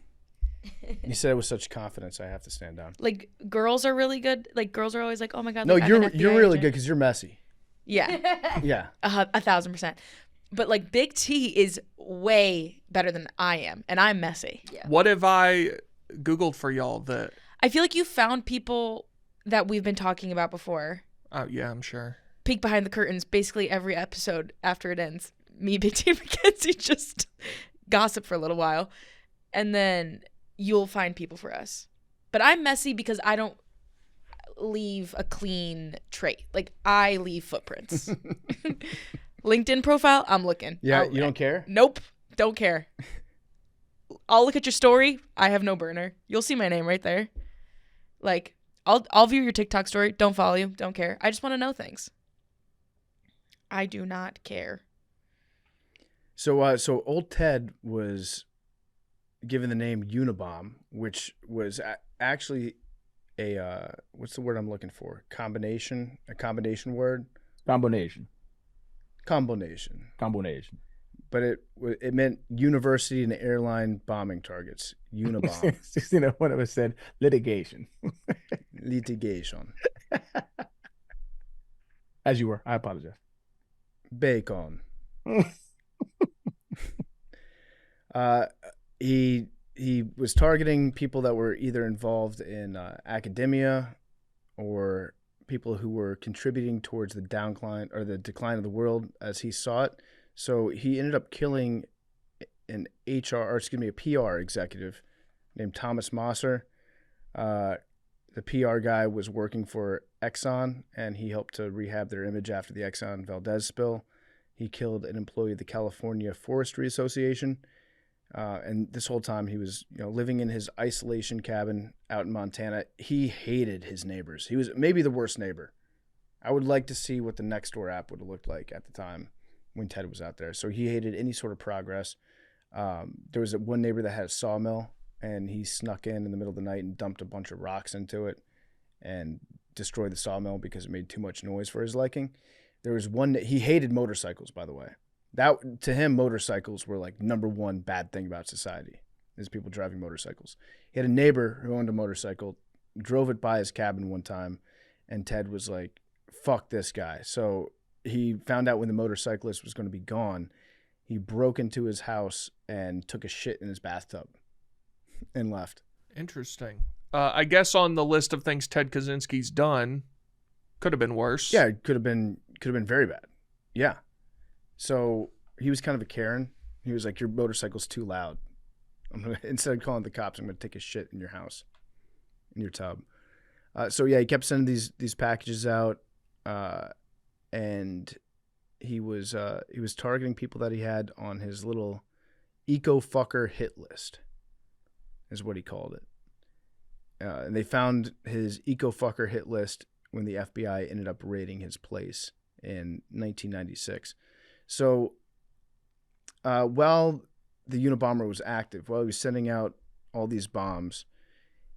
You said it with such confidence. I have to stand down. Like, girls are really good. Like, girls are always like, "Oh my god." No, like, I'm an you're FBI really agent." good because you're messy. Yeah. Yeah. 1,000%. But like Big T is way better than I am, and I'm messy. Yeah. What have I Googled for y'all that? I feel like you found people that we've been talking about before. Oh yeah, I'm sure. Peek behind the curtains. Basically every episode after it ends, me, Big T, and Mackenzie just gossip for a little while, and then you'll find people for us. But I'm messy because I don't leave a clean trait. Like I leave footprints. LinkedIn profile, I'm looking. Yeah, you don't care? Nope, don't care. I'll look at your story. I have no burner. You'll see my name right there. Like, I'll view your TikTok story. Don't follow you. Don't care. I just want to know things. I do not care. So old Ted was given the name Unabomber, which was actually a what's the word I'm looking for? A combination word. Combination. But it meant university and airline bombing targets. Unabomber. One of us said litigation. Litigation. As you were. I apologize. Bacon. He was targeting people that were either involved in academia or people who were contributing towards the decline of the world as he saw it. So he ended up killing a PR executive named Thomas Mosser. The PR guy was working for Exxon, and he helped to rehab their image after the Exxon Valdez spill. He killed an employee of the California Forestry Association. And this whole time he was, living in his isolation cabin out in Montana. He hated his neighbors. He was maybe the worst neighbor. I would like to see what the Nextdoor app would have looked like at the time when Ted was out there. So he hated any sort of progress. There was one neighbor that had a sawmill, and he snuck in the middle of the night and dumped a bunch of rocks into it and destroyed the sawmill because it made too much noise for his liking. There was one that he hated motorcycles, by the way. That, to him, motorcycles were like number one bad thing about society, is people driving motorcycles. He had a neighbor who owned a motorcycle, drove it by his cabin one time, and Ted was like, fuck this guy. So he found out when the motorcyclist was going to be gone. He broke into his house and took a shit in his bathtub and left. Interesting. I guess on the list of things Ted Kaczynski's done, could have been worse. Yeah, it could have been very bad. Yeah. So he was kind of a Karen. He was like, your motorcycle's too loud. Instead of calling the cops, I'm going to take a shit in your house, in your tub. So yeah, he kept sending these packages out, and he was targeting people that he had on his little eco-fucker hit list, is what he called it. And they found his eco-fucker hit list when the FBI ended up raiding his place in 1996. So while the Unabomber was active, while he was sending out all these bombs,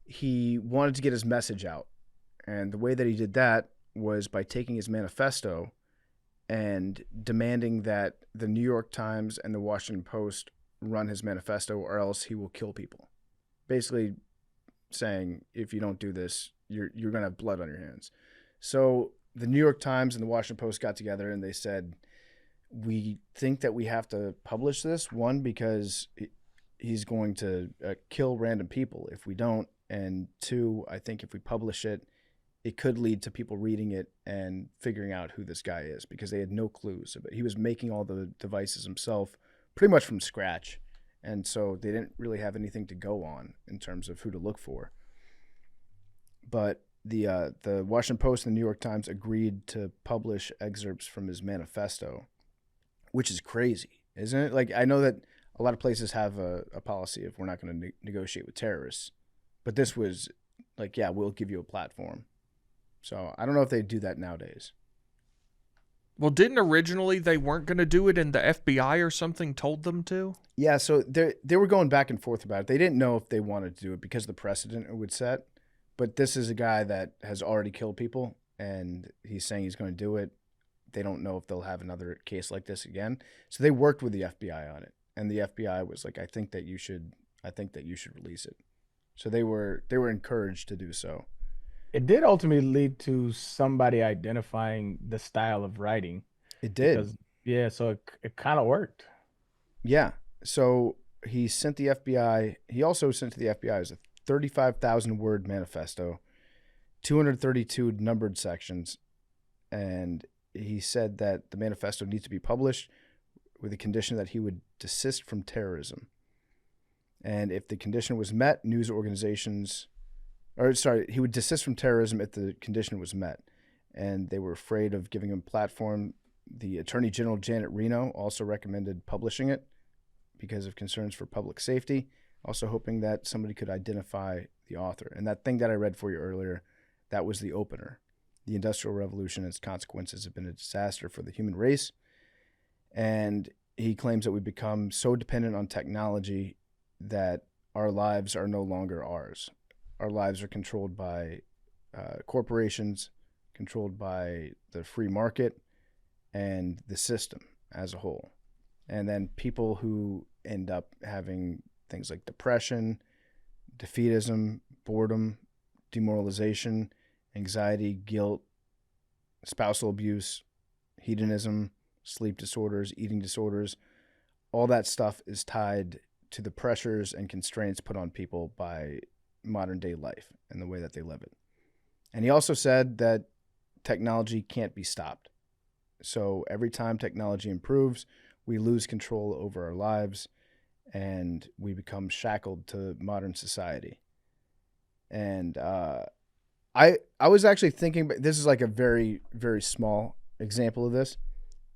he wanted to get his message out. And the way that he did that was by taking his manifesto and demanding that the New York Times and the Washington Post run his manifesto, or else he will kill people. Basically saying, if you don't do this, you're going to have blood on your hands. So the New York Times and the Washington Post got together and they said, we think that we have to publish this, one, because he's going to kill random people if we don't, and two, I think if we publish it, it could lead to people reading it and figuring out who this guy is, because they had no clues. But he was making all the devices himself pretty much from scratch, and so they didn't really have anything to go on in terms of who to look for. But the Washington Post and the New York Times agreed to publish excerpts from his manifesto, which is crazy, isn't it? Like, I know that a lot of places have a policy of we're not going to negotiate with terrorists, but this was like, yeah, we'll give you a platform. So I don't know if they do that nowadays. Well, didn't originally they weren't going to do it and the FBI or something told them to? Yeah, so they were going back and forth about it. They didn't know if they wanted to do it because of the precedent it would set. But this is a guy that has already killed people, and he's saying he's going to do it. They don't know if they'll have another case like this again. So they worked with the FBI on it, and the FBI was like, I think that you should release it. So they were encouraged to do so. It did ultimately lead to somebody identifying the style of writing. It did. Yeah, so it kind of worked. Yeah. So he sent the FBI. He also sent to the FBI as a 35,000 word manifesto, 232 numbered sections, and he said that the manifesto needs to be published with the condition that he would desist from terrorism. And if the condition was met, news organizations, he would desist from terrorism if the condition was met. And they were afraid of giving him a platform. The Attorney General, Janet Reno, also recommended publishing it because of concerns for public safety, also hoping that somebody could identify the author. And that thing that I read for you earlier, that was the opener. The Industrial Revolution and its consequences have been a disaster for the human race. And he claims that we've become so dependent on technology that our lives are no longer ours. Our lives are controlled by corporations, controlled by the free market, and the system as a whole. And then people who end up having things like depression, defeatism, boredom, demoralization, anxiety, guilt, spousal abuse, hedonism, sleep disorders, eating disorders, all that stuff is tied to the pressures and constraints put on people by modern day life and the way that they live it. And he also said that technology can't be stopped. So every time technology improves, we lose control over our lives and we become shackled to modern society. And I was actually thinking, this is like a very, very small example of this.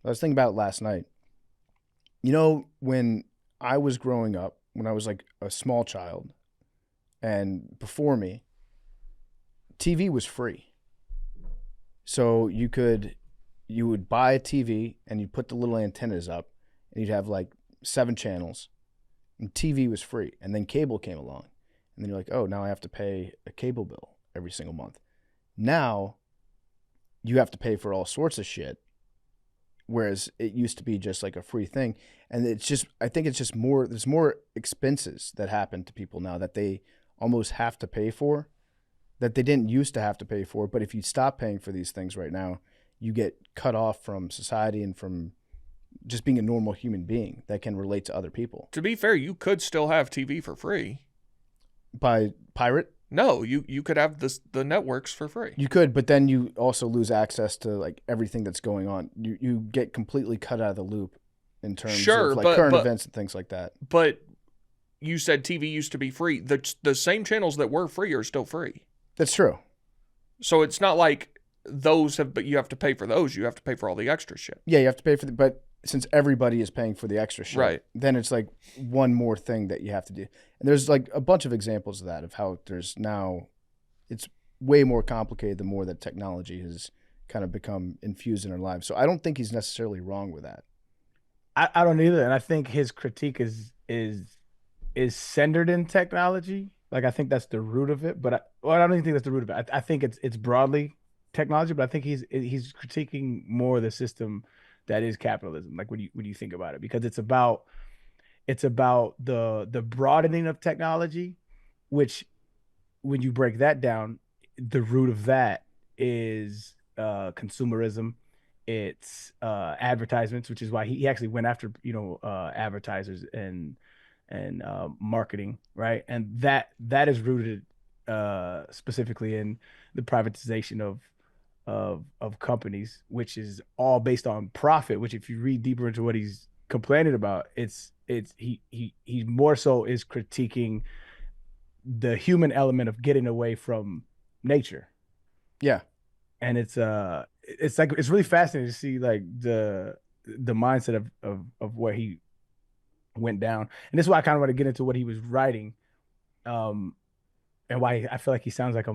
I was thinking about it last night. You know, when I was growing up, when I was like a small child, and before me, TV was free. So you would buy a TV and you'd put the little antennas up and you'd have like 7 channels and TV was free. And then cable came along and then you're like, oh, now I have to pay a cable bill every single month. Now you have to pay for all sorts of shit. Whereas it used to be just like a free thing. And I think it's just there's more expenses that happen to people now that they almost have to pay for, that they didn't used to have to pay for. But if you stop paying for these things right now, you get cut off from society and from just being a normal human being that can relate to other people. To be fair, you could still have TV for free. By pirate? No, you could have the networks for free. You could, but then you also lose access to like everything that's going on. You get completely cut out of the loop in terms of like current events and things like that. But you said TV used to be free. The same channels that were free are still free. That's true. So it's not like but you have to pay for those. You have to pay for all the extra shit. Yeah, you have to pay for but since everybody is paying for the extra shit, right, then it's like one more thing that you have to do. And there's like a bunch of examples of that, of how it's way more complicated the more that technology has kind of become infused in our lives. So I don't think he's necessarily wrong with that. I don't either. And I think his critique is centered in technology. Like, I think that's the root of it, but I don't even think that's the root of it. I think it's broadly technology, but I think he's critiquing more the system that is capitalism. Like when you think about it, because it's about the broadening of technology, which when you break that down, the root of that is consumerism. It's advertisements, which is why he actually went after advertisers and marketing, right? And that is rooted specifically in the privatization of companies, which is all based on profit. Which, if you read deeper into what he's complaining about, he more so is critiquing the human element of getting away from nature. Yeah, and it's really fascinating to see like the mindset of where he went down. And this is why I kind of want to get into what he was writing, and why I feel like he sounds like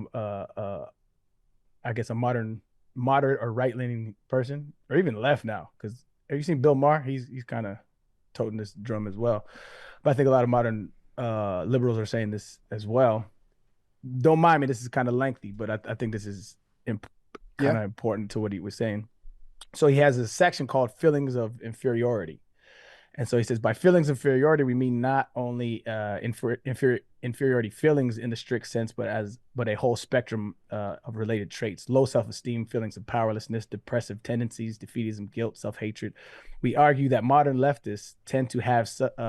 I guess a moderate or right-leaning person, or even left now. Because have you seen Bill Maher? He's kind of toting this drum as well. But I think a lot of modern liberals are saying this as well. Don't mind me, this is kind of lengthy, but I think this is kind of important to what he was saying. So he has a section called Feelings of Inferiority. And so he says, by feelings of inferiority, we mean not only inferiority feelings in the strict sense, but a whole spectrum of related traits: low self-esteem, feelings of powerlessness, depressive tendencies, defeatism, guilt, self-hatred. We argue that modern leftists tend to have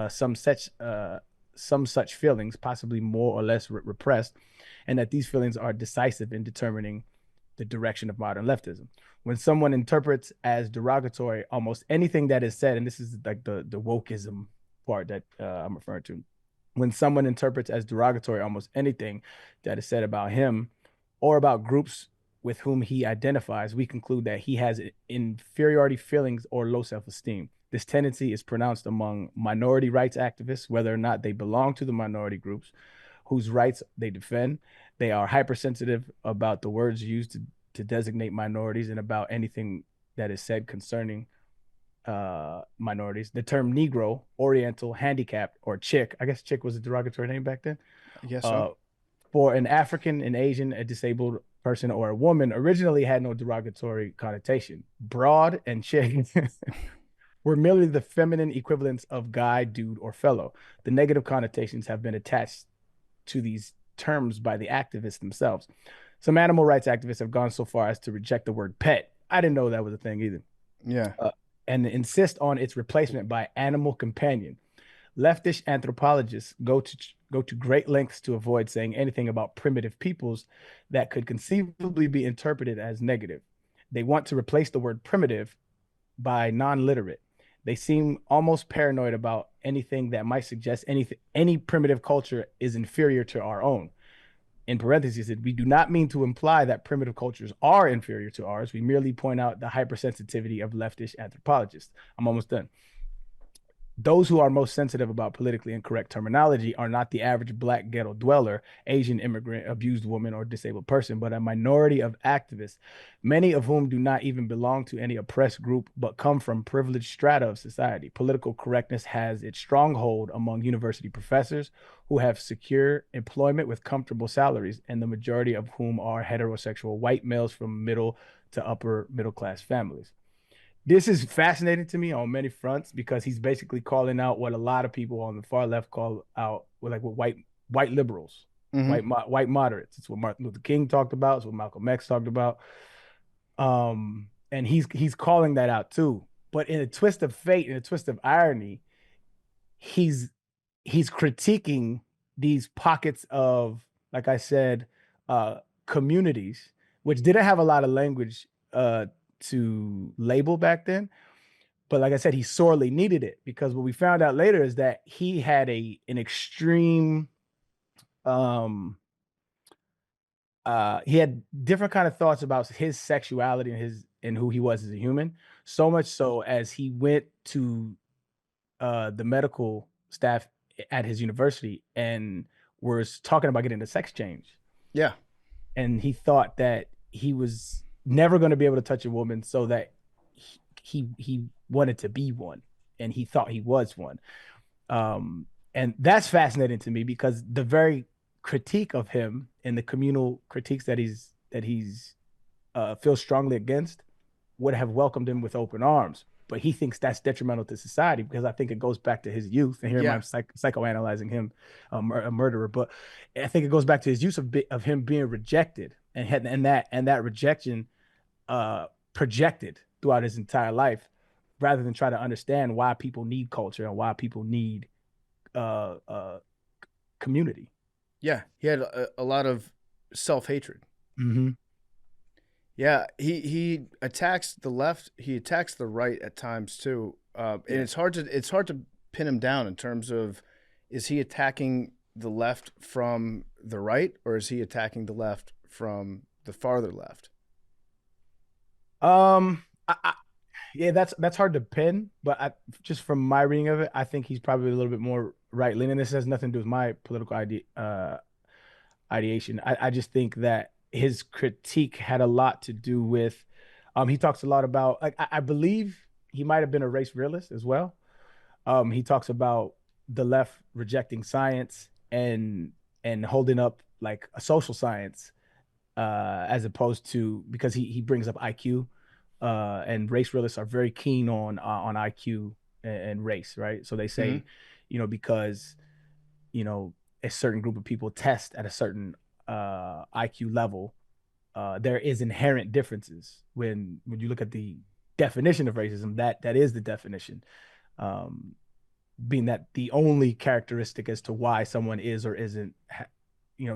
some such feelings, possibly more or less repressed, and that these feelings are decisive in determining the direction of modern leftism. When someone interprets as derogatory almost anything that is said, and this is like the wokeism part that I'm referring to, when someone interprets as derogatory almost anything that is said about him or about groups with whom he identifies, we conclude that he has inferiority feelings or low self-esteem. This tendency is pronounced among minority rights activists, whether or not they belong to the minority groups whose rights they defend. They are hypersensitive about the words used to designate minorities and about anything that is said concerning minorities. The term Negro, Oriental, handicapped, or chick, I guess chick was a derogatory name back then. Yes, so. For an African, an Asian, a disabled person, or a woman originally had no derogatory connotation. Broad and chick were merely the feminine equivalents of guy, dude, or fellow. The negative connotations have been attached to these terms by the activists themselves. Some animal rights activists have gone so far as to reject the word pet. I didn't know that was a thing either. Yeah. And insist on its replacement by animal companion. Leftish anthropologists go to great lengths to avoid saying anything about primitive peoples that could conceivably be interpreted as negative. They want to replace the word primitive by non-literate. They seem almost paranoid about anything that might suggest any primitive culture is inferior to our own. In parentheses, we do not mean to imply that primitive cultures are inferior to ours. We merely point out the hypersensitivity of leftish anthropologists. I'm almost done. Those who are most sensitive about politically incorrect terminology are not the average Black ghetto dweller, Asian immigrant, abused woman, or disabled person, but a minority of activists, many of whom do not even belong to any oppressed group, but come from privileged strata of society. Political correctness has its stronghold among university professors who have secure employment with comfortable salaries, and the majority of whom are heterosexual white males from middle to upper middle class families. This is fascinating to me on many fronts because he's basically calling out what a lot of people on the far left call out what white liberals, white moderates. It's what Martin Luther King talked about. It's what Malcolm X talked about. And he's calling that out too. But in a twist of fate, in a twist of irony, he's critiquing these pockets of, like I said, communities which didn't have a lot of language to label back then, but like I said, he sorely needed it, because what we found out later is that he had an extreme he had different kind of thoughts about his sexuality and who he was as a human, so much so as he went to the medical staff at his university and was talking about getting a sex change. Yeah. And he thought that he was never going to be able to touch a woman, so that he wanted to be one, and he thought he was one. And that's fascinating to me, because the very critique of him and the communal critiques that he's feels strongly against would have welcomed him with open arms. But he thinks that's detrimental to society, because I think it goes back to his youth. And here I'm psychoanalyzing him, a murderer. But I think it goes back to his use of him being rejected, and that rejection projected throughout his entire life, rather than try to understand why people need culture and why people need community. Yeah, he had a lot of self-hatred. Mm-hmm. Yeah, he attacks the left. He attacks the right at times too, and it's hard to pin him down in terms of, is he attacking the left from the right, or is he attacking the left from the farther left? Yeah, that's hard to pin, but just from my reading of it, I think he's probably a little bit more right leaning. This has nothing to do with my political ideation. I just think that his critique had a lot to do with, he talks a lot about, like, I believe he might have been a race realist as well. He talks about the left rejecting science and holding up like a social science, as opposed to, because he brings up IQ, and race realists are very keen on IQ and race, right? So they say, because, a certain group of people test at a certain IQ level, there is inherent differences when you look at the definition of racism. That is the definition, being that the only characteristic as to why someone is or isn't,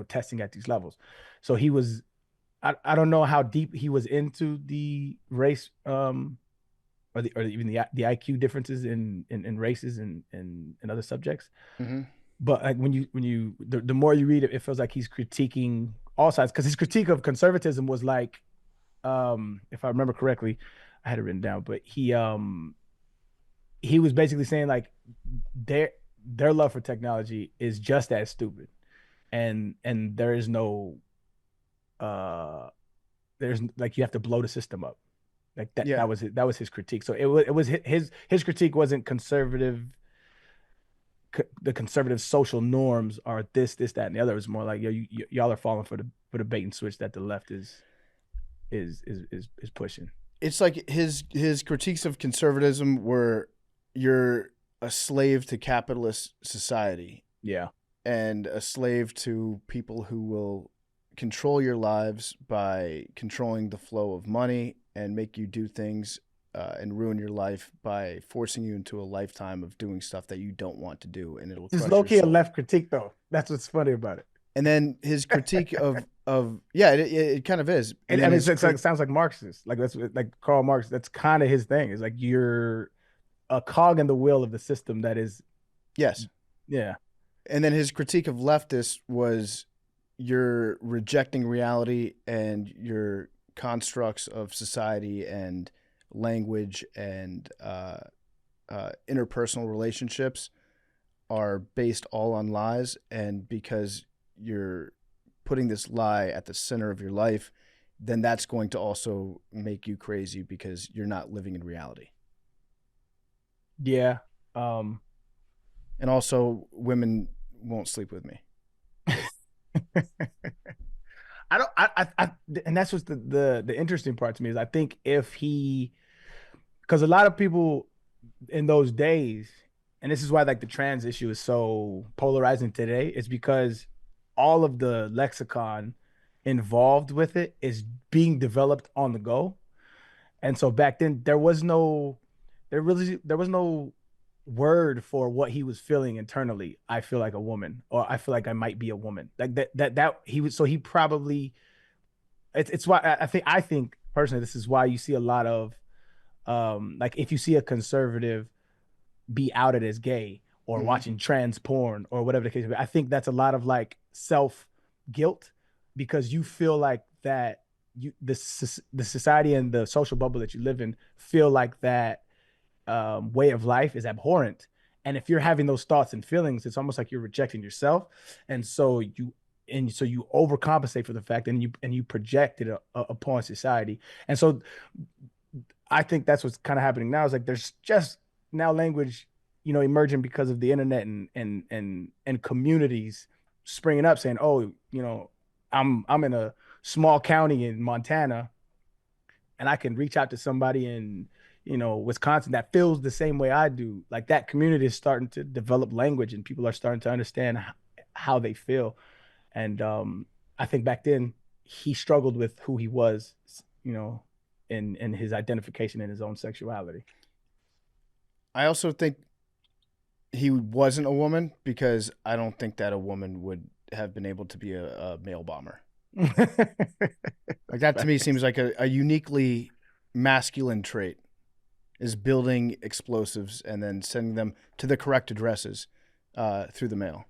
testing at these levels. So he was, I don't know how deep he was into the race, or even the IQ differences in races and other subjects. But like when you the more you read it, it feels like he's critiquing all sides, because his critique of conservatism was like, if I remember correctly, I had it written down, but he was basically saying like their love for technology is just as stupid, and there is no there's like, you have to blow the system up, like that. Yeah. That was his critique. So it was his critique wasn't conservative. The conservative social norms are this, that, and the other. It was more like, y'all are falling for the bait and switch that the left is pushing. It's like his critiques of conservatism were, you're a slave to capitalist society. Yeah. And a slave to people who will control your lives by controlling the flow of money and make you do things and ruin your life by forcing you into a lifetime of doing stuff that you don't want to do, and it'll. It's low key a left critique, though. That's what's funny about it. And then his critique of it kind of is. And I mean, it sounds like Marxist. Like that's like Karl Marx. That's kind of his thing. It's like you're a cog in the wheel of the system that is. Yes. Yeah. And then his critique of leftists was, you're rejecting reality and your constructs of society and language and interpersonal relationships are based all on lies, and because you're putting this lie at the center of your life, then that's going to also make you crazy because you're not living in reality. Yeah. And also, women won't sleep with me. And that's what's the interesting part to me is, I think if he, because a lot of people in those days, and this is why like the trans issue is so polarizing today, is because all of the lexicon involved with it is being developed on the go. And so back then there was no word for what he was feeling internally. I feel like a woman, or I feel like I might be a woman. Like that he was, so he probably, it's why I think personally, this is why you see a lot of like, if you see a conservative be outed as gay or watching trans porn or whatever the case may be, I think that's a lot of like self guilt, because you feel like that the society and the social bubble that you live in feel like that way of life is abhorrent. And if you're having those thoughts and feelings, it's almost like you're rejecting yourself. And so you overcompensate for the fact, and you project it upon society. And so I think that's what's kind of happening now, is like there's just now language, emerging because of the internet and communities springing up saying, oh, I'm in a small county in Montana, and I can reach out to somebody in Wisconsin that feels the same way I do. Like that community is starting to develop language, and people are starting to understand how they feel. And I think back then he struggled with who he was, in his identification in his own sexuality. I also think he wasn't a woman, because I don't think that a woman would have been able to be a mail bomber. Like that to me seems like a uniquely masculine trait, is building explosives and then sending them to the correct addresses through the mail.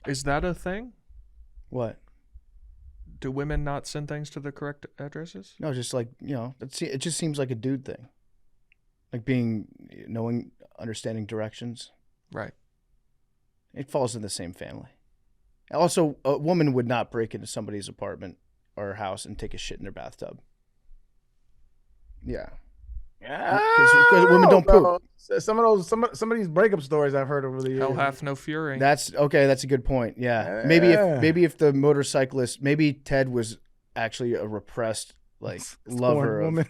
Is that a thing? What? Do women not send things to the correct addresses? No, just like, it just seems like a dude thing. Like knowing, understanding directions. Right. It falls in the same family. Also, a woman would not break into somebody's apartment or house and take a shit in their bathtub. Yeah. Because women don't poop. Some of these breakup stories I've heard over the years. Hell hath no fury. That's okay. That's a good point. Yeah. Maybe if the motorcyclist, maybe Ted was actually a repressed like Scorned lover of. woman.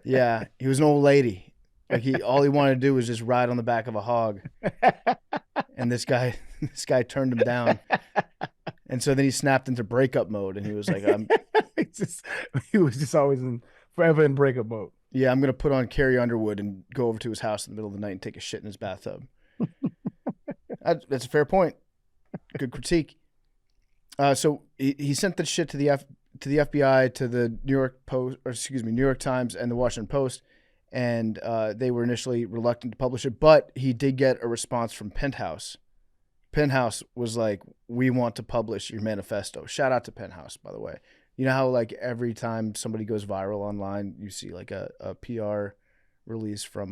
Yeah, he was an old lady. Like all he wanted to do was just ride on the back of a hog. And this guy turned him down. And so then he snapped into breakup mode, and he was like, he was just always forever in breakup mode. yeah, I'm going to put on Carrie Underwood and go over to his house in the middle of the night and take a shit in his bathtub. That's a fair point. Good critique. So he sent this shit to the FBI, to the New York Times and the Washington Post, and they were initially reluctant to publish it, but he did get a response from Penthouse. Penthouse was like, "We want to publish your manifesto." Shout out to Penthouse, by the way. You know how like every time somebody goes viral online, you see like a PR release from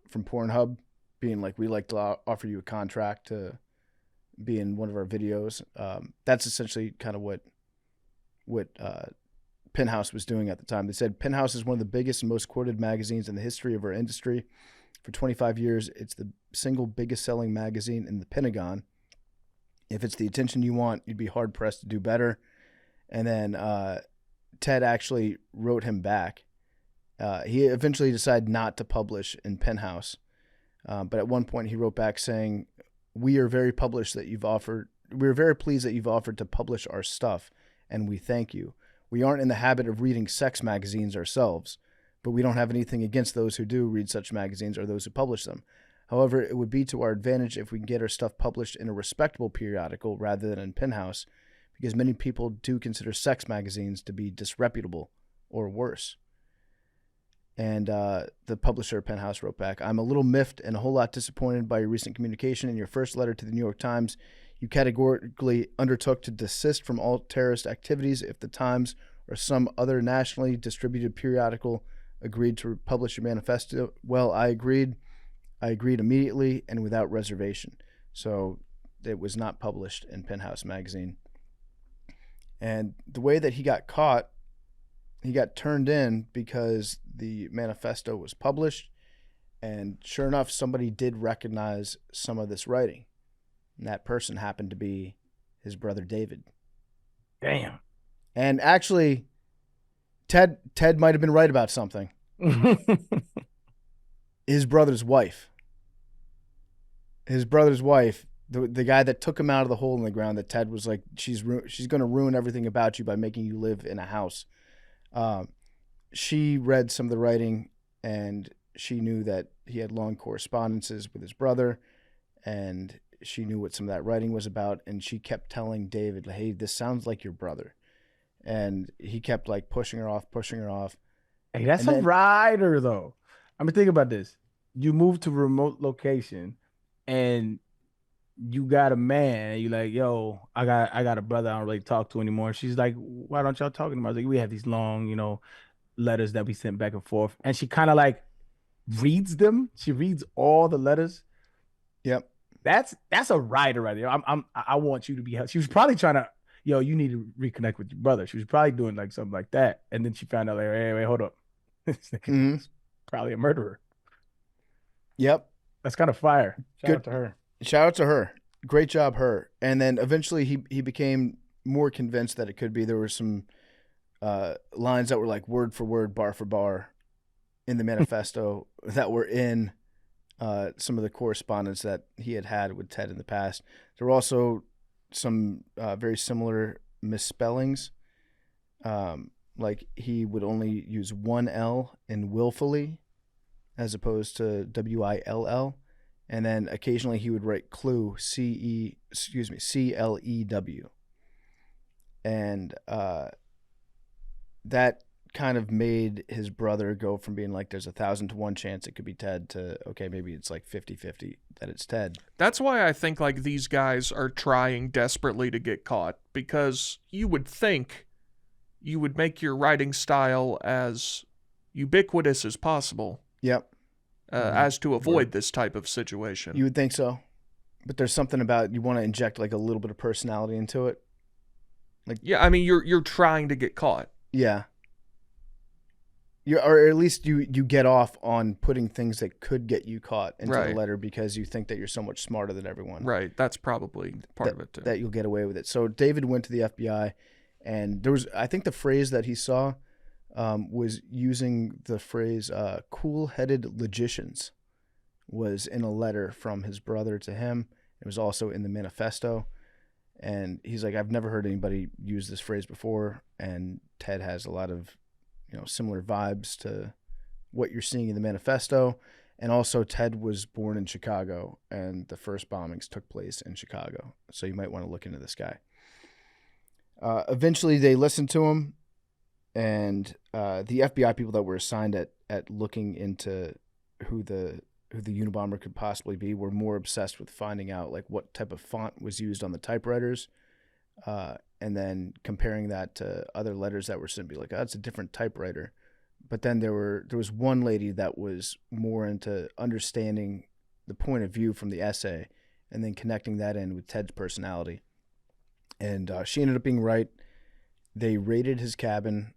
Pornhub being like, "We like to offer you a contract to be in one of our videos." That's essentially kind of what Penthouse was doing at the time. They said Penthouse is one of the biggest and most quoted magazines in the history of our industry. For 25 years, it's the single biggest selling magazine in the Pentagon. If it's the attention you want, you'd be hard pressed to do better. And then Ted actually wrote him back. He eventually decided not to publish in Penthouse. But at one point he wrote back saying, "We are very pleased that you've offered to publish our stuff, and we thank you. We aren't in the habit of reading sex magazines ourselves, but we don't have anything against those who do read such magazines or those who publish them. However, it would be to our advantage if we can get our stuff published in a respectable periodical rather than in Penthouse, because many people do consider sex magazines to be disreputable or worse." And the publisher, Penthouse, wrote back, "I'm a little miffed and a whole lot disappointed by your recent communication. In your first letter to the New York Times, you categorically undertook to desist from all terrorist activities if the Times or some other nationally distributed periodical agreed to publish your manifesto. Well, I agreed immediately and without reservation." So it was not published in Penthouse magazine. And the way that he got caught, he got turned in because the manifesto was published, and sure enough, somebody did recognize some of this writing, and that person happened to be his brother David. Damn. And actually, Ted might have been right about something. His brother's wife, the guy that took him out of the hole in the ground, that Ted was like, she's going to ruin everything about you by making you live in a house. She read some of the writing, and she knew that he had long correspondences with his brother, and she knew what some of that writing was about, and she kept telling David, "Hey, this sounds like your brother." And he kept like pushing her off. Hey, that's a rider though. I mean, think about this. You move to a remote location and you got a man, and you're like, "Yo, I got a brother I don't really talk to anymore." She's like, "Why don't y'all talk anymore?" I was like, "We have these long, letters that we sent back and forth." And she kind of like reads them. She reads all the letters. Yep. That's a rider right there. I want you to be helped. She was probably trying to, you need to reconnect with your brother. She was probably doing like something like that. And then she found out like, "Hey, wait, hold up." It's probably a murderer. Yep. That's kind of fire. Shout out to her. Shout out to her. Great job, her. And then eventually he became more convinced that it could be. There were some lines that were like word for word, bar for bar in the manifesto that were in some of the correspondence that he had with Ted in the past. There were also some very similar misspellings. Like he would only use one L in willfully as opposed to WILL. And then occasionally he would write CLEW, CLEW. And that kind of made his brother go from being like, there's 1,000 to 1 chance it could be Ted, to, okay, maybe it's like 50-50 that it's Ted. That's why I think like these guys are trying desperately to get caught, because you would think you would make your writing style as ubiquitous as possible. Yep. As to avoid this type of situation. You would think so. But there's something about, you want to inject like a little bit of personality into it. Like, yeah, I mean, you're trying to get caught. Yeah. Or at least you get off on putting things that could get you caught into the letter because you think that you're so much smarter than everyone. Right. That's probably part of it too. That you'll get away with it. So David went to the FBI, and there was, I think the phrase that he saw was using the phrase cool-headed logicians was in a letter from his brother to him. It was also in the manifesto. And he's like, I've never heard anybody use this phrase before. And Ted has a lot of, similar vibes to what you're seeing in the manifesto. And also Ted was born in Chicago and the first bombings took place in Chicago. So you might want to look into this guy. Eventually they listened to him, and the FBI people that were assigned at looking into who the Unabomber could possibly be were more obsessed with finding out like what type of font was used on the typewriters, and then comparing that to other letters that were sent. Be like, oh, it's a different typewriter. But then there was one lady that was more into understanding the point of view from the essay, and then connecting that in with Ted's personality. And she ended up being right. They raided his cabin.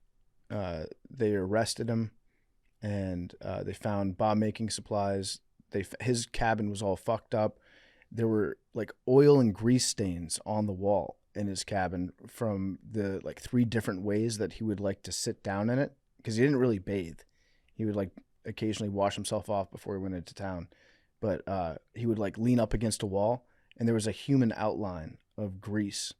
They arrested him, and they found bomb-making supplies. His cabin was all fucked up. There were like oil and grease stains on the wall in his cabin from the like 3 different ways that he would like to sit down in it, because he didn't really bathe. He would like occasionally wash himself off before he went into town, but he would like lean up against a wall, and there was a human outline of grease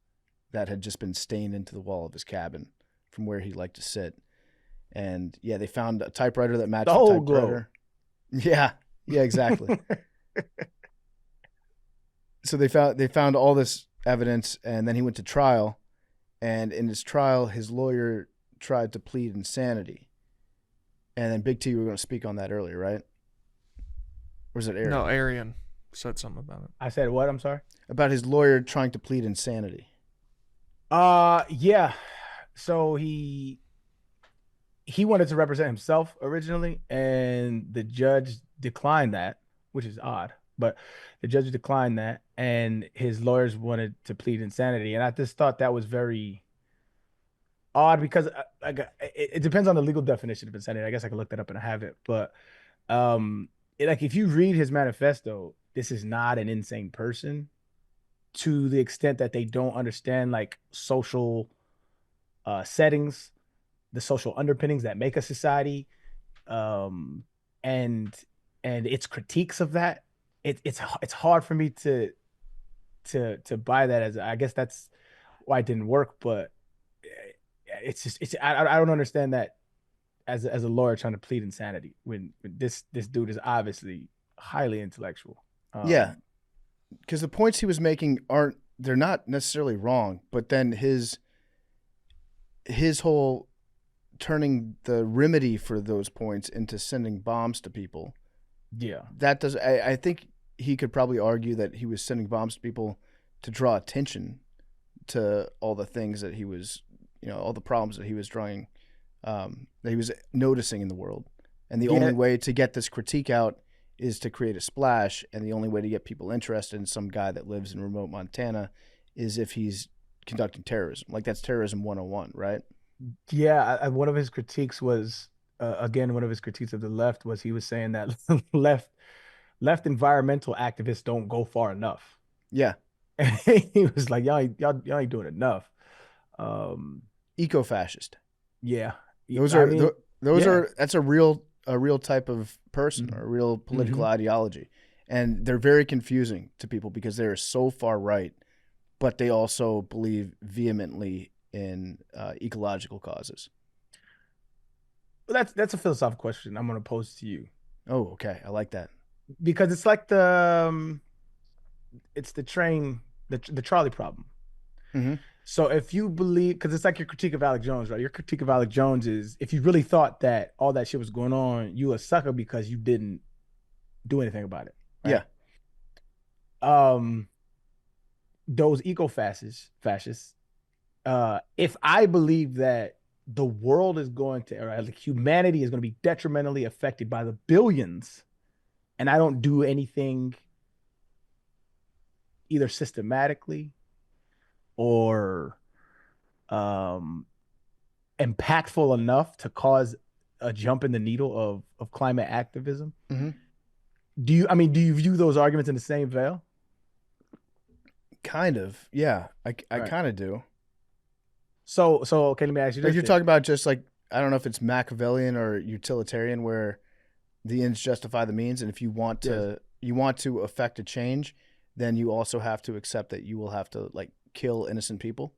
that had just been stained into the wall of his cabin from where he liked to sit. And yeah, they found a typewriter that matched the typewriter. Yeah, exactly. So they found all this evidence, and then he went to trial. And in his trial, his lawyer tried to plead insanity. And then Big T, we were going to speak on that earlier, right? Or was it Arian? No, Arian said something about it. I said what? I'm sorry. About his lawyer trying to plead insanity. Yeah. So he wanted to represent himself originally, and the judge declined that, which is odd. But the judge declined that, and his lawyers wanted to plead insanity. And I just thought that was very odd, because it depends on the legal definition of insanity. I guess I could look that up and I have it. But if you read his manifesto, this is not an insane person, to the extent that they don't understand like social settings, the social underpinnings that make a society, and its critiques of that. It's hard for me to buy that, as I guess that's why it didn't work. But I don't understand that as a lawyer trying to plead insanity when this dude is obviously highly intellectual. Yeah, because the points he was making they're not necessarily wrong, but then his whole turning the remedy for those points into sending bombs to people. Yeah, that does. I think he could probably argue that he was sending bombs to people to draw attention to all the things that he was, all the problems that he was drawing, that he was noticing in the world. And the only way to get this critique out is to create a splash. And the only way to get people interested in some guy that lives in remote Montana is if he's conducting terrorism. Like, that's terrorism 101, right? Yeah. One of his critiques was, one of his critiques of the left was, he was saying that left environmental activists don't go far enough. Yeah. And he was like, y'all ain't doing enough. Eco-fascist. Yeah. That's a real type of person, or a real political ideology. And they're very confusing to people because they're so far right, but they also believe vehemently in ecological causes. Well, that's a philosophical question I'm going to pose to you. Oh, okay. I like that. Because it's like it's the train, the trolley problem. Mm-hmm. So if you believe, because it's like your critique of Alex Jones, right? Your critique of Alex Jones is, if you really thought that all that shit was going on, you a sucker because you didn't do anything about it. Right? Yeah. Those fascists. If I believe that the world is going to, or like humanity is going to be detrimentally affected by the billions, and I don't do anything either systematically or impactful enough to cause a jump in the needle of climate activism. Mm-hmm. Do you view those arguments in the same veil? Kind of, yeah. I kind of do. So okay, let me ask you this. Like, you're talking about just like I don't know if it's Machiavellian or utilitarian, where the ends justify the means, and if you want to affect a change, then you also have to accept that you will have to like kill innocent people.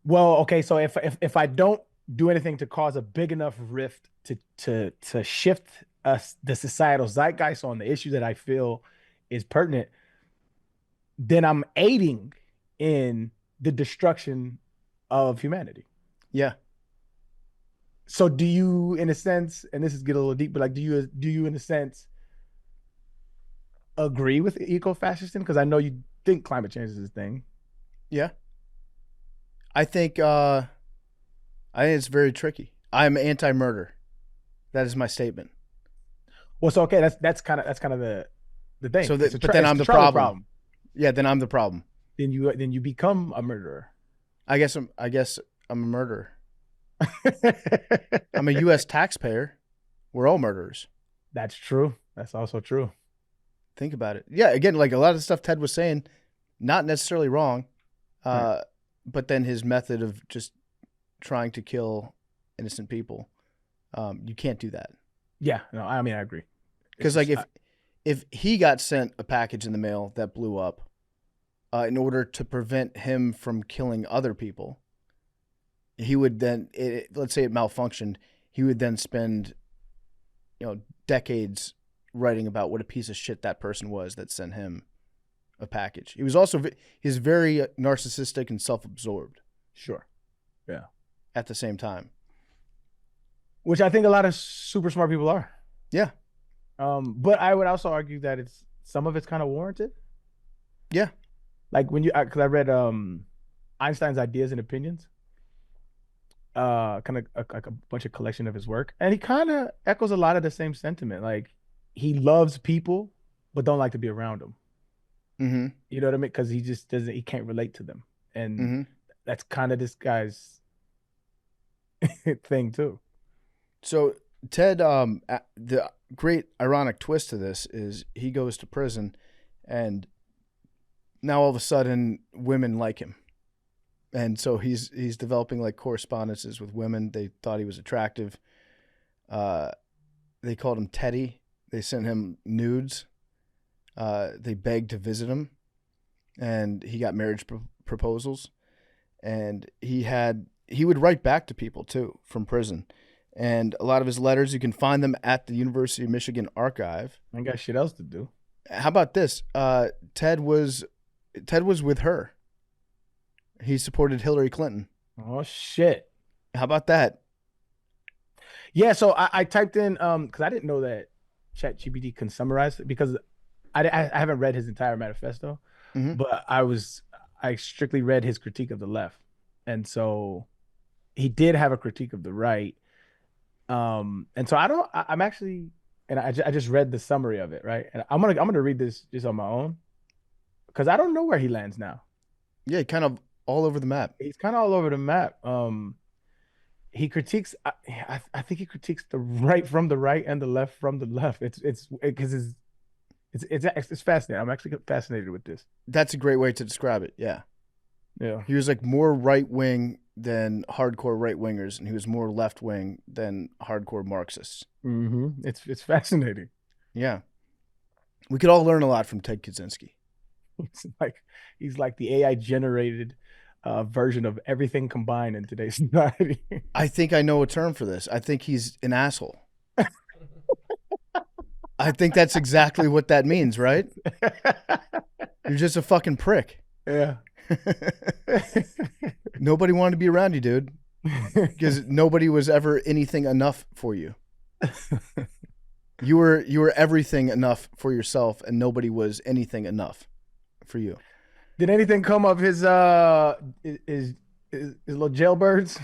Well, okay, so if I don't do anything to cause a big enough rift to shift the societal zeitgeist on the issue that I feel is pertinent, then I'm aiding in the destruction of humanity. Yeah. So do you, in a sense, and this is get a little deep, but like, do you in a sense agree with eco-fascism? Because I know you think climate change is a thing. Yeah. I think it's very tricky. I'm anti-murder. That is my statement. Well, so okay, that's kind of the thing. So but then I'm the problem. Yeah, then I'm the problem. Then you become a murderer. I guess I'm a murderer. I'm a U.S. taxpayer. We're all murderers. That's true. That's also true. Think about it. Yeah, again, like a lot of the stuff Ted was saying, not necessarily wrong, Right. but then his method of just trying to kill innocent people, you can't do that. Yeah, no, I mean I agree. Because like if he got sent a package in the mail that blew up, in order to prevent him from killing other people, he would then, let's say it malfunctioned, he would then spend, decades writing about what a piece of shit that person was that sent him a package. He's very narcissistic and self-absorbed. Sure. Yeah. At the same time. Which I think a lot of super smart people are. Yeah. But I would also argue that some of it's kind of warranted. Yeah. Like because I read Einstein's Ideas and Opinions, kind of like a bunch of collection of his work, and he kind of echoes a lot of the same sentiment. Like he loves people, but don't like to be around them. Mm-hmm. You know what I mean? Because he just doesn't. He can't relate to them, and that's kind of this guy's thing too. So Ted, the great ironic twist to this is he goes to prison, and now all of a sudden women like him. And so he's developing like correspondences with women. They thought he was attractive. They called him Teddy. They sent him nudes. They begged to visit him, and he got marriage proposals. And he would write back to people too from prison. And a lot of his letters, you can find them at the University of Michigan archive. I ain't got shit else to do. How about this? Ted was with her. He supported Hillary Clinton. Oh shit! How about that? Yeah, so I typed in because I didn't know that ChatGPT can summarize it, because I haven't read his entire manifesto, but I strictly read his critique of the left, and so he did have a critique of the right, and so I'm actually, and I just read the summary of it, right, and I'm gonna read this just on my own because I don't know where he lands now. Yeah, kind of all over the map. He's kind of all over the map. He critiques. I think he critiques the right from the right and the left from the left. It's fascinating. I'm actually fascinated with this. That's a great way to describe it. Yeah. Yeah. He was like more right wing than hardcore right wingers, and he was more left wing than hardcore Marxists. It's fascinating. Yeah. We could all learn a lot from Ted Kaczynski. He's like the AI generated version of everything combined in today's society. I think I know a term for this. I think he's an asshole. I think that's exactly what that means, right? You're just a fucking prick. Yeah. Nobody wanted to be around you, dude, because nobody was ever anything enough for you. You were everything enough for yourself, and nobody was anything enough for you. Did anything come of his little jailbirds?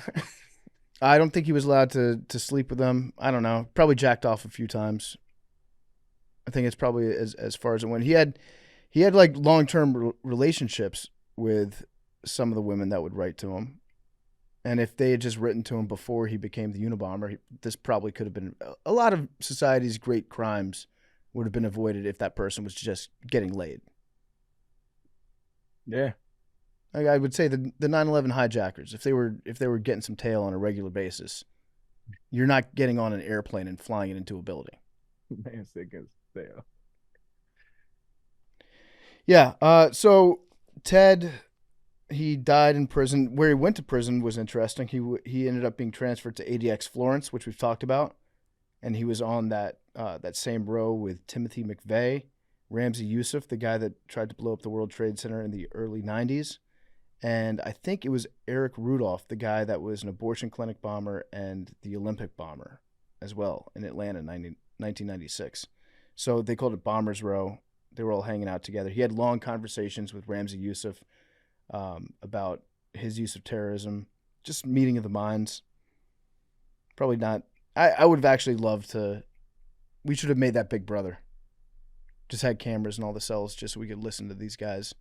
I don't think he was allowed to sleep with them. I don't know. Probably jacked off a few times. I think it's probably as far as it went. He had like long-term relationships with some of the women that would write to him. And if they had just written to him before he became the Unabomber, this probably could have been a lot of society's great crimes would have been avoided if that person was just getting laid. Yeah. I would say the 9/11 hijackers, if they were getting some tail on a regular basis, You're not getting on an airplane and flying it into a building. Man, sick as hell. Yeah. So Ted, he died in prison. Where he went to prison was interesting. He ended up being transferred to ADX Florence, which we've talked about, and he was on that same row with Timothy McVeigh, Ramzi Youssef, the guy that tried to blow up the World Trade Center in the early 90s. And I think it was Eric Rudolph, the guy that was an abortion clinic bomber and the Olympic bomber as well in Atlanta in 1996. So they called it Bombers Row. They were all hanging out together. He had long conversations with Ramzi Youssef about his use of terrorism, just meeting of the minds. Probably not. I would have actually loved to. We should have made that Big Brother. Just had cameras in all the cells just so we could listen to these guys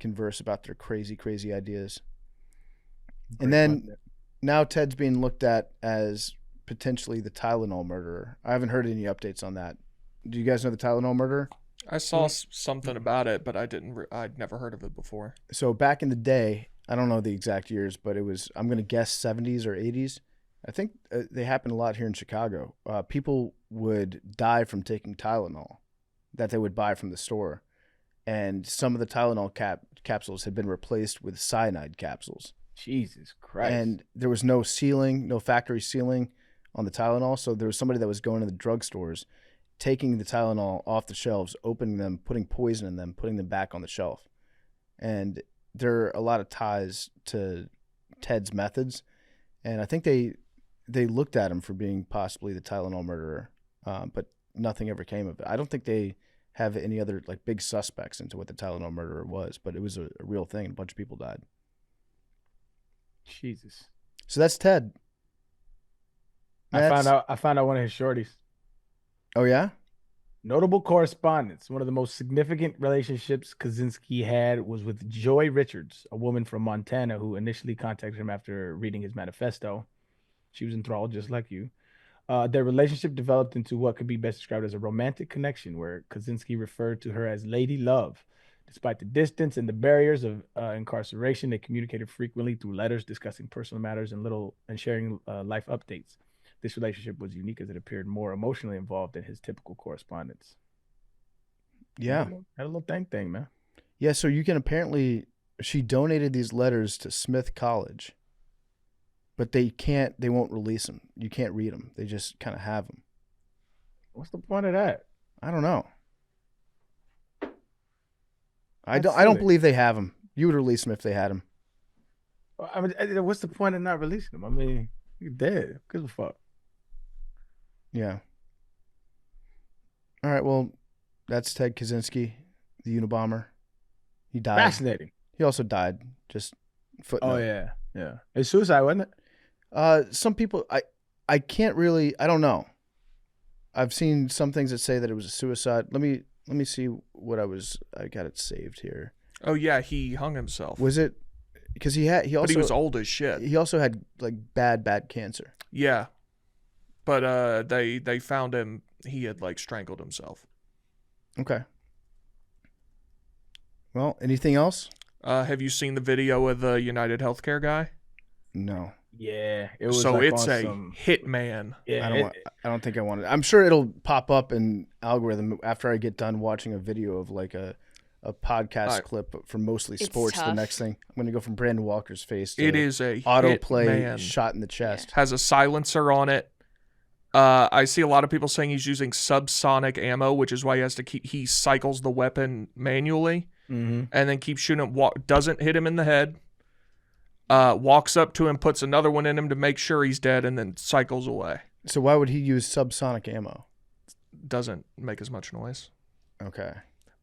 converse about their crazy, crazy ideas. And then now Ted's being looked at as potentially the Tylenol murderer. I haven't heard any updates on that. Do you guys know the Tylenol murderer? I saw something about it, but I'd never heard of it before. So back in the day, I don't know the exact years, but it was, I'm going to guess 70s or 80s. I think they happened a lot here in Chicago. People would die from taking Tylenol that they would buy from the store. And some of the Tylenol capsules had been replaced with cyanide capsules. Jesus Christ. And there was no sealing, no factory sealing on the Tylenol. So there was somebody that was going to the drugstores, taking the Tylenol off the shelves, opening them, putting poison in them, putting them back on the shelf. And there are a lot of ties to Ted's methods. And I think they looked at him for being possibly the Tylenol murderer, but nothing ever came of it. I don't think they have any other like big suspects into what the Tylenol murderer was, but it was a real thing. A bunch of people died. Jesus. So that's Ted. I found out one of his shorties. Oh yeah? Notable correspondence. One of the most significant relationships Kaczynski had was with Joy Richards, a woman from Montana who initially contacted him after reading his manifesto. She was enthralled just like you. Their relationship developed into what could be best described as a romantic connection, where Kaczynski referred to her as Lady Love. Despite the distance and the barriers of incarceration, they communicated frequently through letters discussing personal matters and sharing life updates. This relationship was unique as it appeared more emotionally involved than his typical correspondence. Yeah. Had a little thing, man. Yeah, so you can apparently, she donated these letters to Smith College, but they won't release them. You can't read them. They just kind of have them. What's the point of that? I don't know. I don't believe they have them. You would release them if they had them. I mean, what's the point of not releasing them? I mean, you're dead. Who gives a fuck? Yeah. All right, well, that's Ted Kaczynski, the Unabomber. He died. Fascinating. He also died. Just footnote. Oh, yeah. It's suicide, wasn't it? Some people, I can't really, I don't know. I've seen some things that say that it was a suicide. Let me see what I got it saved here. Oh yeah, he hung himself. Was it, because he also, but he was old as shit. He also had like bad cancer. Yeah. But they found him, he had like strangled himself. Okay. Well, anything else? Have you seen the video of the UnitedHealthcare guy? No. Yeah. It was so like it's a hitman. Yeah. I don't think I want it. I'm sure it'll pop up in algorithm after I get done watching a video of like a podcast clip from Mostly Sports. The next thing, I'm going to go from Brandon Walker's face to it is a autoplay shot in the chest. Has a silencer on it. I see a lot of people saying he's using subsonic ammo, which is why he cycles the weapon manually and then keeps shooting him. Doesn't hit him in the head. Walks up to him, puts another one in him to make sure he's dead, and then cycles away. So why would he use subsonic ammo? Doesn't make as much noise. Okay.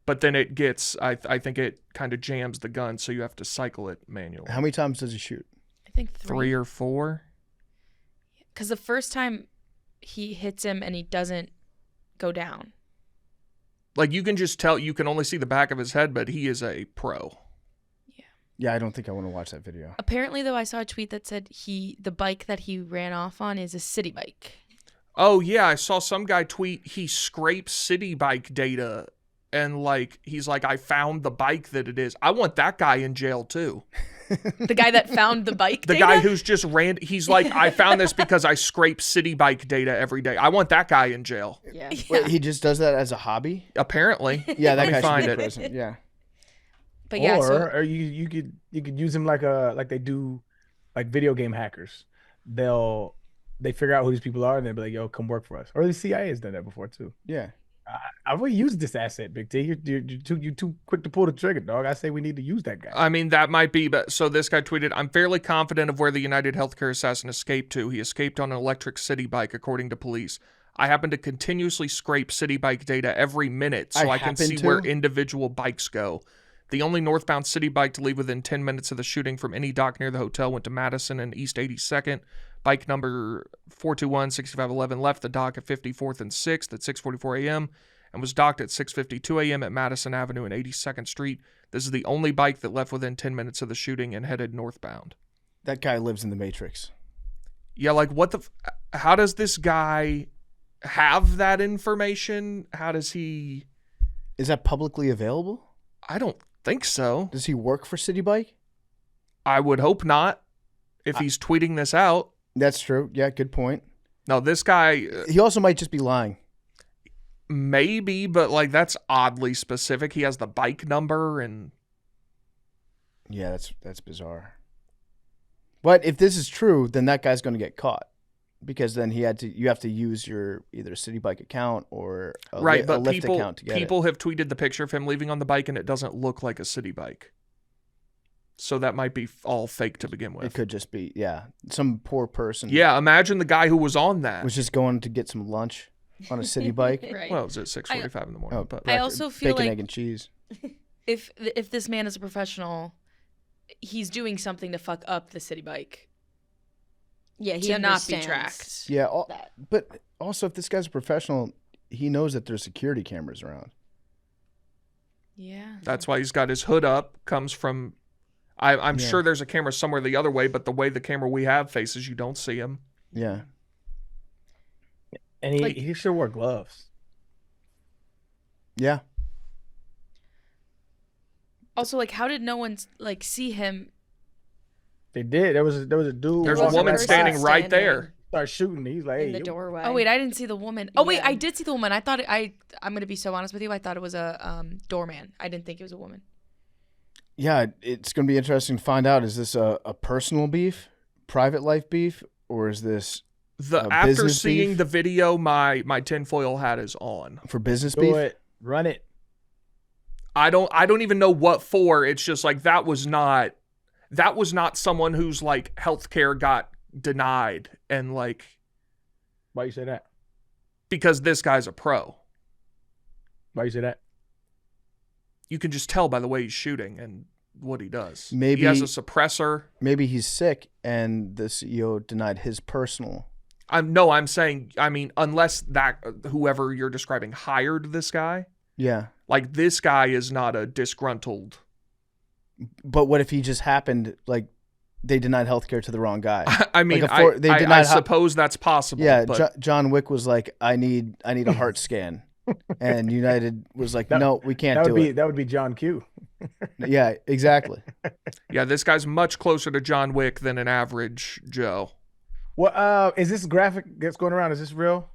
But then it gets, I think it kind of jams the gun, so you have to cycle it manually. How many times does he shoot? I think 3 or 4. Because the first time he hits him and he doesn't go down. Like you can just tell, you can only see the back of his head, but he is a pro. Yeah, I don't think I want to watch that video. Apparently, though, I saw a tweet that said the bike that he ran off on is a city bike. Oh, yeah, I saw some guy tweet he scrapes city bike data and like he's like, I found the bike that it is. I want that guy in jail too. The guy that found the bike The data? guy who's just he's like, I found this because I scrape city bike data every day. I want that guy in jail. Yeah. Wait, he just does that as a hobby? Apparently. Yeah, that Let me guy should find be it. in prison. Yeah. But yeah, or you could use him like they do like video game hackers. They figure out who these people are and they'll be like, yo, come work for us. Or the CIA has done that before too. Yeah. I will use this asset, Big T. You're too quick to pull the trigger, dog. I say we need to use that guy. I mean, that might be, but so this guy tweeted, I'm fairly confident of where the UnitedHealthcare assassin escaped to. He escaped on an electric city bike, according to police. I happen to continuously scrape city bike data every minute so I can see where individual bikes go. The only northbound city bike to leave within 10 minutes of the shooting from any dock near the hotel went to Madison and East 82nd. Bike number 421-6511 left the dock at 54th and 6th at 6:44 a.m. and was docked at 6:52 a.m. at Madison Avenue and 82nd Street. This is the only bike that left within 10 minutes of the shooting and headed northbound. That guy lives in the Matrix. Yeah, like how does this guy have that information? How does he... Is that publicly available? I don't think so. Does he work for City Bike? I would hope not if he's tweeting this out. That's true. Yeah, good point. No, this guy... he also might just be lying. Maybe, but like that's oddly specific. He has the bike number and... Yeah, that's bizarre. But if this is true, then that guy's going to get caught. Because then you have to use your either City Bike account or a Lyft account to get people have tweeted the picture of him leaving on the bike and it doesn't look like a City Bike. So that might be all fake to begin with. It could just be, yeah, some poor person. Yeah, imagine the guy who was on that. Was just going to get some lunch on a City Bike. Right. Well, it was at 6:45 in the morning. But I also feel bacon, like egg, and cheese. If this man is a professional, he's doing something to fuck up the City Bike. Yeah, he to not be understands tracked. Yeah, that. but also if this guy's a professional, he knows that there's security cameras around. Yeah. That's why he's got his hood up. Comes from... I'm sure there's a camera somewhere the other way, but the way the camera we have faces, you don't see him. Yeah. And he should wear gloves. Yeah. Also, like, how did no one like see him? They did. There was a dude. There's a woman standing right there. Start shooting. He's like, in the doorway. Oh wait, I didn't see the woman. Oh wait, Yeah. I did see the woman. I thought I'm gonna be so honest with you. I thought it was a doorman. I didn't think it was a woman. Yeah, it's going to be interesting to find out. Is this a personal beef, private life beef, or is this After business seeing beef? the video, my tinfoil hat is on. For business do beef? it, run it. I don't even know what for. It's just like that was not someone whose like healthcare got denied and like. Why you say that? Because this guy's a pro. Why you say that? You can just tell by the way he's shooting and what he does. Maybe he has a suppressor. Maybe he's sick and the CEO denied his personal. I'm saying, I mean, unless that whoever you're describing hired this guy. Yeah. Like this guy is not a disgruntled. But what if he just happened, like, they denied healthcare to the wrong guy? I mean, like I suppose that's possible. Yeah, but... John Wick was like, I need a heart scan. And United was like, no, we can't do it. That would be John Q. Yeah, exactly. Yeah, this guy's much closer to John Wick than an average Joe. Well, is this graphic that's going around? Is this real?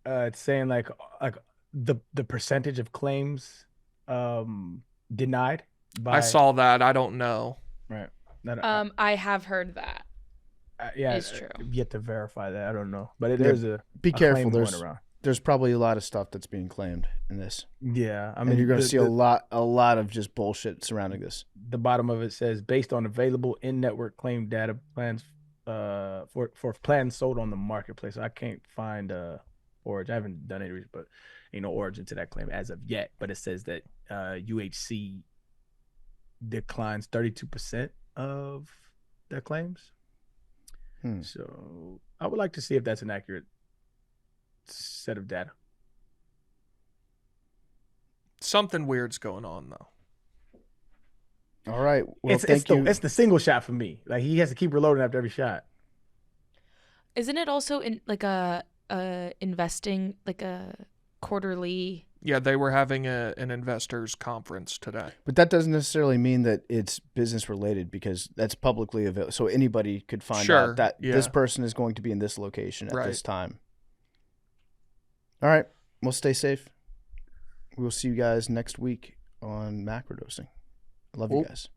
It's saying like the percentage of claims denied. I saw that. I don't know. Right. I have heard that. Yeah, it's true. Yet to verify that. I don't know, but there's a be careful. Claim going around. There's probably a lot of stuff that's being claimed in this. Yeah, I mean, and you're going to see a lot of just bullshit surrounding this. The bottom of it says, based on available in-network claim data plans for plans sold on the marketplace. I can't find origin. I haven't done any research, but origin to that claim as of yet. But it says that UHC declines 32% of their claims. So I would like to see if that's an accurate set of data. Something weird's going on though. All right. Well, it's the single shot for me. Like he has to keep reloading after every shot. Isn't it also in like a investing like a quarterly Yeah, they were having an investors conference today. But that doesn't necessarily mean that it's business related because that's publicly available. So anybody could find out that this person is going to be in this location at this time. All right. Well, stay safe. We'll see you guys next week on Macrodosing. I love you guys.